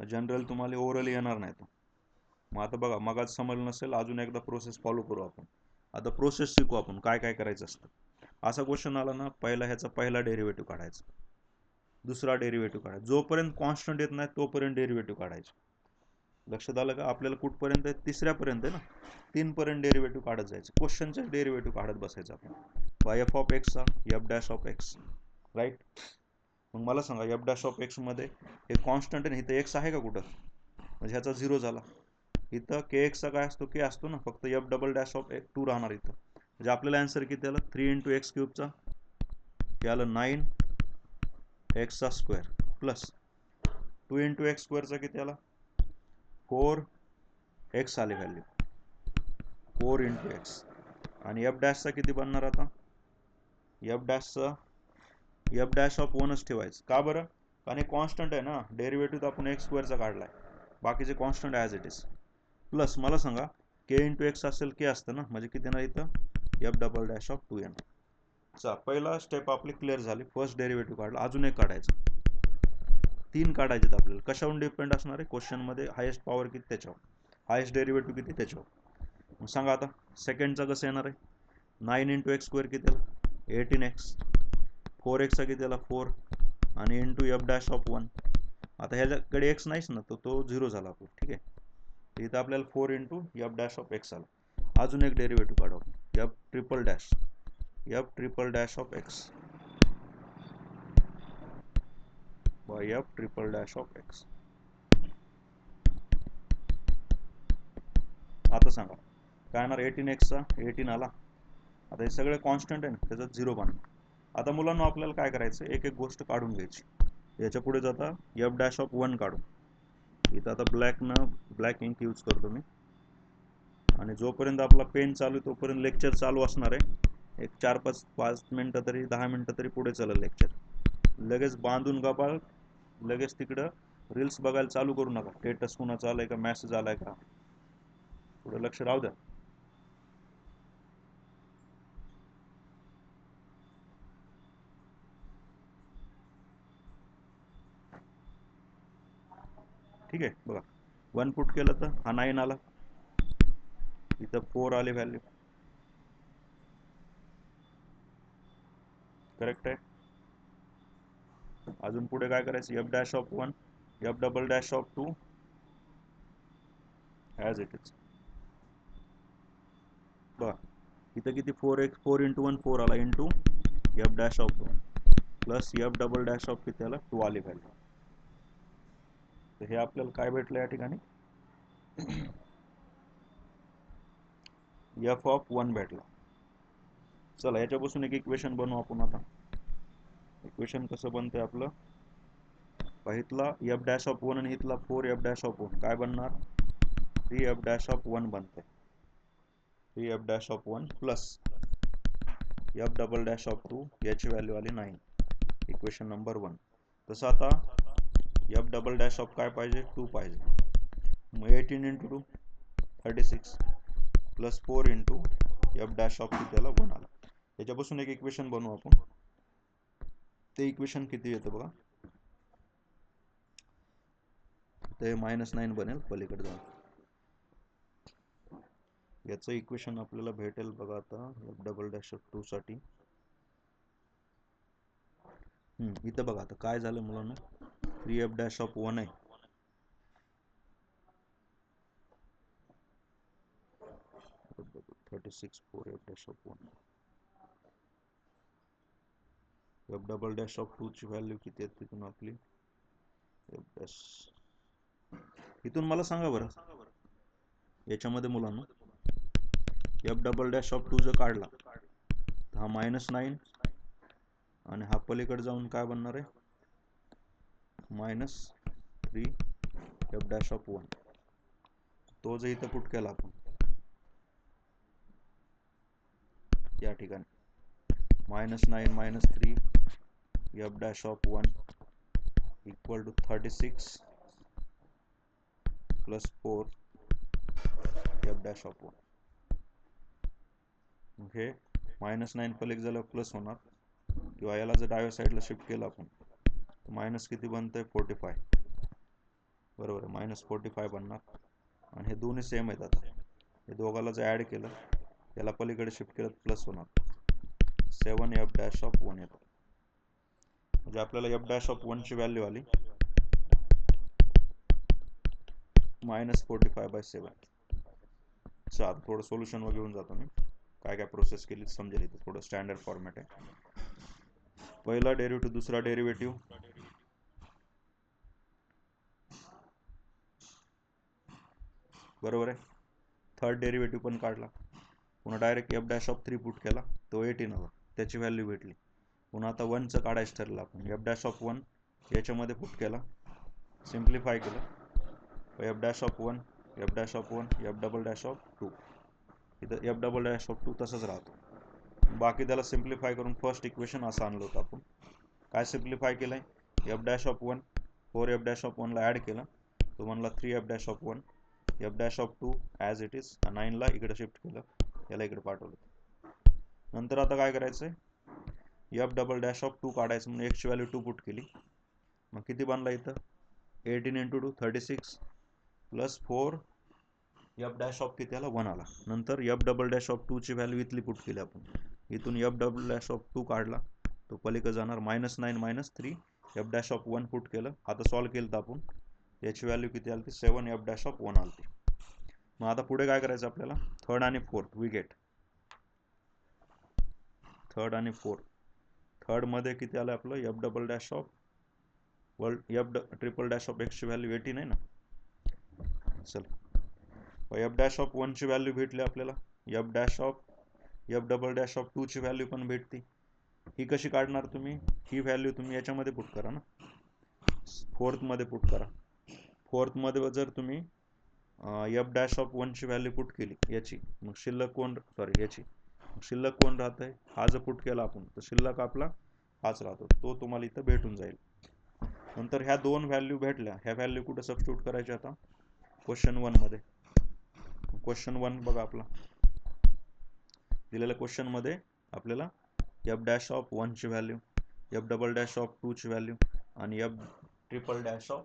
जनरल तुम्हाला ओव्हरऑल येणार नाही तो. मग आता बघा, मग आज समजलं नसेल, अजून एकदा प्रोसेस फॉलो करू आपण. आता प्रोसेस शिकू आपण, काय काय करायचं असतं. असा क्वेश्चन आला ना, ह्याचा पहिला डेरिव्हेटिव्ह काढायचा, दुसरा डेरिव्हेटिव्ह काढायचा, जोपर्यंत कॉन्स्टंट येत नाही तोपर्यंत डेरिव्हेटिव्ह काढायचे. लक्षात आलं का, आपल्याला कुठपर्यंत आहे, तिसऱ्यापर्यंत आहे ना, 3 पर्यंत डेरिव्हेटिव्ह काढत जायचं, क्वेश्चनचे डेरिव्हेटिव्ह काढत बसायचं आपण. बाय एफ ऑफ एक्सचा F dash of X, right. मग मला सांगा, एफ डॅश ऑफ एक्स मध्ये हे कॉन्स्टंट आहे, इथं एक्स आहे का कुठं, म्हणजे ह्याचा 0 झाला. इथं के एक्सचा काय असतो, के असतो ना, फक्त एफ डबल डॅश ऑफ 2 राहणार इथं. म्हणजे आपल्याला आन्सर किती आलं, 3 इंटू एक्स क्यूबचा, हे आलं 9 एक्सचा स्क्वेअर, प्लस 2 इंटू एक्स स्क्वेअरचा किती आला, 4 एक्स आली व्हॅल्यू, 4 इंटू एक्स. आणि एफ डॅशचा किती बनणार आता, एफ डॅश ऑफ 1च ठेवायचं. का बरं, कारण हे कॉन्स्टंट आहे ना, डेरिव्हेटिव्ह आपण एक्स स्क्वेअरचा काढलाय, बाकीचे constant as it is. Plus मला सांगा, के इंटू एक्स असेल के असतं ना, म्हणजे किती ना इथं F double dash of 2n. चा पहिला स्टेप आपली क्लिअर झाली, फर्स्ट डेरिव्हेटिव्ह काढला. अजून एक काढायचं, 3 काढायचे आपल्याला. कशावरून डिपेंड असणार आहे, क्वेश्चनमध्ये हायेस्ट पॉवर किती त्याच्यावर, हायेस्ट डेरिव्हेटिव्ह किती त्याच्यावर. मग सांगा आता सेकंडचा कसं येणार आहे, 9 इंटू एक्स स्क्वेअर किती आला, 18 एक्स, 4 एक्सचा किती आला 4, आणि इंटू एफ डॅश ऑफ 1. आता ह्याच्याकडे एक्स नाहीच ना, तो 0 झाला आपला, ठीक आहे. इथं आपल्याला 4 into F dash of X आला. अजून एक डेरिव्हेटिव्ह काढू, F triple dash of X by F triple dash of X. आता सांगा काय येणार, 18 एक्सचा 18 आला. आता हे सगळे कॉन्स्टंट आहे ना, त्याचा 0 बनणार. आता मुलांना आपल्याला काय करायचं, एक एक गोष्ट काढून घ्यायची. याच्या पुढे जाता एफ डॅश ऑफ 1 काढू, इथं आता ब्लॅक इंक यूज करतो मी, आणि जोपर्यंत आपला पेन चालू आहे तोपर्यंत लेक्चर चालू असणार आहे. एक 4-5 मिनटं तरी 10 मिनटं तरी पुढे चालेल लेक्चर. लगेच बांधून गबाळ लगेच तिकडं रील्स बघायला चालू करू नका. स्टेटस कुणाचा आलाय का, मेसेज आलाय का, पुढे लक्ष राहू द्या. ठीक आहे. बघा 1 पुट केलं तर हा 9 आला, इथं 4 आले व्हॅल्यू. करेक्ट आहे. अजून पुढे काय करायचं, F dash of 1, F double dash of 2 as it is. बघा इथं किती 4 इंटू 1 4 आला, into F dash of 2 plus f double dash of किती आला 2 आली व्हॅल्यू. तर हे आपल्याला काय भेटलं या ठिकाणी, एफ ऑफ 1 भेटला. चला याच्यापासून एक इक्वेशन बनवू आपण. आता इक्वेशन कसं बनतंय आपलं, इथला एफ डॅश ऑफ 1 आणि इथला 4 एफ डॅश ऑफ 1 काय बनणार, 3 एफ डॅश ऑफ 1 बनते. 3 F dash of 1 plus f double dash of 2 याची व्हॅल्यू आली 9, इक्वेशन नंबर 1. तसं आता एफ डबल डॅश ऑफ काय पाहिजे, 2 पाहिजे. मग 18 into 2 36 plus 4 into F dash of त्याला 1 आला. याच्यापासून एक इक्वेशन बनवू आपण. ते इक्वेशन किती येतं बघा, ते -9 बनेल पलीकडे जाऊन. याचं इक्वेशन आपल्याला भेटेल बघा आता एफ डबल डॅश ऑफ 2 साठी. इथं बघा आता काय झालं मुलांना, 3 एफ डॅश ऑफ 1 आहे, (36) 4 F dash of 1, F double dash of 2 ची व्हॅल्यू किती आहे तिथून आपली एफ डॅश. इथून मला सांगा बरं याच्यामध्ये मुलांना, एफ डबल डॅश ऑफ 2 जर काढला तर हा -9 आणि हा पलीकडे जाऊन काय बनणार आहे, -3 एफ डॅश ऑफ 1. तो जर इथं पुट केला आपण या ठिकाणी, -9 - 3 F dash of 1 equal to 36 plus 4 F dash of 1. हे -9 पलीकडे झाल्यावर प्लस होणार, किंवा याला जर डाव्या साईडला शिफ्ट केलं आपण तर मायनस किती बनतंय 45, बरोबर आहे, -45 बनणार. आणि हे दोन्ही सेम आहेत. आता हे दोघाला जर ॲड केलं, याला पलीकडे शिफ्ट केलं प्लस होणार, 7 एफ डॅश ऑफ 1 येतं. म्हणजे आपल्याला एफ डॅश ऑफ 1 ची व्हॅल्यू आली -45/7. चला थोडं सोल्युशन वर घेऊन जातो मी, काय काय प्रोसेस केली समजेल. इथे थोडं स्टँडर्ड फॉर्मॅट आहे. पहिला डेरिव्हेटिव्ह, दुसरा डेरिव्हेटिव्ह, बरोबर आहे. थर्ड डेरिव्हेटिव्ह पण काढला. पुन्हा direct F dash of 3 put केला, तो 18 आला, त्याची व्हॅल्यू भेटली. पुन्हा आता 1चं काढायचं ठरलं आपण, एफ डॅश ऑफ 1 याच्यामध्ये पुट केला, सिम्प्लिफाय केलं, F dash of 1 f dash of 1 F double dash of 2. इथं एफ डबल डॅश ऑफ 2 तसंच राहतो. बाकी त्याला सिम्प्लिफाय करून फर्स्ट इक्वेशन असं आणलं होतं आपण. काय सिम्प्लिफाय केलंय, f dash of 1 4 F dash of 1ला ॲड केलं, तो म्हणला 3 F dash of 1 f dash of 2 as it is. 9ला इकडे शिफ्ट केलं, याला इकडे पाठवलं. नंतर आता काय करायचं, एफ डबल डॅश ऑफ 2 काढायचं म्हणून एक्सची व्हॅल्यू 2 पुट केली. मग किती बनला इथं, 18 into 2 36 plus 4 F dash of किती आला 1 आला. नंतर एफ डबल डॅश ऑफ 2 ची व्हॅल्यू इथली पुट केली आपण. इथून एफ डबल डॅश ऑफ 2 काढला, तो पलीकडे जाणार, -9 - 3 एफ डॅश ऑफ 1 पुट केलं. आता सॉल्व केलं तर आपण याची व्हॅल्यू किती आली, 7 एफ डॅश ऑफ 1 आली. मग आता पुढे काय करायचं आपल्याला, थर्ड आणि फोर्थ वी गेट. थर्ड आणि फोर्थ, थर्ड मध्ये किती आलं आपलं, f double dash of triple dash of एक्सची व्हॅल्यू 18 आहे ना. चल एफ डॅश ऑफ 1 ची व्हॅल्यू भेटली आपल्याला, f dash of F double dash of 2 ची व्हॅल्यू पण भेटती. ही कशी काढणार तुम्ही, ही व्हॅल्यू तुम्ही याच्यामध्ये पुट करा ना, फोर्थ मध्ये पुट करा. फोर्थमध्ये जर तुम्ही एफ डॅश ऑफ 1ची व्हॅल्यू पुट केली याची, मग शिल्लक कोण याची शिल्लक कोण राहत आहे, हा जर पुट केला आपण तर शिल्लक आपला हाच राहतो, तो तुम्हाला इथं भेटून जाईल. नंतर ह्या दोन व्हॅल्यू भेटल्या, ह्या व्हॅल्यू कुठे सबस्टिट्यूट करायच्या आता क्वेश्चन 1 मध्ये. क्वेश्चन 1 बघा आपला दिलेल्या क्वेश्चन मध्ये आपल्याला एफ डॅश ऑफ 1ची value, f double dash of 2ची व्हॅल्यू आणि एफ ट्रिपल डॅश ऑफ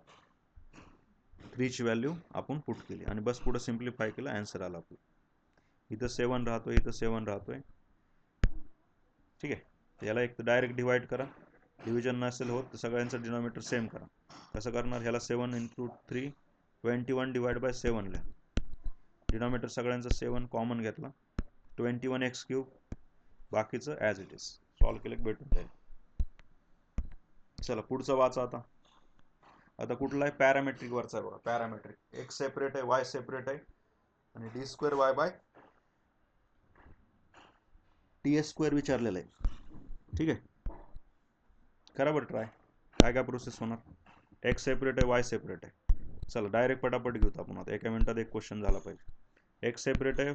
3ची व्हॅल्यू आपण पुट केली आणि बस पुढे सिम्प्लिफाय केलं, आन्सर आला आपला. इथं 7 राहतोय, इथं 7 राहतोय. ठीक आहे, याला एक तर डायरेक्ट डिवाइड करा, डिव्हिजन नसेल होत तर सगळ्यांचं डिनॉमिनेटर सेम करा. कसं करणार, ह्याला 7 × 3 21 डिवाइड बाय 7 लिहा. डिनॉमिनेटर सगळ्यांचं 7 कॉमन घेतला, 21x³ बाकीचं ॲज इट इज सॉल्व्ह केलं भेटून जाईल. चला पुढचं वाचा आता. आता कुठला आहे, पॅरामेट्रिक वरचा आहे बघा. पॅरामेट्रिक एक्स सेपरेट आहे, वाय सेपरेट आहे आणि d² y बाय ts² विचारलेलं आहे. ठीक आहे, करा बरं ट्राय, काय काय प्रोसेस होणार. एक्स सेपरेट आहे, वाय सेपरेट आहे. चला डायरेक्ट पटापट घेऊत आपण आता, एका मिनिटात एक क्वेश्चन झाला पाहिजे. एक्स सेपरेट आहे,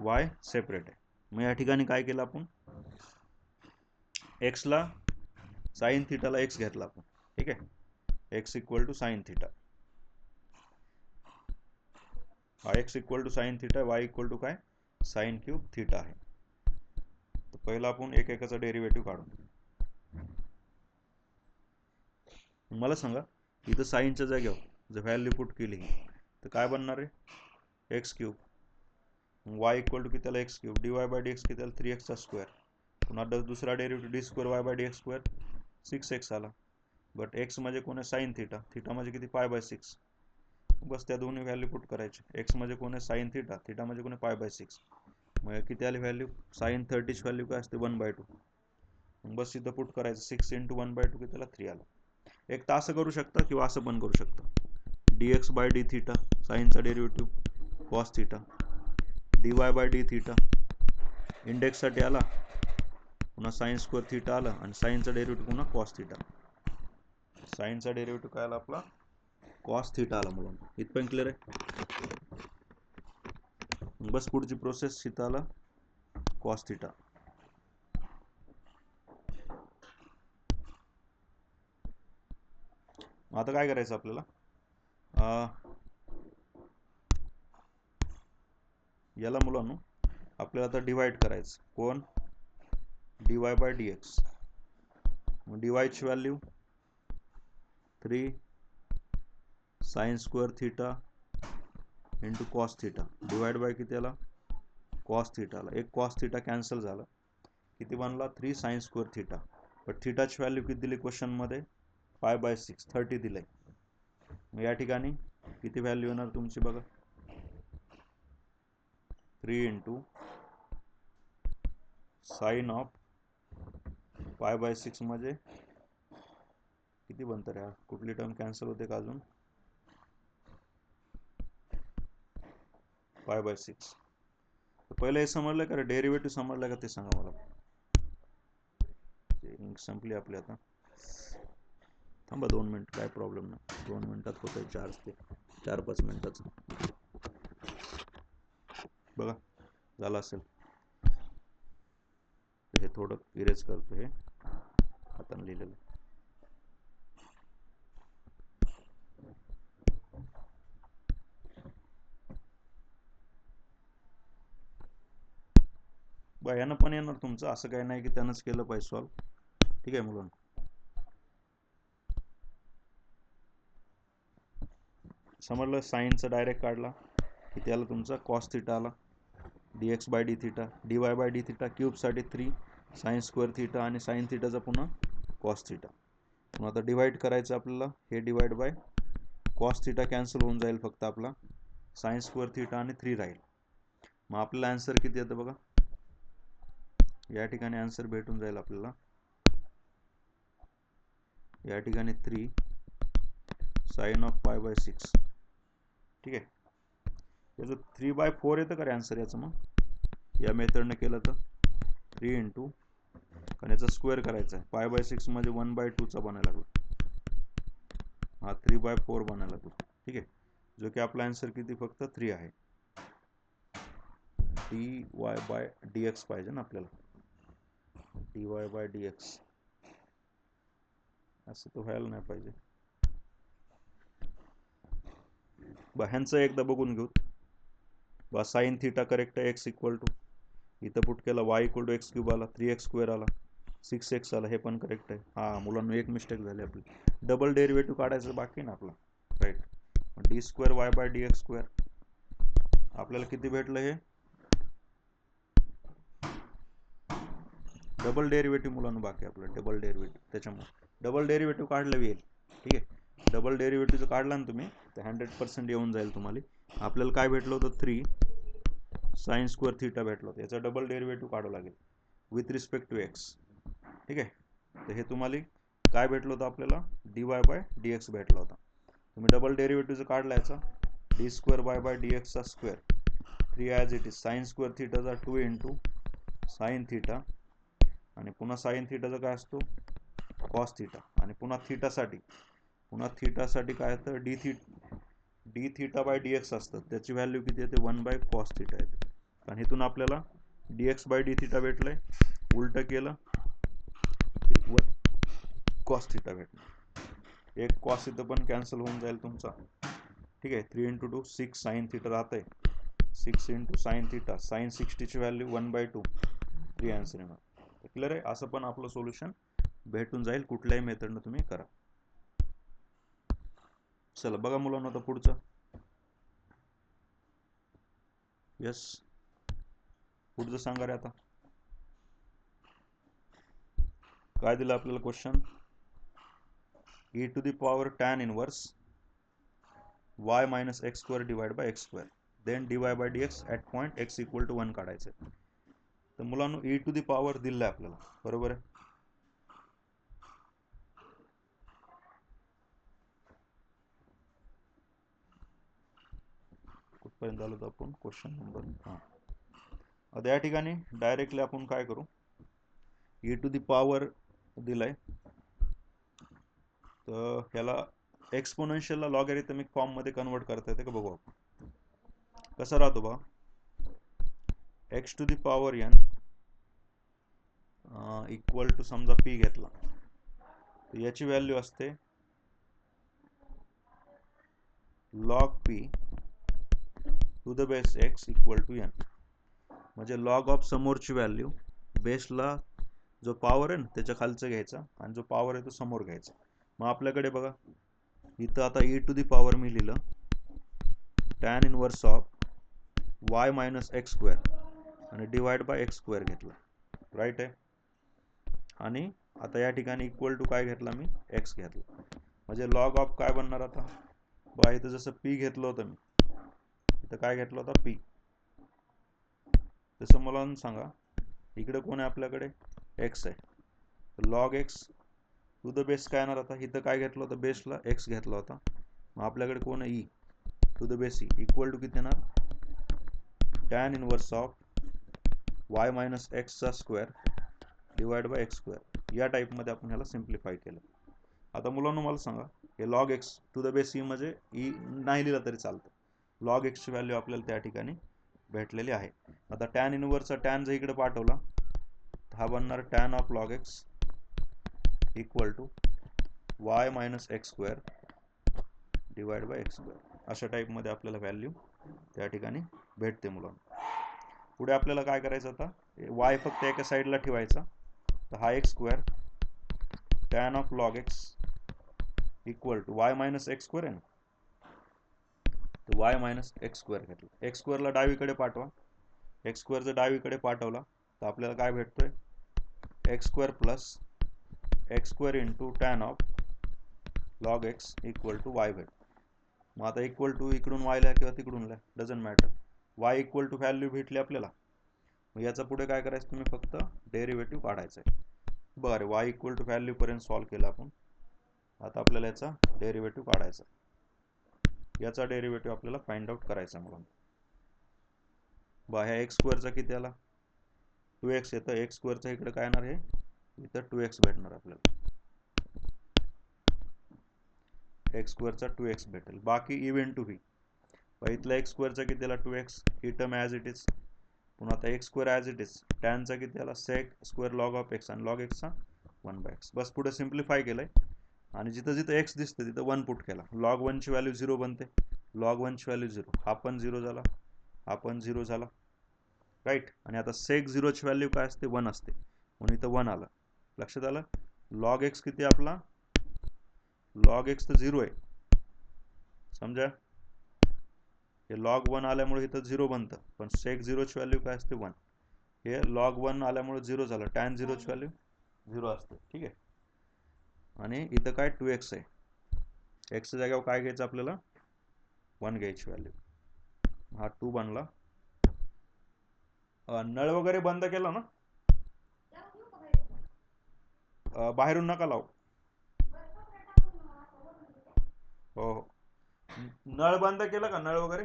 वाय सेपरेट आहे. मग या ठिकाणी काय केलं आपण, एक्सला साइन थिटाला एक्स घेतला आपण. ठीक आहे, x equal to sine theta, हा x equal to sine theta, y equal to काय साइन क्यूब थिटा आहे. तर पहिला आपण एक एकाचा डेरिव्हेटिव्ह काढू. मला सांगा इथं साईनच्या जागेवर जर व्हॅल्यू पुट केली तर काय बनणार आहे, x³, वाय इक्वल टू किती आला x³ dy बाय dx किती आला 3x². पुन्हा दुसरा derivative d² y bye dx² 6x आला. बट x म्हणजे कोण आहे, साइन थिटा, थिटा म्हणजे किती π/6. बस त्या दोन्ही व्हॅल्यू पुट करायचे. x म्हणजे कोण आहे, साइन थिटा, थिटा म्हणजे कोण आहे π/6. मग किती आली व्हॅल्यू, साइन 30ची व्हॅल्यू काय असते 1/2. बस इथं पुट करायचं, 6 × 1/2 किती आला 3 आला. एक तर असं करू शकता किंवा असं पण करू शकता, dx बाय डी थिटा साईनचा derivative cos theta, dy by d theta इंडेक्ससाठी आला, पुन्हा sin² थिटा आला आणि साईनचा डेरिव्हेटिव्ह पुन्हा कॉस थिटा. साईनचा डेरिव्हेटिव्ह काय आला आपला कॉस थिटा आला. मुलांना इथपर्यंत क्लिअर आहे. बस पुढची प्रोसेस, इथं आला कॉस थिटा. आता काय करायचं आपल्याला, याला मुलांनो आपल्याला आता डिवाइड करायचं, कोण dy बाय dx. मग dy ची value 3 sin² theta into cos theta divide bye किती आला कॉस थिटा आला. एक कॉस थिटा कॅन्सल झाला, किती बनला 3 sin² थिटा. बट थिटाची व्हॅल्यू किती दिली क्वेश्चनमध्ये π/6 30 दिलंय. मग या ठिकाणी किती व्हॅल्यू येणार तुमची बघा, 3 × साइन ऑफ π/6 म्हणजे किती बनतं रे, कुठली टर्म कॅन्सल होते का अजून, π/6. पहिले हे समजलं का रे, डेरिव्हेटिव्ह समजलं का ते सांगा मला. संपली आपली आता, थांबा 2 मिनिट, काय प्रॉब्लेम नाही, 2 मिनिटात होतं चार्ज, ते 4-5 मिनिटाचं बघा झालं असेल. हे थोडं इरेज करतो, हे हाताने लिहिलेलं. बघा यानं पण येणार तुमचं, असं काही नाही की त्यानंच केलं पाहिजे सॉल्व. ठीक आहे मुलांना, समजलं. साईनचा डायरेक्ट काढला किती आला तुमचा कॉस थिटा आला, dx by d theta, dy by d theta क्यूबसाठी 3 sin² थिटा आणि साइन थिटाचा पुन्हा कॉस थिटा. मग आता डिवाइड करायचं आपल्याला, हे divide by cos theta cancel होऊन जाईल, फक्त आपला sin² थिटा आणि 3 राहील. मग आपल्याला आन्सर किती येतं बघा, या ठिकाणी आन्सर भेटून जाईल आपल्याला, या ठिकाणी 3 sin ऑफ π/6. ठीक आहे, याचं 3/4 येतं का रे आन्सर याचं. मग या मेथडने केलं तर 3 × कारण याचा स्क्वेअर करायचा आहे, π/6 म्हणजे 1/2चा बनायला लागला, हा 3/4 बनायला लागला. ठीक आहे, जो की आपला आन्सर किती फक्त 3 आहे. dy/dx पाहिजे ना आपल्याला, dy/dx असं तो व्हायला नाही पाहिजे. ह्यांचं एकदा बघून घेऊ. साइन थिटा करेक्ट आहे, x इक्वल टू इथं पुट केला y equal to X cube आला, 3x स्क्वेअर आला, 6x आला, हे पण करेक्ट आहे. हां मुलांना एक मिस्टेक झाली आपली, डबल डेरिव्हेटिव्ह काढायचं बाकी ना आपला, राईट. d²y/dx² आपल्याला किती भेटलं, हे डबल डेरिव्हेटिव्ह मुलांना बाकी आपलं डबल डेरिव्हेटिव्ह, त्याच्यामुळे डबल डेरिव्हेटिव्ह काढलं येईल. ठीक आहे, डबल डेरिव्हेटिव्ह काढला ना तुम्ही तर 100% येऊन जाईल तुम्हाला. आपल्याला काय भेटलं होतं, 3sin² थिटा भेटलं होतं, याचा डबल डेरिव्हेटिव्ह काढावं लागेल विथ रिस्पेक्ट टू एक्स. ठीक आहे, तर हे तुम्हाला काय भेटलं होतं, आपल्याला dy/dx भेटला होता. तुम्ही डबल डेरिव्हेटिव्हचं काढला याचा, d²y/dx², 3 as it is, sin² थिटाचा 2 into sine theta, आणि पुन्हा साइन थिटाचा काय असतो, कॉस थिटा, आणि पुन्हा थिटासाठी काय येतं, d²/dx असतं, त्याची व्हॅल्यू किती येते, 1/cos थिटा येते. आणि इथून आपल्याला dx/d भेटलंय, उलट केलं cos थिटा भेटलं. एक कॉस इथं पण कॅन्सल होऊन जाईल तुमचा. ठीक आहे, 3 इंटू 2 6 साइन थिटा राहतंय, 6 इंटू साइन थिटा, साइन 60ची व्हॅल्यू 1/2, 3 आन्सर येणार. क्लिअर आहे, असं पण आपलं सोल्युशन भेटून जाईल, कुठल्याही मेथडनं तुम्ही करा. चला बघा मुलांना आता पुढचं. यस, पुढचं सांगा रे. आता काय दिलं आपल्याला question, e⁻ tan inverse y - x² divide by x², then dy/dx at point x equal to 1 काढायचं. तर मुलांना e⁻ दिलं आहे आपल्याला, बरोबर आहे. कुठपर्यंत आलो तर आपण क्वेश्चन नंबर, हां. आता या ठिकाणी डायरेक्टली आपण काय करू, e⁻ दिलाय, तर ह्याला एक्सपोनेन्शियलला लॉगॅरिथमिक फॉर्ममध्ये कन्वर्ट करता येते का बघू आपण. कसं राहतो बघा, x⁻n इक्वल टू समजा p घेतला, तर याची व्हॅल्यू असते log p to the base x equal to n. म्हणजे लॉग ऑफ समोरची व्हॅल्यू बेसला जो पॉवर आहे ना त्याच्या खालचं घ्यायचा, आणि जो पॉवर आहे तो समोर घ्यायचा. मग आपल्याकडे बघा इथं आता e⁻ मी लिहिलं tan inverse of y - x² आणि डिवाइड बाय x² घेतला, राईट आहे. आणि आता या ठिकाणी इक्वल टू काय घेतला मी, x घेतला. म्हणजे लॉग ऑफ काय बनणार आता बघा, इथं जसं p घेतलं होतं मी, इथं काय घेतलं होतं p, तसं मला सांगा इकडे कोण आहे आपल्याकडे, x आहे, तर log x to the base काय येणार, आता इथं काय घेतलं होतं, बेसला x घेतला होता, मग आपल्याकडे कोण आहे e to the base e equal to किती येणार, tan inverse of y - x² divide by x². या टाईपमध्ये आपण ह्याला सिम्प्लिफाय केलं. आता मुलांना मला सांगा, हे log x to the base e म्हणजे e नाही लिहिलं तरी चालतं, लॉग x ची व्हॅल्यू आपल्याला त्या ठिकाणी भेटलेली आहे. आता टॅन इनवर्सचा टॅन जर इकडे पाठवला तर हा बनणार tan of log x equal to y - x² divide by x². अशा टाईपमध्ये आपल्याला व्हॅल्यू त्या ठिकाणी भेटते मुलांना. पुढे आपल्याला काय करायचं, आता y फक्त एका साईडला ठेवायचा, तर हा x² tan of log x equal to y - x² आहे ना, तर y - x² घेतलं, x² ला डावीकडे पाठवा, x² जर डावीकडे पाठवला तर आपल्याला काय भेटतोय, x² plus x² into tan of log x equal to y भेटतो. मग आता इक्वल टू इकडून y ला किंवा तिकडून ला doesn't matter, y equal to value भेटली आपल्याला. मग याचा पुढे काय करायचं, तुम्ही फक्त डेरिव्हेटिव्ह काढायचं आहे. बघा रे, y इक्वल टू व्हॅल्यू पर्यंत सॉल्व्ह केलं आपण. आता आपल्याला याचा डेरिव्हेटिव्ह काढायचा, याचा डेरिव्हेटिव्ह आपल्याला फाइंड आउट करायचा. म्हणून बघा ह्या x² किती आला, 2x येतं, x² इकडे काय येणार, हे इथं 2x भेटणार आपल्याला. एक्स स्क्वेअरचा 2x भेटेल. बाकी ई इंटू व्ही. इथला एक्स स्क्वेअरचा किती आला 2x, ही टर्म ॲज इट इज. पुन्हा आता x square as it is. टॅनचा किती आला sec square log of x, आणि लॉग एक्सचा 1/x. बस पुढे सिम्प्लिफाय केलंय आणि जिथं जिथं एक्स दिसतं तिथं 1 पुट केला. लॉग 1ची व्हॅल्यू 0 बनते, लॉग 1ची व्हॅल्यू 0, हा पण 0 झाला, हा पण 0 झाला, राईट. आणि आता सेक 0ची व्हॅल्यू काय असते 1 असते, म्हणून इथं 1 आलं. लक्षात आलं. लॉग एक्स किती आपला, लॉग एक्स तर 0 आहे, समजा. हे लॉग 1 आल्यामुळे इथं 0 बनतं, पण सेक 0ची व्हॅल्यू काय असते 1. हे लॉग 1 आल्यामुळे 0 झालं, टॅन 0ची व्हॅल्यू 0 असते, ठीक आहे. आणि इथं काय 2x आहे, एक्सच्या जागेवर काय घ्यायचं आपल्याला 1 घ्यायची व्हॅल्यू. हा 2 बनला. नळ वगैरे बंद केला ना, बाहेरून नका लावू. हो हो. नळ बंद केलं का, नळ वगैरे.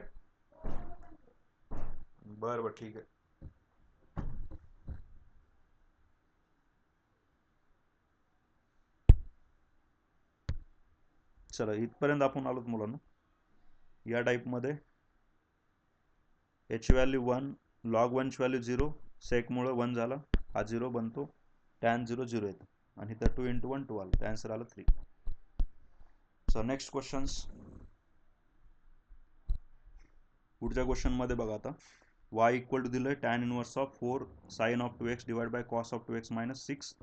बरं बरं ठीक आहे. चला इथपर्यंत आपण आलोत मुलांना. या टाईपमध्ये याची व्हॅल्यू 1, लॉग 1ची व्हॅल्यू 0, सेकमुळं 1 झाला, हा 0 बनतो, टॅन 0 0 येतं, आणि इथं 2 × 1 2 आलं, आन्सर आलं 3. So next questions. पुढच्या क्वेश्चनमध्ये बघा आता, y इक्वल टू दिलं tan inverse of 4 sine of 2x divide by cos of 2x minus 6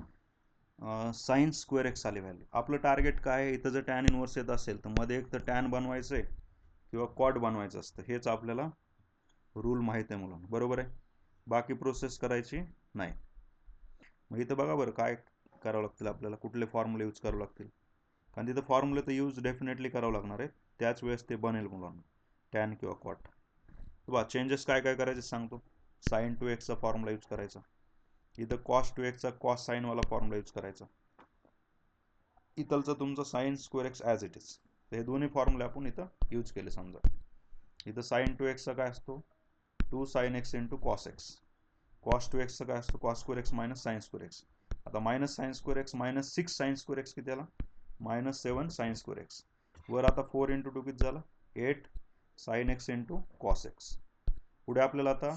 sine square X आली व्हॅल्यू. आपलं टार्गेट काय आहे, इथं जर टॅन इनवर्स येत असेल तर मध्ये एक तर टॅन बनवायचं आहे किंवा कॉट बनवायचं असतं, हेच आपल्याला रूल माहीत आहे मुलांना, बरोबर आहे. बाकी प्रोसेस करायची नाही. मग इथं बघा बरं काय करावं लागतील आपल्याला, कुठले फॉर्म्युले यूज करावं लागतील, कारण तिथं फॉर्म्युले तर यूज डेफिनेटली करावं लागणार आहे, त्याच वेळेस ते बनेल मुलांना टॅन किंवा कॉट. बघा चेंजेस काय काय करायचे सांगतो. साइन 2x चा फॉर्म्युला यूज करायचा, इथं कॉस 2x चा कॉस साईनवाला फॉर्म्युला यूज करायचा, इथलचं तुमचं sign square x as it is. हे दोन्ही फॉर्म्युले आपण इथं यूज केले. समजा इथं साइन 2x चा काय असतो 2 sin x into cos x, cos 2x चा काय असतो cos square x minus sine square x. आता minus sine square x minus 6 sine square x किती आला मायनस 7 साइन स्क्वेअर एक्स. वर आता 4 × 2 किती झालं 8 sign x into cos x. पुढे आपल्याला आता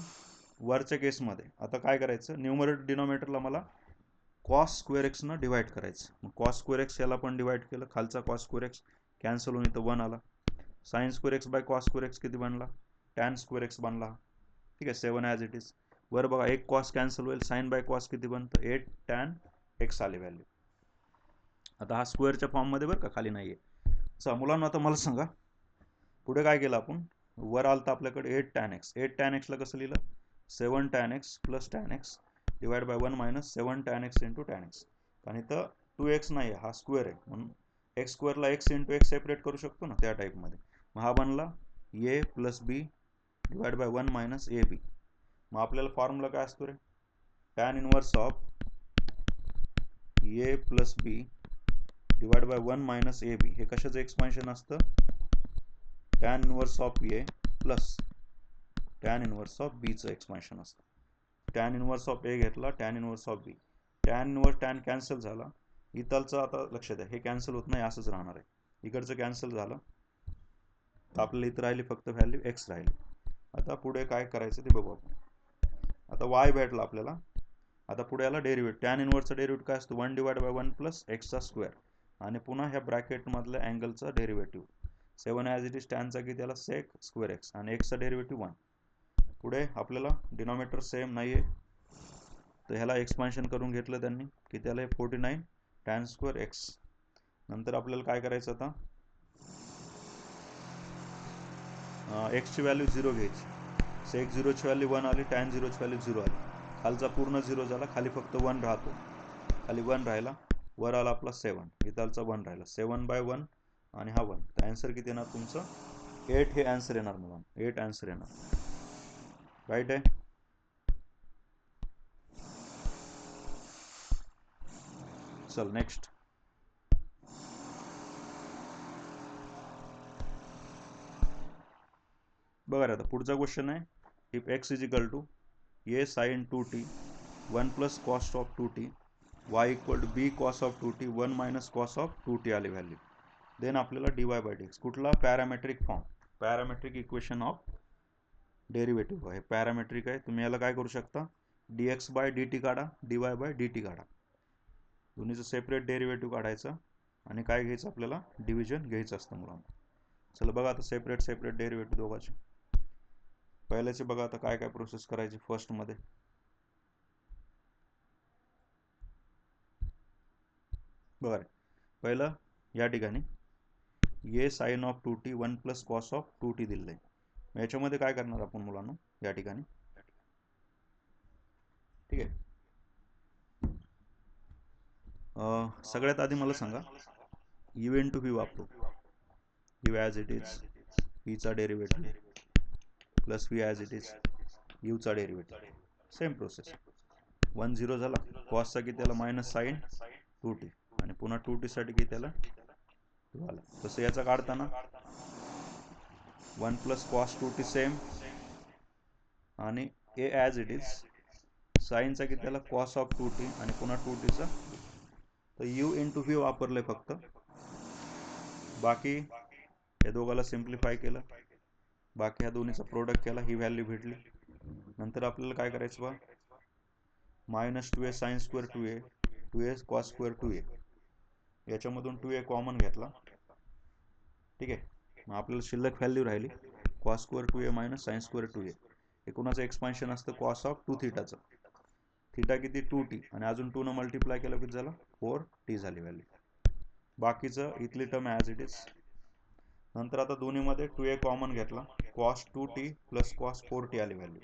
वरच्या केसमध्ये आता काय करायचं, न्यूमरेटर डिनॉमिनेटरला मला कॉस स्क्वेअर एक्सनं डिवाइड करायचं. मग कॉस स्क्वेअर एक्स याला पण डिवाइड केलं, खालचा कॉस स्क्वेअर एक्स कॅन्सल होऊन इथं 1 आला. Sign square x by cos square x किती बनला टॅन स्क्वेअर एक्स बनला, ठीक आहे, 7 ॲज इट इज. वर बघा एक कॉस कॅन्सल होईल, साइन बाय कॉस किती बनतं 8 टॅन एक्स आली व्हॅल्यू. आता हा स्क्वेअरच्या फॉर्ममध्ये बरं का, खाली नाही आहे. चला मुलांना आता मला सांगा पुढे काय केलं आपण, वर आलं तर आपल्याकडे 8 टॅन एक्स. 8 टॅन एक्सला कसं लिहिलं 7 tan x plus tan x divide by 1 minus 7 tan x into tan x. कारण इथं 2x नाही आहे, हा स्क्वेअर आहे, म्हणून एक्स स्क्वेअरला एक्स इंटू एक्स सेपरेट करू शकतो ना त्या टाईपमध्ये. मग हा बनला a plus b divide by 1 minus a b. मग आपल्याला फॉर्म्युला काय असतो रे, tan inverse of A plus b divide by 1 minus a b. हे कशाचं एक्सपान्शन असतं tan inverse of A plus tan inverse of बीचं एक्सपान्शन असतं. टॅन इनवर्स ऑफ ए घेतला, tan inverse of b, tan inverse tan cancel झाला, इथलचं आता लक्षात आहे हे कॅन्सल होत नाही, असंच राहणार आहे. इकडचं कॅन्सल झालं तर आपल्याला इथं राहिली फक्त व्हॅल्यू एक्स राहिली. आता पुढे काय करायचं ते बघू आपण. आता वाय भेटला आपल्याला, आता पुढे याला डेरिव्हेट, टॅन इनवर्सचा डेरिव्हेट काय असतो 1 डिवाइड बाय 1 प्लस एक्सचा स्क्वेअर, आणि पुन्हा ह्या ब्रॅकेटमधल्या अँगलचा डेरिव्हेटिव्ह 7 ॲज इट इज टॅनचा किती त्याला सेक स्क्वेअर एक्स आणि एक्सचा डेरिव्हेटिव्ह 1. पुढे आपल्याला डिनॉमिनेटर सेम नाही आहे तर ह्याला एक्सपान्शन करून घेतलं त्यांनी की त्याला 49 टॅन स्क्वेअर एक्स. नंतर आपल्याला काय करायचं आता एक्सची व्हॅल्यू 0 घ्यायची, सेक 0ची व्हॅल्यू 1 आली, टॅन 0ची व्हॅल्यू 0 आली, खालचा पूर्ण 0 झाला, खाली फक्त 1 राहतो, खाली 1 राहिला, वर आला आपला 7, इथलचा 1 राहिला, 7 बाय 1 आणि हा 1. तर आन्सर किती येणार तुमचं 8 हे आन्सर येणार मुलांना, 8 आन्सर येणार, राईट आहे. चल नेक्स्ट बघा आता पुढचा क्वेश्चन आहे, if X is equal to A sine 2t 1 plus cos of 2t Y equal to B cos of 2t 1 minus cos of 2t आली व्हॅल्यू. देन आपल्याला dy बाय dx कुठला parametric form, parametric equation of derivative आहे, parametric आहे. तुम्ही याला काय करू शकता, dx बाय dt काढा, dy बाय dt काढा, दोन्हीचं सेपरेट डेरिव्हेटिव्ह काढायचं आणि काय घ्यायचं आपल्याला, डिव्हिजन घ्यायचं असतं मुलांना. चला बघा आता सेपरेट सेपरेट डेरिव्हेटिव्ह दोघांचे. पहिल्याचे बघा आता काय काय प्रोसेस करायची फर्स्टमध्ये. बघा पहिलं या ठिकाणी A sine of 2t 1 plus cos of 2t दिलं आहे. याच्यामध्ये काय करणार आपण मुलांना या ठिकाणी, ठीक आहे. सगळ्यात आधी मला सांगा u इंटू v वापरू, u as it is v चा derivative plus v as it is u चा डेरिव्हेटिव्ह, सेम प्रोसेस. 1 0 झाला, कॉसचा किती त्याला मायनस साइन 2t आणि पुन्हा 2t साठी किती त्याला 2 आला. तसं याचा काढताना 1 प्लस कॉस 2t सेम आणि a ॲज इट इज साइनचा किती त्याला कॉस ऑफ 2t आणि पुन्हा 2tचा, तर u इंटू v वापरले फक्त. बाकी या दोघाला सिम्प्लिफाय केलं, बाकी ह्या दोन्हीचा प्रोडक्ट केला, ही व्हॅल्यू भेटली. नंतर आपल्याला काय करायचं बा, minus 2a sign square 2a 2a cos square 2a, याच्यामधून 2a कॉमन घेतला, ठीक आहे. मग आपल्याला शिल्लक व्हॅल्यू राहिली cos square 2a minus sine square 2a. एकूणाचं एक्सपान्शन असतं कॉस ऑफ 2 थीटाचं, थीटा किती 2t आणि अजून 2 न मल्टिप्लाय केलं किती झालं 4t झाली व्हॅल्यू. बाकीचं इथली टर्म ॲज इट इज. नंतर आता दोन्हीमध्ये 2a कॉमन घेतला, cos 2t plus cos 4t आली व्हॅल्यू,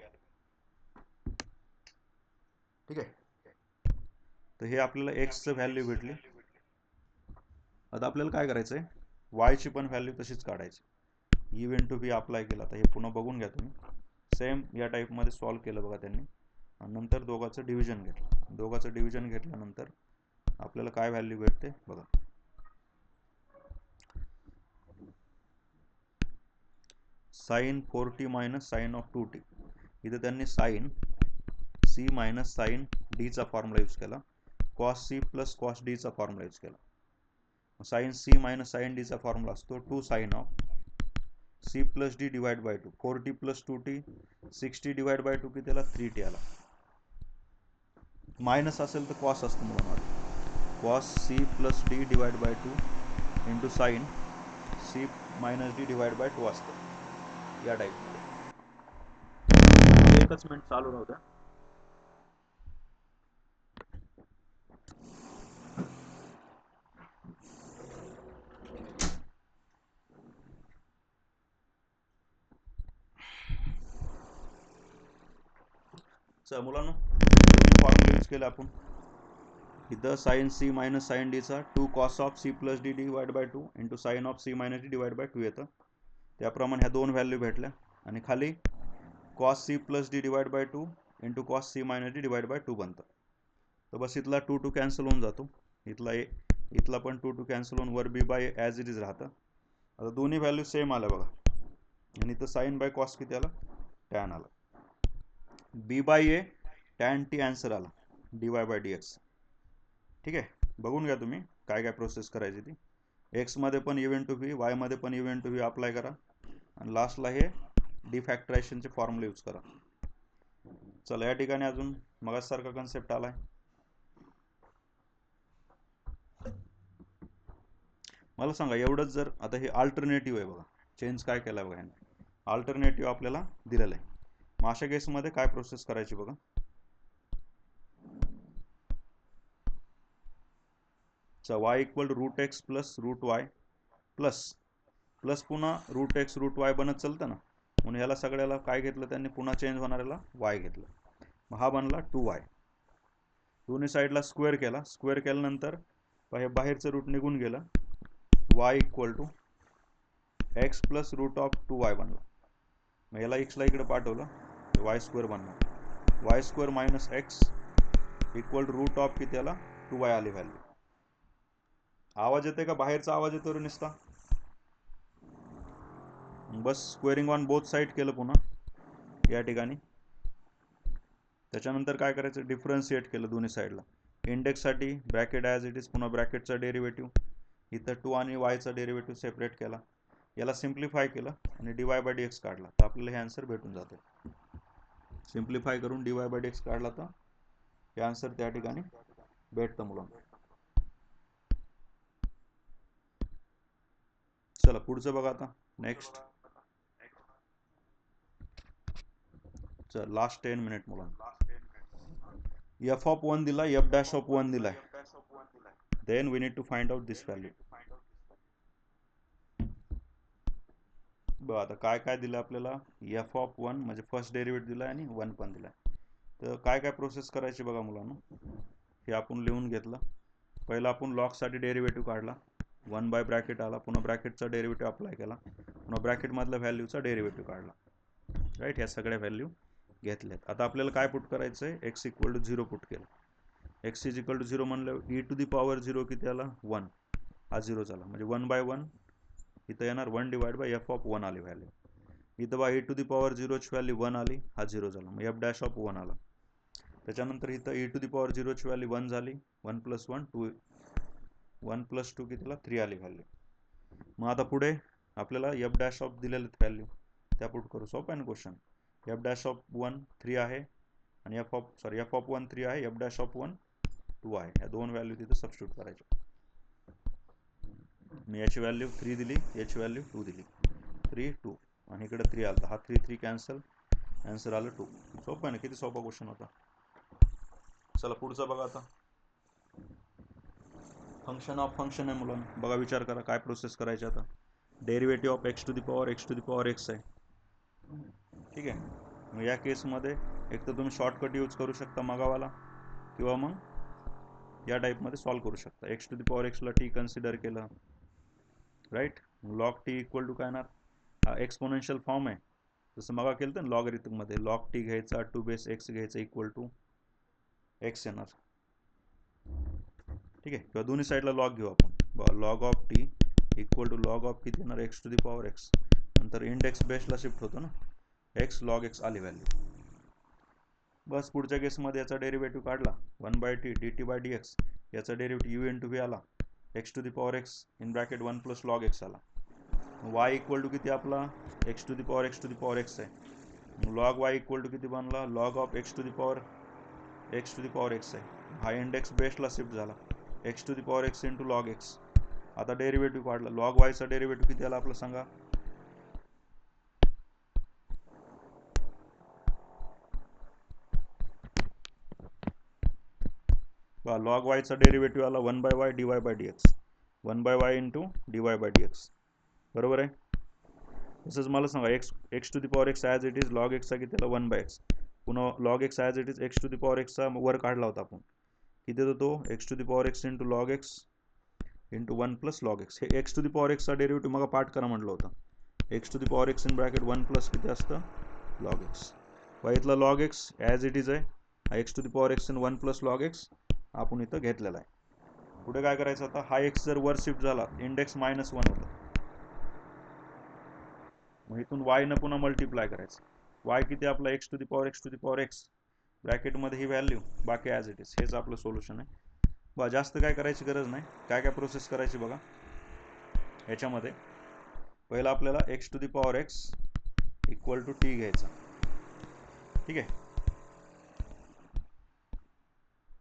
ठीक आहे. तर हे आपल्याला एक्सचं व्हॅल्यू भेटली. आता आपल्याला काय करायचं आहे, वायची पण व्हॅल्यू तशीच काढायची. u इंटू v अप्लाय केला, तर हे पुन्हा बघून घ्या तुम्ही, सेम या टाईपमध्ये सॉल्व केलं बघा त्यांनी. आणि नंतर दोघांचं डिव्हिजन घेतलं, दोघांचं डिव्हिजन घेतल्यानंतर आपल्याला काय व्हॅल्यू भेटते बघा. Sign 4t minus sine of 2t, इथं त्यांनी sine c minus sine d चा फॉर्म्युला यूज केला, cos c plus cos d चा फॉर्म्युला यूज केला. Sine c minus sine d चा फॉर्म्युला असतो 2 sine of c plus d divide by 2, 4t plus 2t 6t divide by 2 की त्याला 3t आला. Minus असेल तर कॉस असतं म्हणून, cos c plus d divide by 2 into sign c minus d divide by 2 असतं या टाईपमध्ये. एकच मिनिट चालू राहू द्या. चला मुलांनो, फॉर्म्युला यूज केला आपण. इथं sine c minus sine d चा 2 cos of c plus d divide by 2 into sine of c minus d divide by 2 येतं. त्याप्रमाणे ह्या दोन व्हॅल्यू भेटल्या आणि खाली cos c plus d divide by 2 into cos c minus d divide by 2 बनतं. तर बस इथला 2 2 कॅन्सल होऊन जातो, इथला ए, इथला पण 2 2 कॅन्सल होऊन वर b by as it is राहतं. आता दोन्ही व्हॅल्यू सेम आल्या बघा, आणि इथं साइन बाय कॉस किती आला, टॅन आला. b बाय ए टॅन टी आन्सर आला dy बाय dx, ठीक आहे. बघून घ्या तुम्ही काय काय प्रोसेस करायची ती. एक्स मध्ये पण u इंटू v, वाय मध्ये पण u इंटू v अप्लाय करा आणि लास्टला हे डिफॅक्टरायझेशनचे फॉर्म्युला यूज करा. चला या ठिकाणी अजून मगासारखा कन्सेप्ट आलाय. मला सांगा एवढंच, जर आता हे अल्टरनेटिव्ह आहे बघा, चेंज काय केला बघा ह्याने, अल्टरनेटिव्ह आपल्याला दिलेलं आहे. मग अशा केसमध्ये काय प्रोसेस करायची बघा. y equal root x plus root y plus plus पुन्हा रूट एक्स रूट वाय बनत चालतं ना, म्हणून याला सगळ्याला काय घेतलं त्यांनी, पुन्हा चेंज होणाऱ्याला y घेतलं. मग हा बनला 2y. दोन्ही साईडला स्क्वेअर केला, स्क्वेअर केल्यानंतर हे बाहेरचं रूट निघून गेलं, y equal to x plus root of 2y बनला. मग याला एक्सला इकडे पाठवलं, वाय स्क्वेअर बनला, y square minus x equal to root of किती याला 2y आली व्हॅल्यू. आवाज येते का, बाहेरचा आवाज येतो रे नुसता. बस स्क्वेअरिंग ऑन बोथ साईड केलं पुन्हा या ठिकाणी. त्याच्यानंतर काय करायचं, डिफरन्शिएट केलं दोन्ही साईडला. इंडेक्ससाठी ब्रॅकेट ॲज इट इज, पुन्हा ब्रॅकेटचा डेरिव्हेटिव्ह इथं 2 आणि वायचा डेरिव्हेटिव्ह सेपरेट केला, याला सिम्प्लिफाय केलं आणि dy बाय dx काढला, तर आपल्याला हे आन्सर भेटून जाते. सिम्प्लिफाय करून dy बाय dx काढला तर हे आन्सर त्या ठिकाणी भेटतं मुलांना. चला पुढचं बघा आता. नेक्स्ट चल लास्ट 10 मिनिट मुलांना. f ऑफ 1 दिला, f डॅश ऑफ 1 दिलाय, then we need to find out this value. बघा आता काय काय दिलं आपल्याला. f ऑफ 1 म्हणजे फर्स्ट डेरिव्हेटिव्ह दिलाय आणि 1 पण दिलाय. तर काय काय प्रोसेस करायची बघा मुलांना. हे आपण लिहून घेतलं. पहिला आपण लॉगसाठी डेरिव्हेटिव्ह काढला, 1 बाय ब्रॅकेट आला, पुन्हा ब्रॅकेटचा डेरिव्हेटिव्ह अप्लाय केला, पुन्हा ब्रॅकेटमधल्या व्हॅल्यूचा डेरिव्हेटिव्ह काढला. राईट, ह्या सगळ्या व्हॅल्यू घेतल्यात. आता आपल्याला काय पुट करायचं आहे, एक्स इक्वल टू 0 पुट केलं. एक्स इज इक्वल टू 0 म्हणलं ई टू दी पॉवर 0 किती आला, 1, हा 0 झाला, म्हणजे 1 बाय 1 इथं येणार 1 डिवाइड बाय एफ ऑफ 1 आली व्हॅल्यू. इथं बा ई टू दी पॉवर 0ची व्हॅल्यू 1 आली, हा 0 झाला, मग एफ डॅश ऑफ 1 आला. त्याच्यानंतर इथं ई टू दी पॉवर 0ची व्हॅल्यू 1 झाली, 1 प्लस 1 2, 1 प्लस 2 कितीला 3 आली व्हॅल्यू. मग आता पुढे आपल्याला एफ डॅश ऑफ दिलेले व्हॅल्यू त्या पुट करू. सोपं आहे ना क्वेश्चन. एफ डॅश ऑफ 1 3 आहे आणि एफ ऑफ 1 3 आहे, एफ डॅश ऑफ 1 2 आहे. ह्या दोन व्हॅल्यू तिथं सबस्टिट्यूट करायच्या. मी याची व्हॅल्यू 3 दिली, याची व्हॅल्यू 2 दिली, 3 2 आणि इकडे 3 आला, हा 3 3 कॅन्सल, आन्सर आलं 2. सोपं आहे ना, किती सोपा क्वेश्चन होता. चला पुढचा बघा आता. फंक्शन ऑफ फंक्शन आहे मुलांना. बघा विचार करा काय प्रोसेस करायची आता. Derivative of x to the power x आहे. ठीक आहे, मग या केसमध्ये एक तर तुम्ही शॉर्टकट यूज करू शकता मागावाला, किंवा मग या टाईपमध्ये सॉल्व्ह करू शकता. एक्स टू दी पॉवर एक्सला टी कन्सिडर केलं, right. Log t equal to काय येणार, हा एक्सपोनेन्शियल फॉर्म आहे, जसं मगा केलं तर लॉगरिथममध्ये लॉग टी घ्यायचा, 2 बेस एक्स घ्यायचा इक्वल टू एक्स येणार. ठीक आहे, किंवा दोन्ही साईडला लॉग घेऊ आपण. Log of t equal to log of किती येणार, x to the power x. नंतर इंडेक्स बेसला शिफ्ट होतो ना, एक्स लॉग एक्स आली व्हॅल्यू. बस पुढच्या केसमध्ये याचा डेरिव्हेटिव्ह काढला, 1 by t d t by D x, याचा derivative u into v आला, x to the power x in bracket 1 plus log x आला. वाय इक्वल टू किती आपला, x to the power x आहे. Log y equal to किती बनला, log of x to the power x आहे. हा index बेसला शिफ्ट झाला, x to the power x into log x. आता डेरिव्हेटिव्ह काढला, लॉग वायचा डेरिव्हेटिव्ह किती आला आपलं सांगा. लॉग वायचा डेरिव्हेटिव्ह आला 1 by y d y by D x, 1 by Y into d y by D x, बरोबर आहे. तसंच मला सांगा x to the power x as it is log एक्सचा किती आला 1 बाय एक्स, पुन्हा log x as it is x to the power एक्सचा वर काढला होता आपण, किती होतो तो x to the power x into log x into 1 plus log x. हे एक्स टू दी पॉवर एक्सचा डेरिव्हेटिव्ह मग पाठ करा म्हटलं होतं. X to the power x in bracket 1 plus किती असतं लॉग एक्स. इथला log x as it is आहे, x to the power x in 1 plus log x आपण इथं घेतलेला आहे. पुढे काय करायचं आता, हा एक्स जर वर शिफ्ट झाला, इंडेक्स -1 होतं, मग इथून वायनं पुन्हा मल्टिप्लाय करायचं. वाय किती आपला x to the power x ब्रॅकेटमध्ये ही व्हॅल्यू, बाकी ॲज इट इज. हेच आपलं सोल्युशन आहे. बा जास्त काय करायची गरज नाही. काय काय प्रोसेस करायची बघा ह्याच्यामध्ये. पहिला आपल्याला x to the power x equal to t घ्यायचा, ठीक आहे,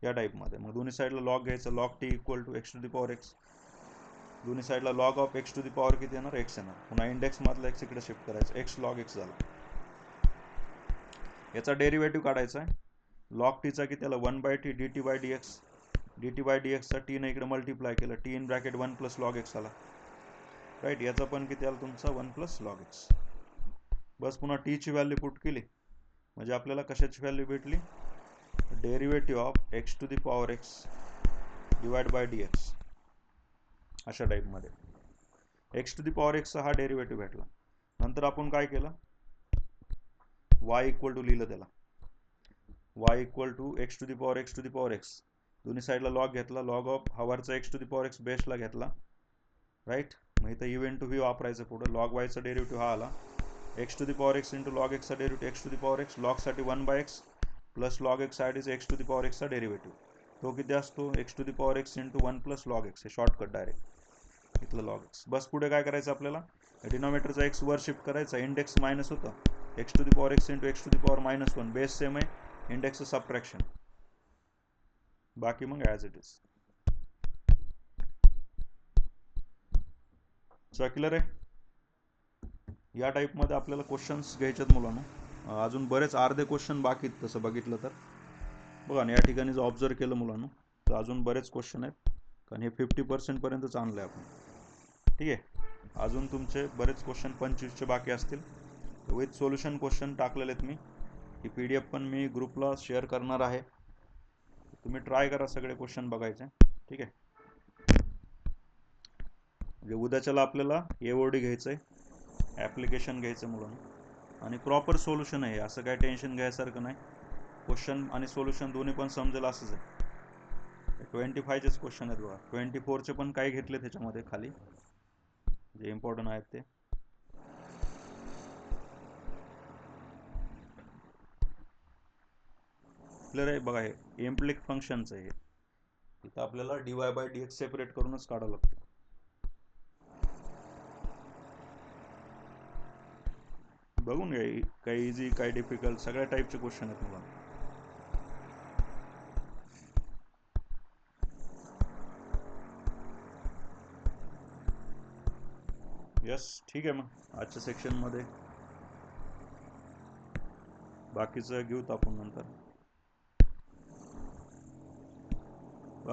या टाईपमध्ये. मग दोन्ही साईडला लॉग घ्यायचं, log t equal to x to the power x, दोन्ही साईडला log of x to the power किती येणार, एक्स येणार. पुन्हा इंडेक्समधला एक्स इकडे शिफ्ट करायचं, एक्स लॉग एक्स झाला. याचा डेरिव्हेटिव्ह काढायचा आहे. लॉग टीचा किती आला 1 by t d t by D x, d t by d एक्सचा टीने इकडे मल्टिप्लाय केलं, t in bracket 1 plus log x आला, राईट. याचा पण किती आला तुमचा 1 प्लस लॉग एक्स. बस पुन्हा टीची व्हॅल्यू पुट केली, म्हणजे आपल्याला कशाची व्हॅल्यू भेटली, derivative of x to the power x divide by D x, अशा टाईपमध्ये. एक्स टू दी पॉवर एक्सचा हा डेरिव्हेटिव्ह भेटला. नंतर आपण काय केलं, वाय इक्वल टू लिहिलं त्याला, y equal to x to the power x, दोन्ही साईडला लॉग घेतला, लॉग ऑफ हवरचा x to the power x बेसला घेतला, राईट. मग इथं यू इन टू व्ही वापरायचं पुढं. लॉग वायचा डेरिव्हेटिव्ह हा आला, x to the power x into log एक्सचा derivative x to the power x, लॉगसाठी 1 by x plus log x at is x to the power एक्सचा डेरिव्हेटिव्ह, तो किती असतो x to the power x into 1 plus log x. हे shortcut direct. इथलं log x. बस पुढे काय करायचं आपल्याला, डिनॉमिनेटरचा एक्स वर शिफ्ट करायचा, इंडेक्स मायनस होतं x to the power x into x to the power -1, base same आहे, इंडेक्सचं सबट्रॅक्शन, बाकी मग ॲज इट इज. क्लिअर आहे. या टाईपमध्ये आपल्याला क्वेश्चन्स घ्यायच्यात मुलांनो. अजून बरेच अर्धे क्वेश्चन बाकी आहेत तसं बघितलं तर. बघा ना, या ठिकाणी जर ऑब्झर्व केलं मुलांनो तर अजून बरेच क्वेश्चन आहेत, कारण हे 50% पर्यंतच आणलं आहे आपण. ठीक आहे, अजून तुमचे बरेच क्वेश्चन 25चे बाकी असतील. विथ सोल्युशन क्वेश्चन टाकलेले आहेत मी. ही PDF पण मी ग्रुपला शेअर करणार आहे, तुम्ही ट्राय करा सगळे क्वेश्चन बघायचे. ठीक आहे, म्हणजे उद्याच्याला आपल्याला AOD घ्यायचं आहे, ॲप्लिकेशन घ्यायचं मुलांना, आणि प्रॉपर सोल्युशन आहे, असं काय टेन्शन घ्यायसारखं नाही. क्वेश्चन आणि सोल्युशन दोन्ही पण समजेल असंच आहे. 25चेच क्वेश्चन आहेत बघा, 24चे पण काही घेतले त्याच्यामध्ये खाली जे इम्पॉर्टंट आहेत ते. क्लिअर आहे. बघा, हे इम्प्लिक फंक्शनचं आहे, इथं आपल्याला dy/dx सेपरेट करूनच काढावं लागतं. बघून घ्या, काही इझी काही डिफिकल्ट सगळ्या टाईपचे क्वेश्चन आहेत मला. यस, ठीक आहे. मग आजच्या सेक्शनमध्ये बाकीचं घेऊत आपण नंतर.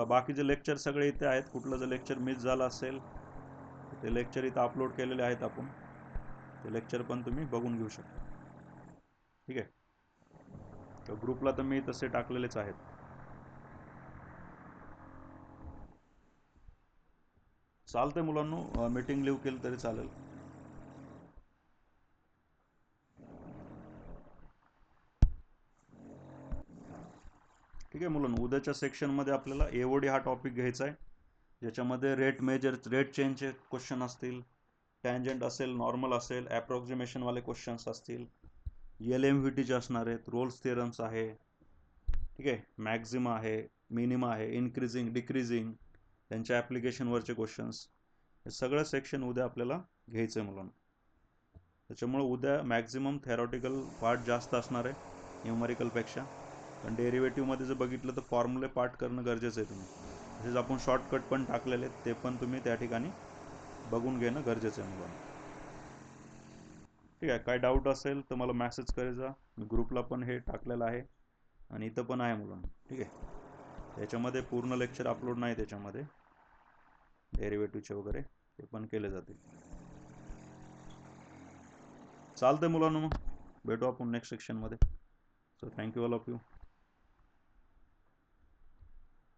बाकीचे लेक्चर सगळे इथे आहेत, कुठलं जर लेक्चर मिस झालं असेल ते लेक्चर इथं अपलोड केलेले आहेत आपण, ते लेक्चर पण तुम्ही बघून घेऊ शकता. ठीक आहे, तर ग्रुपला तर मी तसे टाकलेलेच आहेत. चालतंय मुलांनो, मीटिंग लिव्ह केलं तरी चालेल. ठीक आहे मुलांनो, उद्याच्या सेक्शनमध्ये आपल्याला AOD हा टॉपिक घ्यायचा आहे, ज्याच्यामध्ये रेट चेंजचे क्वेश्चन असतील, टँजंट असेल, नॉर्मल असेल, ॲप्रॉक्सिमेशनवाले क्वेश्चन्स असतील, LMVTचे असणार आहेत, रोल्स थिअरम्स आहे. ठीक आहे, मॅक्झिमा आहे, मिनिमा आहे, इन्क्रीजिंग डिक्रीजिंग, त्यांच्या ॲप्लिकेशनवरचे क्वेश्चन्स, हे सगळं सेक्शन उद्या आपल्याला घ्यायचं आहे मुलांना. त्याच्यामुळे उद्या मॅक्झिमम थेरॉटिकल पार्ट जास्त असणार आहे न्यूमरिकलपेक्षा, पण डेरिव्हेटिव्हमध्ये जर बघितलं तर फॉर्म्युले पार्ट करणं गरजेचं आहे तुम्ही. तसेच आपण शॉर्टकट पण टाकलेले आहेत, ते पण तुम्ही त्या ठिकाणी बघून घेणं गरजेचं आहे मुलांना. ठीक आहे, काय डाऊट असेल तर मला मेसेज करायचा, मी ग्रुपला पण हे टाकलेलं आहे आणि इथं पण आहे मुलांना. ठीक आहे, त्याच्यामध्ये पूर्ण लेक्चर अपलोड नाही, त्याच्यामध्ये डेरिव्हेटिव्हचे वगैरे ते पण केले जातील. चालतंय मुलांना, मग भेटू आपण नेक्स्ट सेक्शनमध्ये. So thank you all of you.